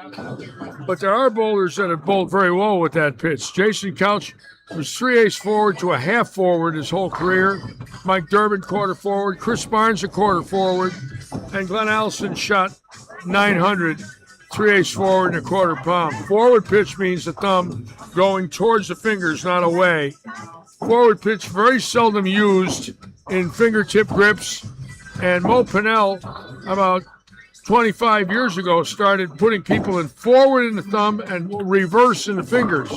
But there are bowlers that have bowled very well with that pitch. Jason Couch was 3/8 forward to a half forward his whole career. Mike Durbin, quarter forward. Chris Barnes, a quarter forward. And Glenn Allison shot 900, 3/8 forward and a quarter palm. Forward pitch means the thumb going towards the fingers, not away. Forward pitch very seldom used in fingertip grips. And Mo Pinnell, about 25 years ago, started putting people in forward in the thumb and reverse in the fingers.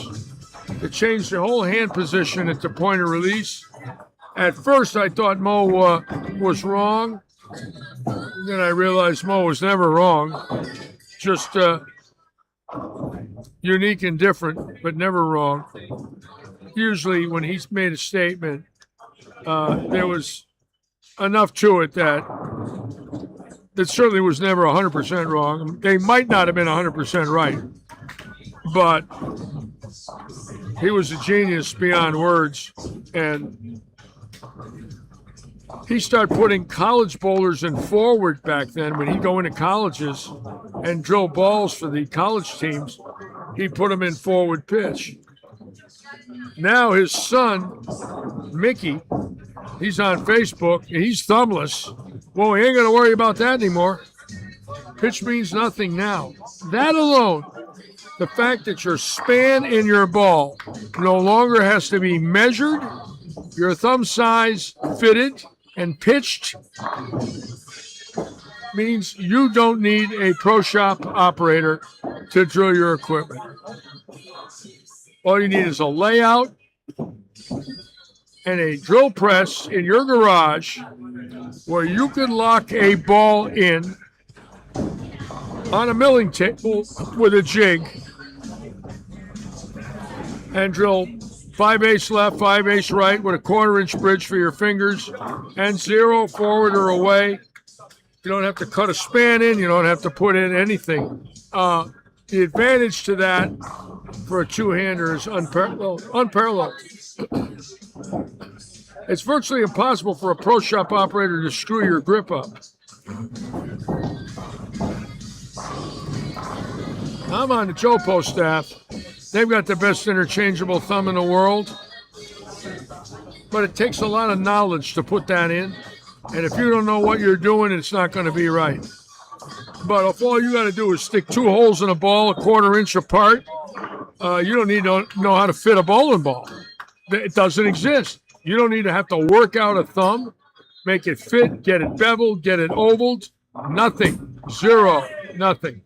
It changed the whole hand position at the point of release. At first, I thought Mo was wrong. Then I realized Mo was never wrong. Just unique and different, but never wrong. Usually, when he's made a statement, there was enough to it that it certainly was never 100% wrong. They might not have been 100% right, but he was a genius beyond words. And he started putting college bowlers in forward back then. When he'd go into colleges and drill balls for the college teams, he'd put them in forward pitch. Now his son, Mickey, he's on Facebook. He's thumbless. Well, we ain't going to worry about that anymore. Pitch means nothing now. That alone, the fact that your span in your ball no longer has to be measured, your thumb size fitted and pitched, means you don't need a pro shop operator to drill your equipment. All you need is a layout and a drill press in your garage where you can lock a ball in on a milling table with a jig and drill 5/8 left, 5/8 right with a 1/4-inch bridge for your fingers and 0 forward or away. You don't have to cut a span in. You don't have to put in anything. The advantage to that for a two-hander is unparalleled. It's virtually impossible for a pro shop operator to screw your grip up. I'm on the JoPo staff. They've got the best interchangeable thumb in the world. But it takes a lot of knowledge to put that in. And if you don't know what you're doing, it's not going to be right. But if all you got to do is stick 2 holes in a ball 1/4 inch apart, you don't need to know how to fit a bowling ball. It doesn't exist. You don't need to have to work out a thumb, make it fit, get it beveled, get it ovaled. Nothing. 0. Nothing.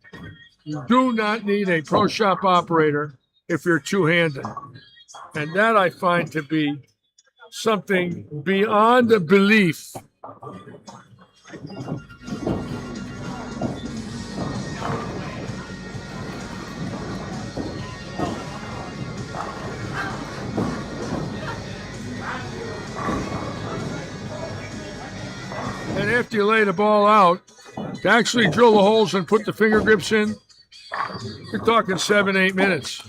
You do not need a pro shop operator if you're two-handed. And that I find to be something beyond belief. And after you lay the ball out, to actually drill the holes and put the finger grips in, you're talking 7-8 minutes.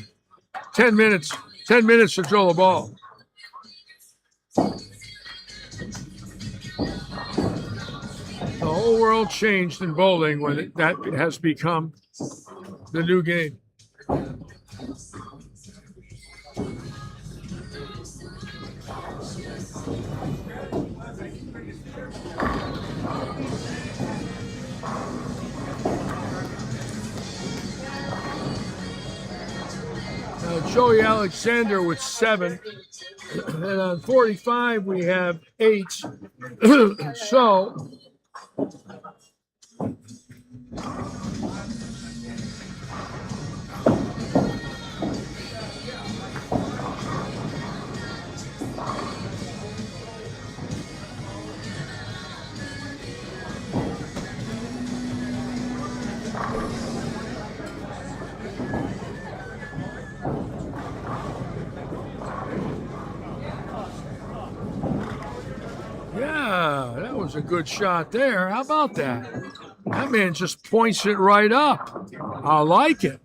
10 minutes. 10 minutes to drill a ball. The whole world changed in bowling when that has become the new game. Joey Alexander with 7. And on 45, we have 8. So, yeah, that was a good shot there. How about that? That man just points it right up. I like it.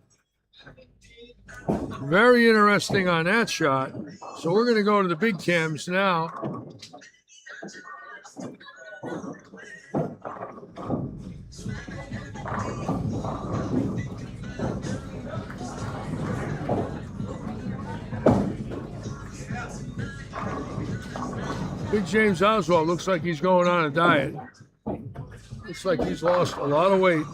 Very interesting on that shot. So we're going to go to the big cams now. Big James Oswald looks like he's going on a diet. Looks like he's lost a lot of weight.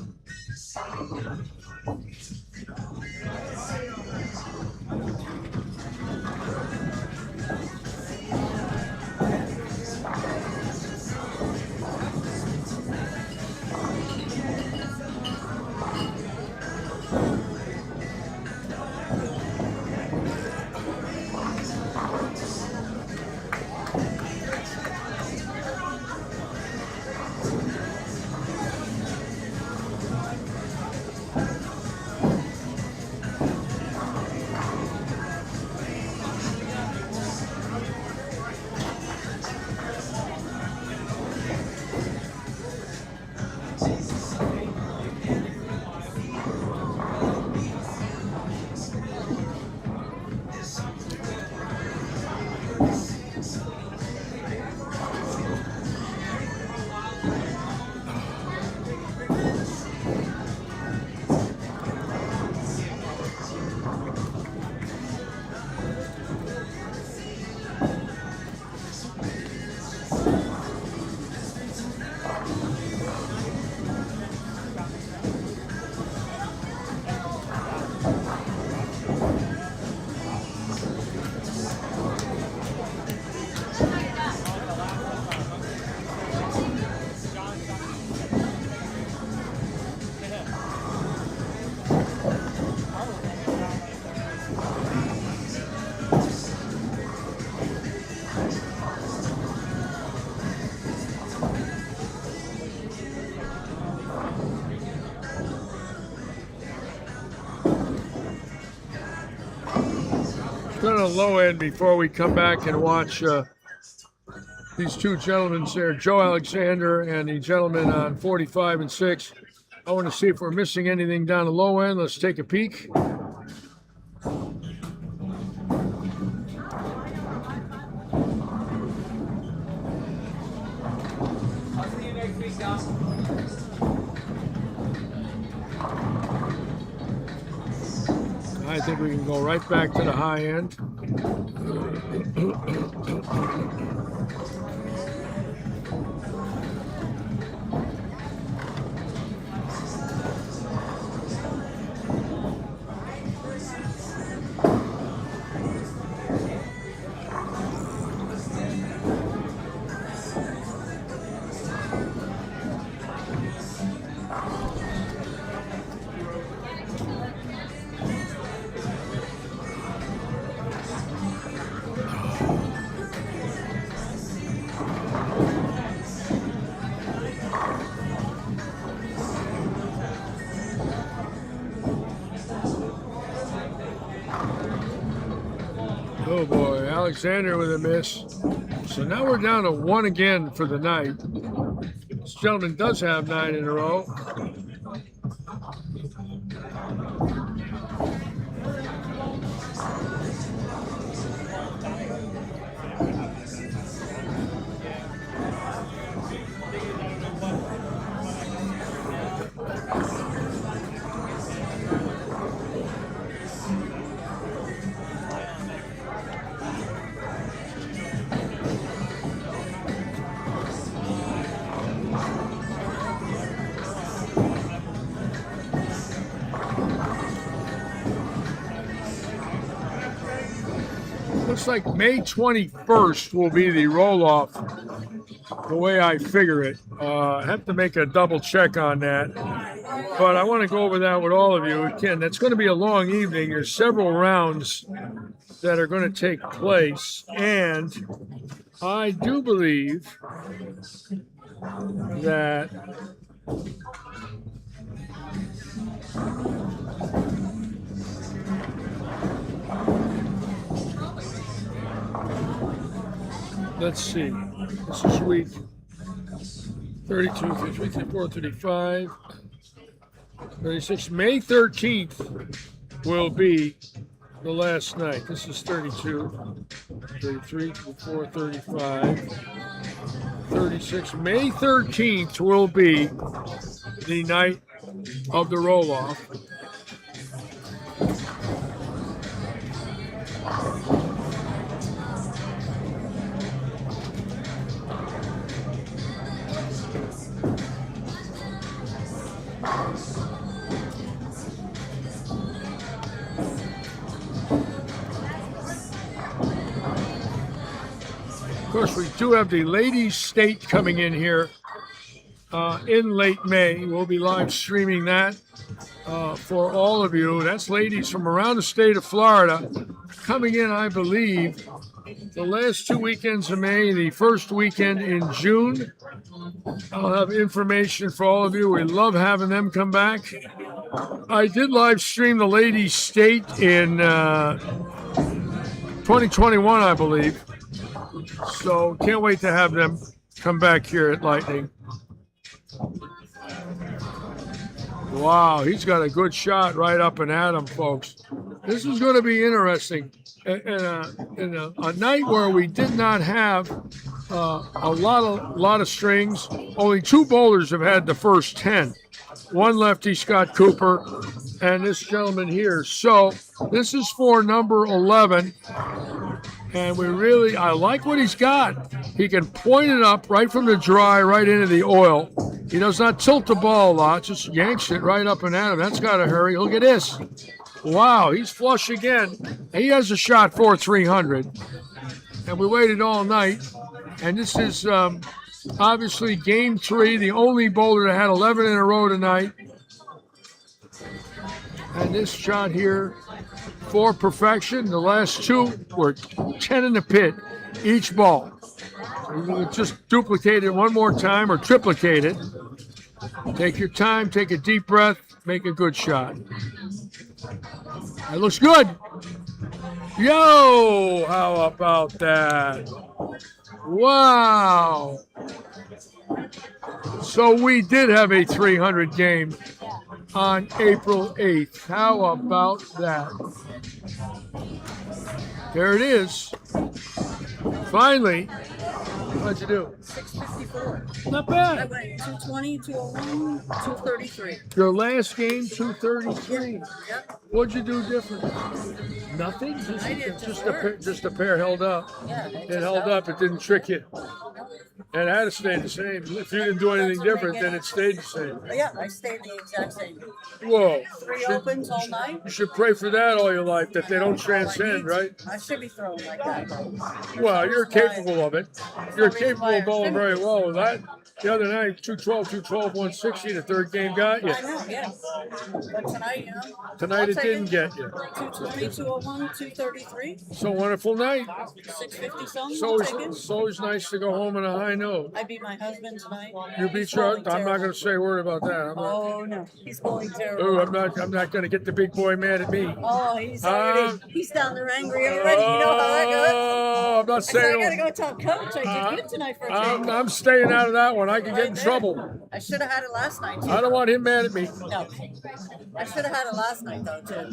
On a low end before we come back and watch these two gentlemen there, Joe Alexander and the gentleman on 45 and 6. I want to see if we're missing anything down the low end. Let's take a peek. I'll see you next week, Dom. I think we can go right back to the high end. Oh boy, Alexander with a miss. So now we're down to 1 again for the night. This gentleman does have 9 in a row. Looks like May 21st will be the roll-off, the way I figure it. I have to make a double check on that. But I want to go over that with all of you. Again, that's going to be a long evening. There's several rounds that are going to take place. And I do believe that let's see. This is week 32, 33, 34, 35, 36. May 13th will be the last night. This is 32, 33, 34, 35, 36. May 13th will be the night of the roll-off. course, we do have the ladies' state coming in here in late May. We'll be live streaming that for all of you. That's ladies from around the state of Florida coming in, I believe, the last 2 weekends of May, the first weekend in June. I'll have information for all of you. We love having them come back. I did live stream the ladies' state in 2021, I believe. So can't wait to have them come back here at Lightning. Wow, he's got a good shot right up and at him, folks. This is going to be interesting. In a night where we did not have a lot of strings, only 2 bowlers have had the first 10. One lefty, Scott Cooper, and this gentleman here. So this is for number 11. And I like what he's got. He can point it up right from the dry, right into the oil. He does not tilt the ball a lot, just yanks it right up and at him. That's got to hurry. Look at this. Wow, he's flush again. He has a shot for 300. And we waited all night. And this is obviously game 3, the only bowler that had 11 in a row tonight. And this shot here for perfection. The last 2 were 10 in the pit, each ball. So just duplicate it one more time or triplicate it. Take your time, take a deep breath, make a good shot. That looks good. Yo, how about that? Wow. So we did have a 300 game on April 8th. How about that? There it is. Finally. What'd you do? 654. Not I bad. went 220, 201, 233. Your last game, 233. Yep. What'd you do different? Nothing? I did Just a pair held up. Yeah. It held up. It didn't trick you. And it had to stay the same. If you didn't do anything different, then it stayed the same. Yeah, I stayed the exact same. Whoa. 3 opens all night. You should pray for that all your life, that they don't transcend, right? I should be throwing like that. Well, you're capable of it. You're capable of bowling very well with that. The other night, 212, 160, the third game got you. I know, yeah. But tonight, Tonight I'll it take didn't get you. 220, 201, 233, So wonderful night. 650 something. It's I'll always, take it. it's always nice to go home on a high note. I beat my husband tonight. You He's beat your. bowling I'm not going terrible. to say a word about that. I'm not. Oh, no. He's bowling terrible. Oh, I'm not going to get the big boy mad at me. Oh, he's already, he's down there angry already. You know how that goes. Oh, I'm not I said, I saying. gotta go tell coach. I did good tonight for a change. I'm staying out of that one. I could get in trouble. I should have had it last night too. I don't want him mad at me. No, I should have had it last night though too.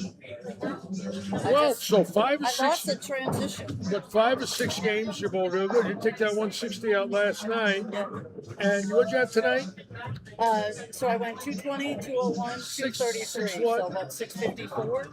Well, so 5 or I 6. lost the transition. But 5 or 6 games, you're bowled real good. You took that 160 out last night. And what'd you have tonight? So I went 220, 201, Six 233. what? So what? 654,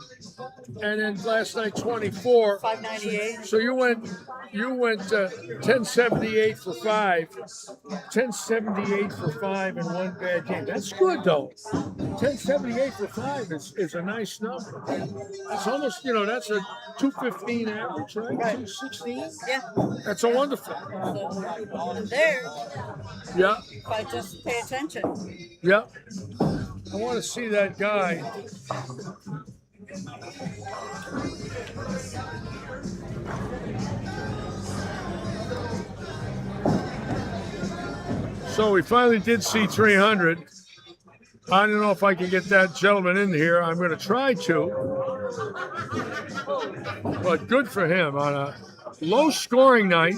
And then last night 24. 598. So you went 1078 for 5. 1078 for 5 in one bad game. That's good though. 1078 for 5 is a nice number. It's almost, that's a 215 average, right? 216. Yeah. That's a wonderful. So there, Yeah, if I just pay attention. yeah. I want to see that guy. So we finally did see 300. I don't know if I can get that gentleman in here. I'm going to try to. But good for him. On a low scoring night,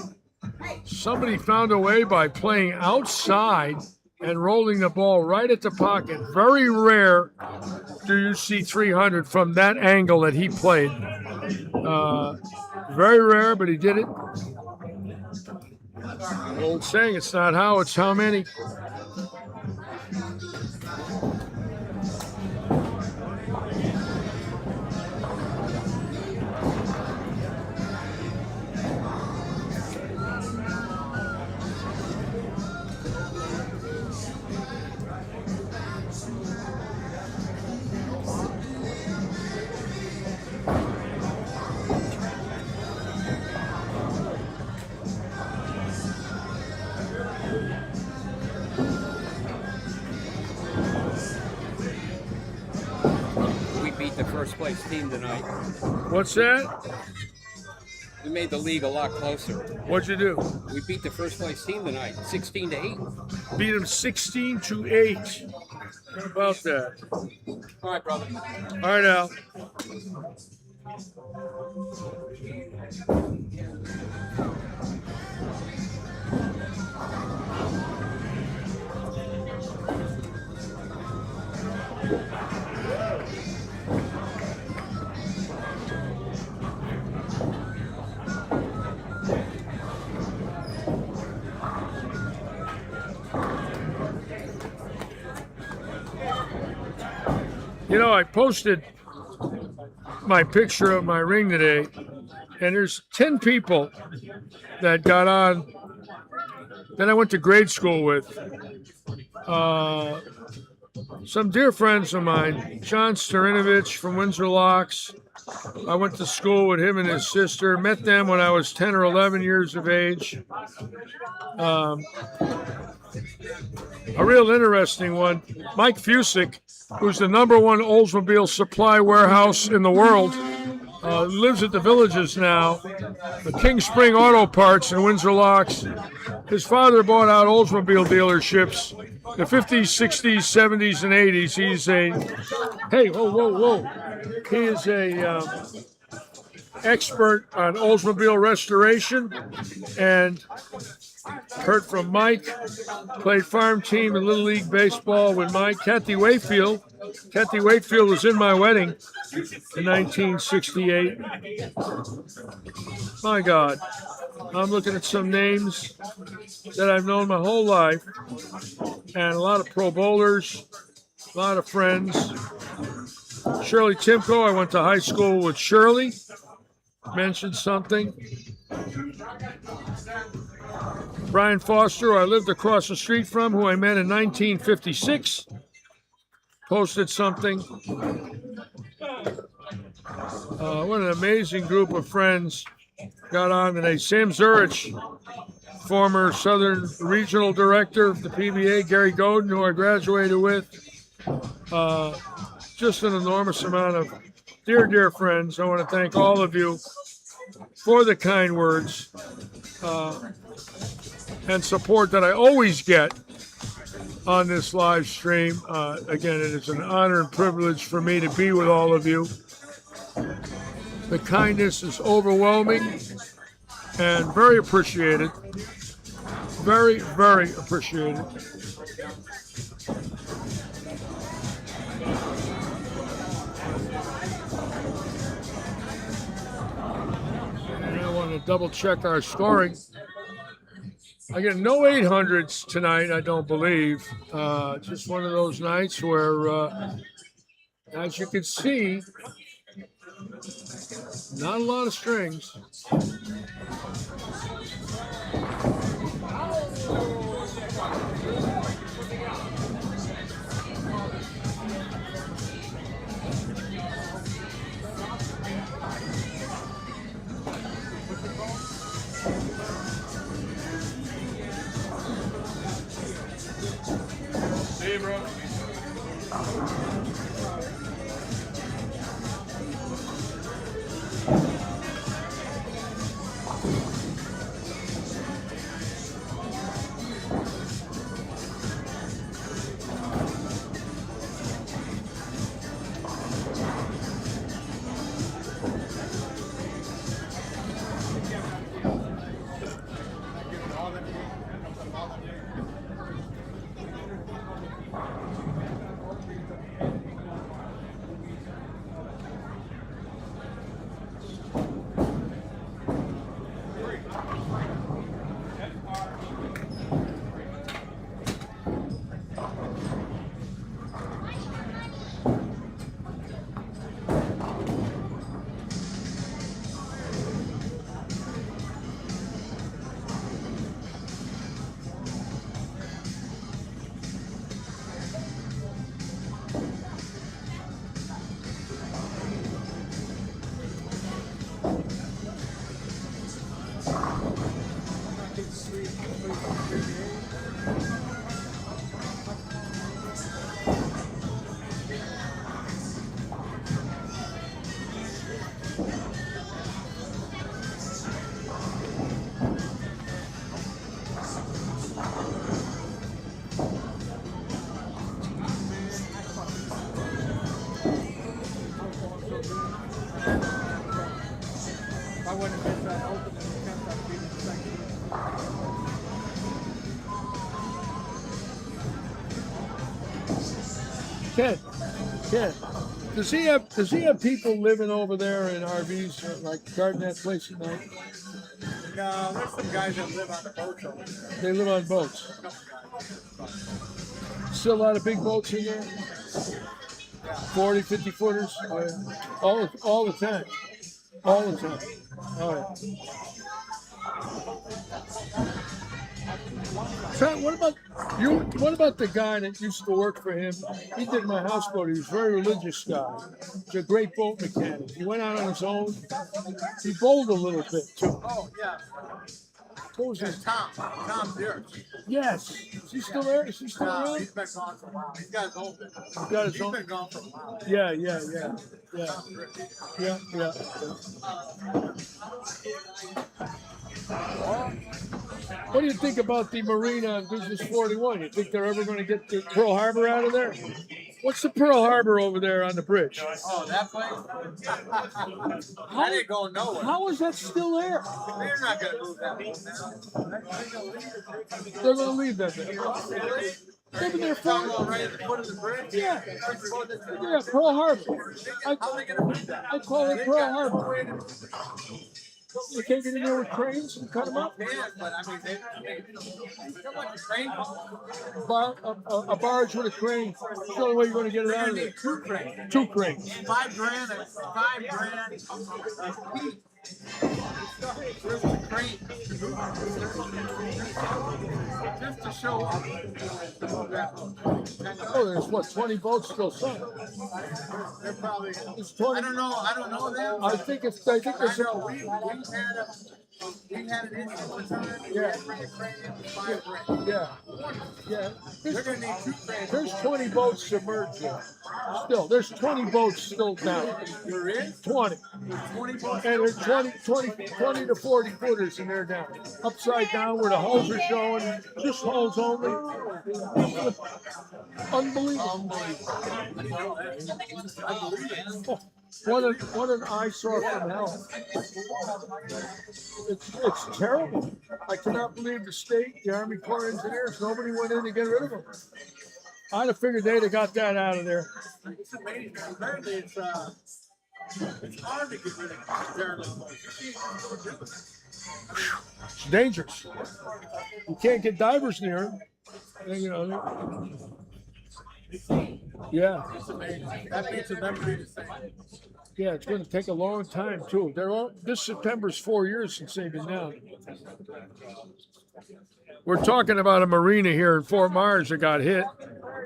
somebody found a way by playing outside and rolling the ball right at the pocket. Very rare do you see 300 from that angle that he played. Very rare, but he did it. Old saying, it's not how, it's how many. first place team tonight. What's that? We made the league a lot closer. What'd you do? We beat the first place team tonight, 16-8. Beat them 16-8. How about that? All right, brother. All right, Al. You know, I posted my picture of my ring today, and there's 10 people that got on that I went to grade school with. Some dear friends of mine, John Sterinovich from Windsor Locks. I went to school with him and his sister. Met them when I was 10 or 11 years of age. A real interesting one, Mike Fusick, who's the #1 Oldsmobile supply warehouse in the world, lives at the Villages now, the King Spring Auto Parts in Windsor Locks. His father bought out Oldsmobile dealerships in the 50s, 60s, 70s, and 80s. He's a, hey, whoa. He is a expert on Oldsmobile restoration, and heard from Mike, played farm team and Little League baseball with Mike. Kathy Wakefield was in my wedding in 1968. My God, I'm looking at some names that I've known my whole life, and a lot of pro bowlers, a lot of friends. Shirley Timko, I went to high school with Shirley, mentioned something. Brian Foster, who I lived across the street from, who I met in 1956, posted something. What an amazing group of friends got on today. Sam Zurich, former Southern Regional Director of the PBA, Gary Godin, who I graduated with. Just an enormous amount of dear friends. I want to thank all of you for the kind words and support that I always get on this live stream. Again, it is an honor and privilege for me to be with all of you. The kindness is overwhelming and very appreciated. Very appreciated. And I want to double check our scoring. Again, no 800s tonight, I don't believe. Just one of those nights where, as you can see, not a lot of strings. See you, bro. Ken. Does he have people living over there in RVs, like guarding that place at night? No, there's some guys that live on the boats over there. They live on boats. Still a lot of big boats in there? 40, 50 footers? All the time. All the time. All right. Trent, what about you? What about the guy that used to work for him? He did my houseboat. He was a very religious guy. He's a great boat mechanic. He went out on his own. He bowled a little bit too. Oh, yeah. What was his? Tom Deere. Yes. Is he still there? Is he still No, around? he's been gone for a while. He's got his own business. He's got his He's own. been gone for a while. Yeah. What do you think about the marina on Business 41? You think they're ever going to get the Pearl Harbor out of there? What's the Pearl Harbor over there on the bridge? Oh, that place? That ain't going nowhere. How is that still there? They're not going to move that one now. They're going to leave that there. They've been there Talking for about right at the foot of the bridge? Yeah, Pearl Harbor. How are they going to move that? I call it Pearl Harbor. You can't get in there with cranes and cut them up? Yeah, but I mean, come on, train. A barge with a crane. That's the only way you're going to get it out of there. Need two cranes. 2 cranes. $5 grand a piece. Where's the crane? Just to show up. Oh, there's what, 20 boats still sunk? They're probably. It's 20. I don't know them. I think there's I know we had an issue one time. We had to bring a crane in with $5 grand. yeah. They're gonna need 2 cranes. There's 20 boats submerged there. Still, there's 20 boats still down. There is 20. 20 bucks. And there's 20 to 40 footers in there down. Upside down where the hulls are showing. Just hulls only. Unbelievable. Oh, what an eyesore from hell. It's terrible. I cannot believe the state, the Army Corps of Engineers, nobody went in to get rid of them. I'd have figured they'd have got that out of there. It's amazing. Apparently, it's hard to get rid of derelict boats. It's dangerous. You can't get divers near them. You know. Yeah. It's amazing. That beats a memory to say. Yeah, it's going to take a long time too. This September's 4 years since they've been down. We're talking about a marina here in Fort Myers that got hit.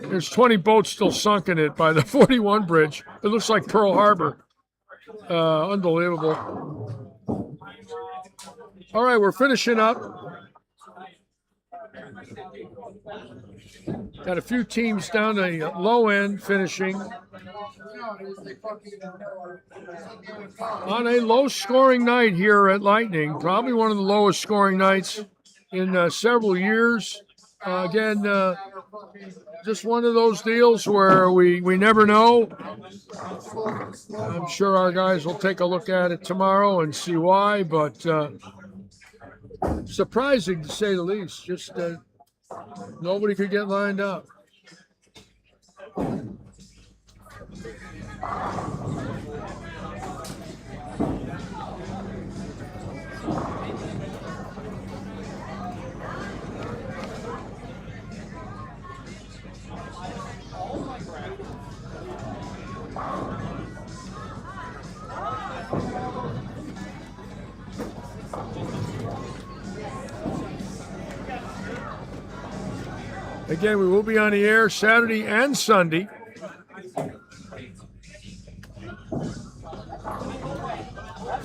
There's 20 boats still sunk in it by the 41 bridge. It looks like Pearl Harbor. Unbelievable. All right, we're finishing up. Got a few teams down the low end finishing. On a low-scoring night here at Lightning, probably one of the lowest scoring nights in several years. Again, just one of those deals where we never know. I'm sure our guys will take a look at it tomorrow and see why, but surprising to say the least. Just nobody could get lined up. Again, we will be on the air Saturday and Sunday.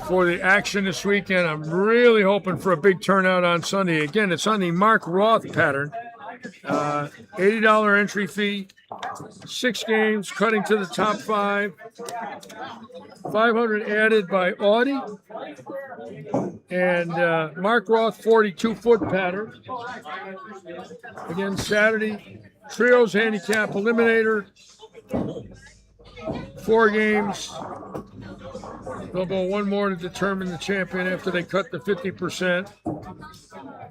For the action this weekend, I'm really hoping for a big turnout on Sunday. Again, it's on the Mark Roth pattern. $80 entry fee, 6 games, cutting to the top 5. 500 added by Audi. And Mark Roth 42-foot pattern. Again, Saturday, Trios Handicap Eliminator. 4 games. They'll go one more to determine the champion after they cut the 50%.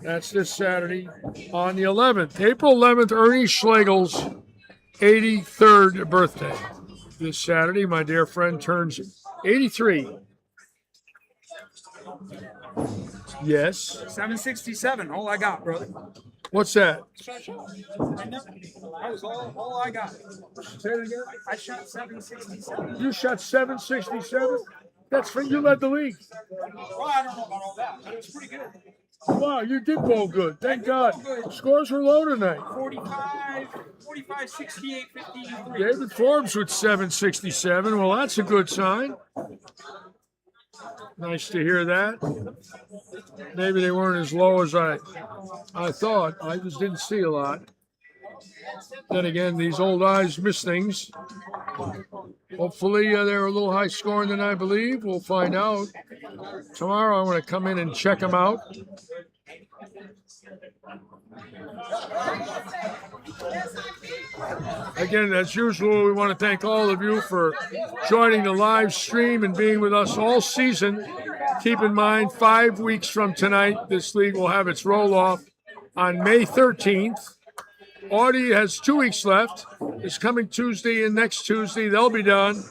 That's this Saturday. On the 11th, April 11th, Ernie Schlegel's 83rd birthday. This Saturday, my dear friend turns 83. Yes. 767. All I got, brother. What's that? That was all I got. Say it again. I shot 767. You shot 767? That's for you led the league. Well, I don't know about all that, but it was pretty good. Wow, you did bowl good. Thank God. Scores were low tonight. 45, 68, 53. David Forbes with 767. Well, that's a good sign. Nice to hear that. Maybe they weren't as low as I thought. I just didn't see a lot. Then again, these old eyes miss things. Hopefully, they're a little high scoring than I believe. We'll find out. Tomorrow, I want to come in and check them out. Again, as usual, we want to thank all of you for joining the live stream and being with us all season. Keep in mind, 5 weeks from tonight, this league will have its roll-off on May 13th. Audie has 2 weeks left. This coming Tuesday and next Tuesday, they'll be done.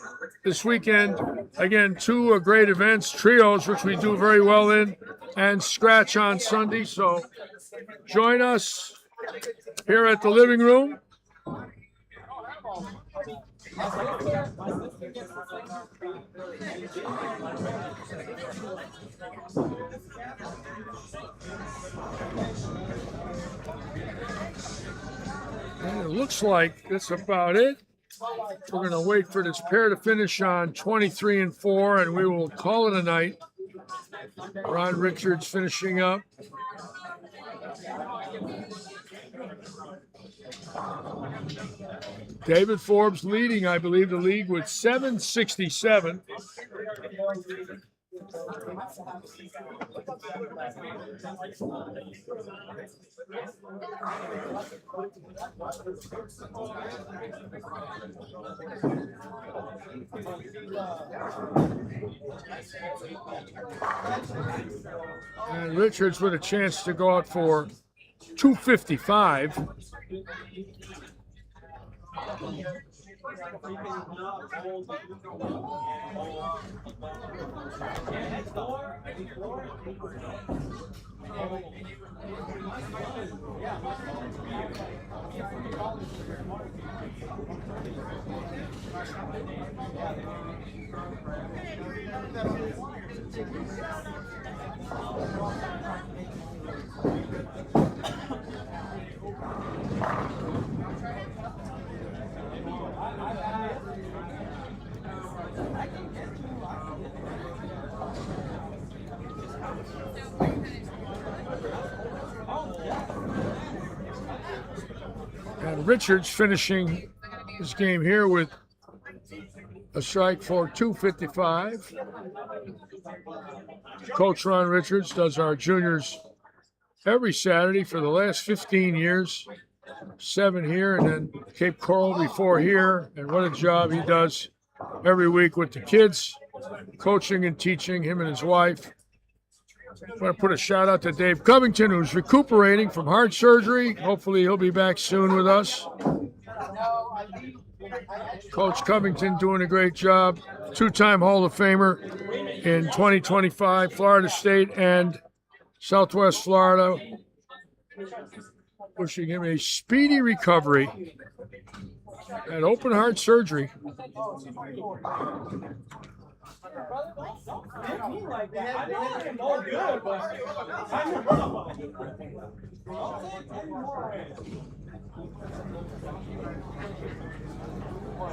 This weekend, again, 2 great events, trios, which we do very well in, and scratch on Sunday. So join us here at the living room. And it looks like that's about it. We're going to wait for this pair to finish on 23 and 4, and we will call it a night. Ron Richards finishing up. David Forbes leading, I believe, the league with 767. And Richards with a chance to go out for 255. And Richards finishing his game here with a strike for 255. Coach Ron Richards does our juniors every Saturday for the last 15 years. 7 here and then Cape Coral before here. And what a job he does every week with the kids, coaching and teaching, him and his wife. I want to put a shout out to Dave Covington, who's recuperating from heart surgery. Hopefully he'll be back soon with us. Coach Covington doing a great job. 2-time Hall of Famer in 2025, Florida State and Southwest Florida. Wishing him a speedy recovery and open heart surgery.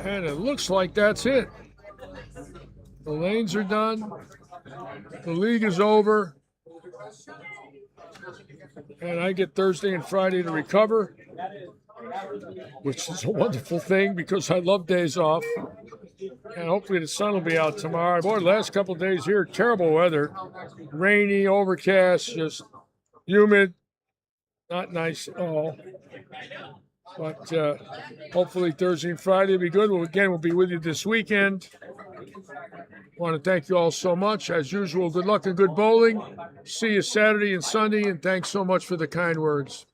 And it looks like that's it. The lanes are done. The league is over. And I get Thursday and Friday to recover, which is a wonderful thing because I love days off. And hopefully the sun will be out tomorrow. Boy, the last couple of days here, terrible weather. Rainy, overcast, just humid. Not nice at all. But hopefully Thursday and Friday will be good. Well, again, we'll be with you this weekend. I want to thank you all so much. As usual, good luck and good bowling. See you Saturday and Sunday, and thanks so much for the kind words.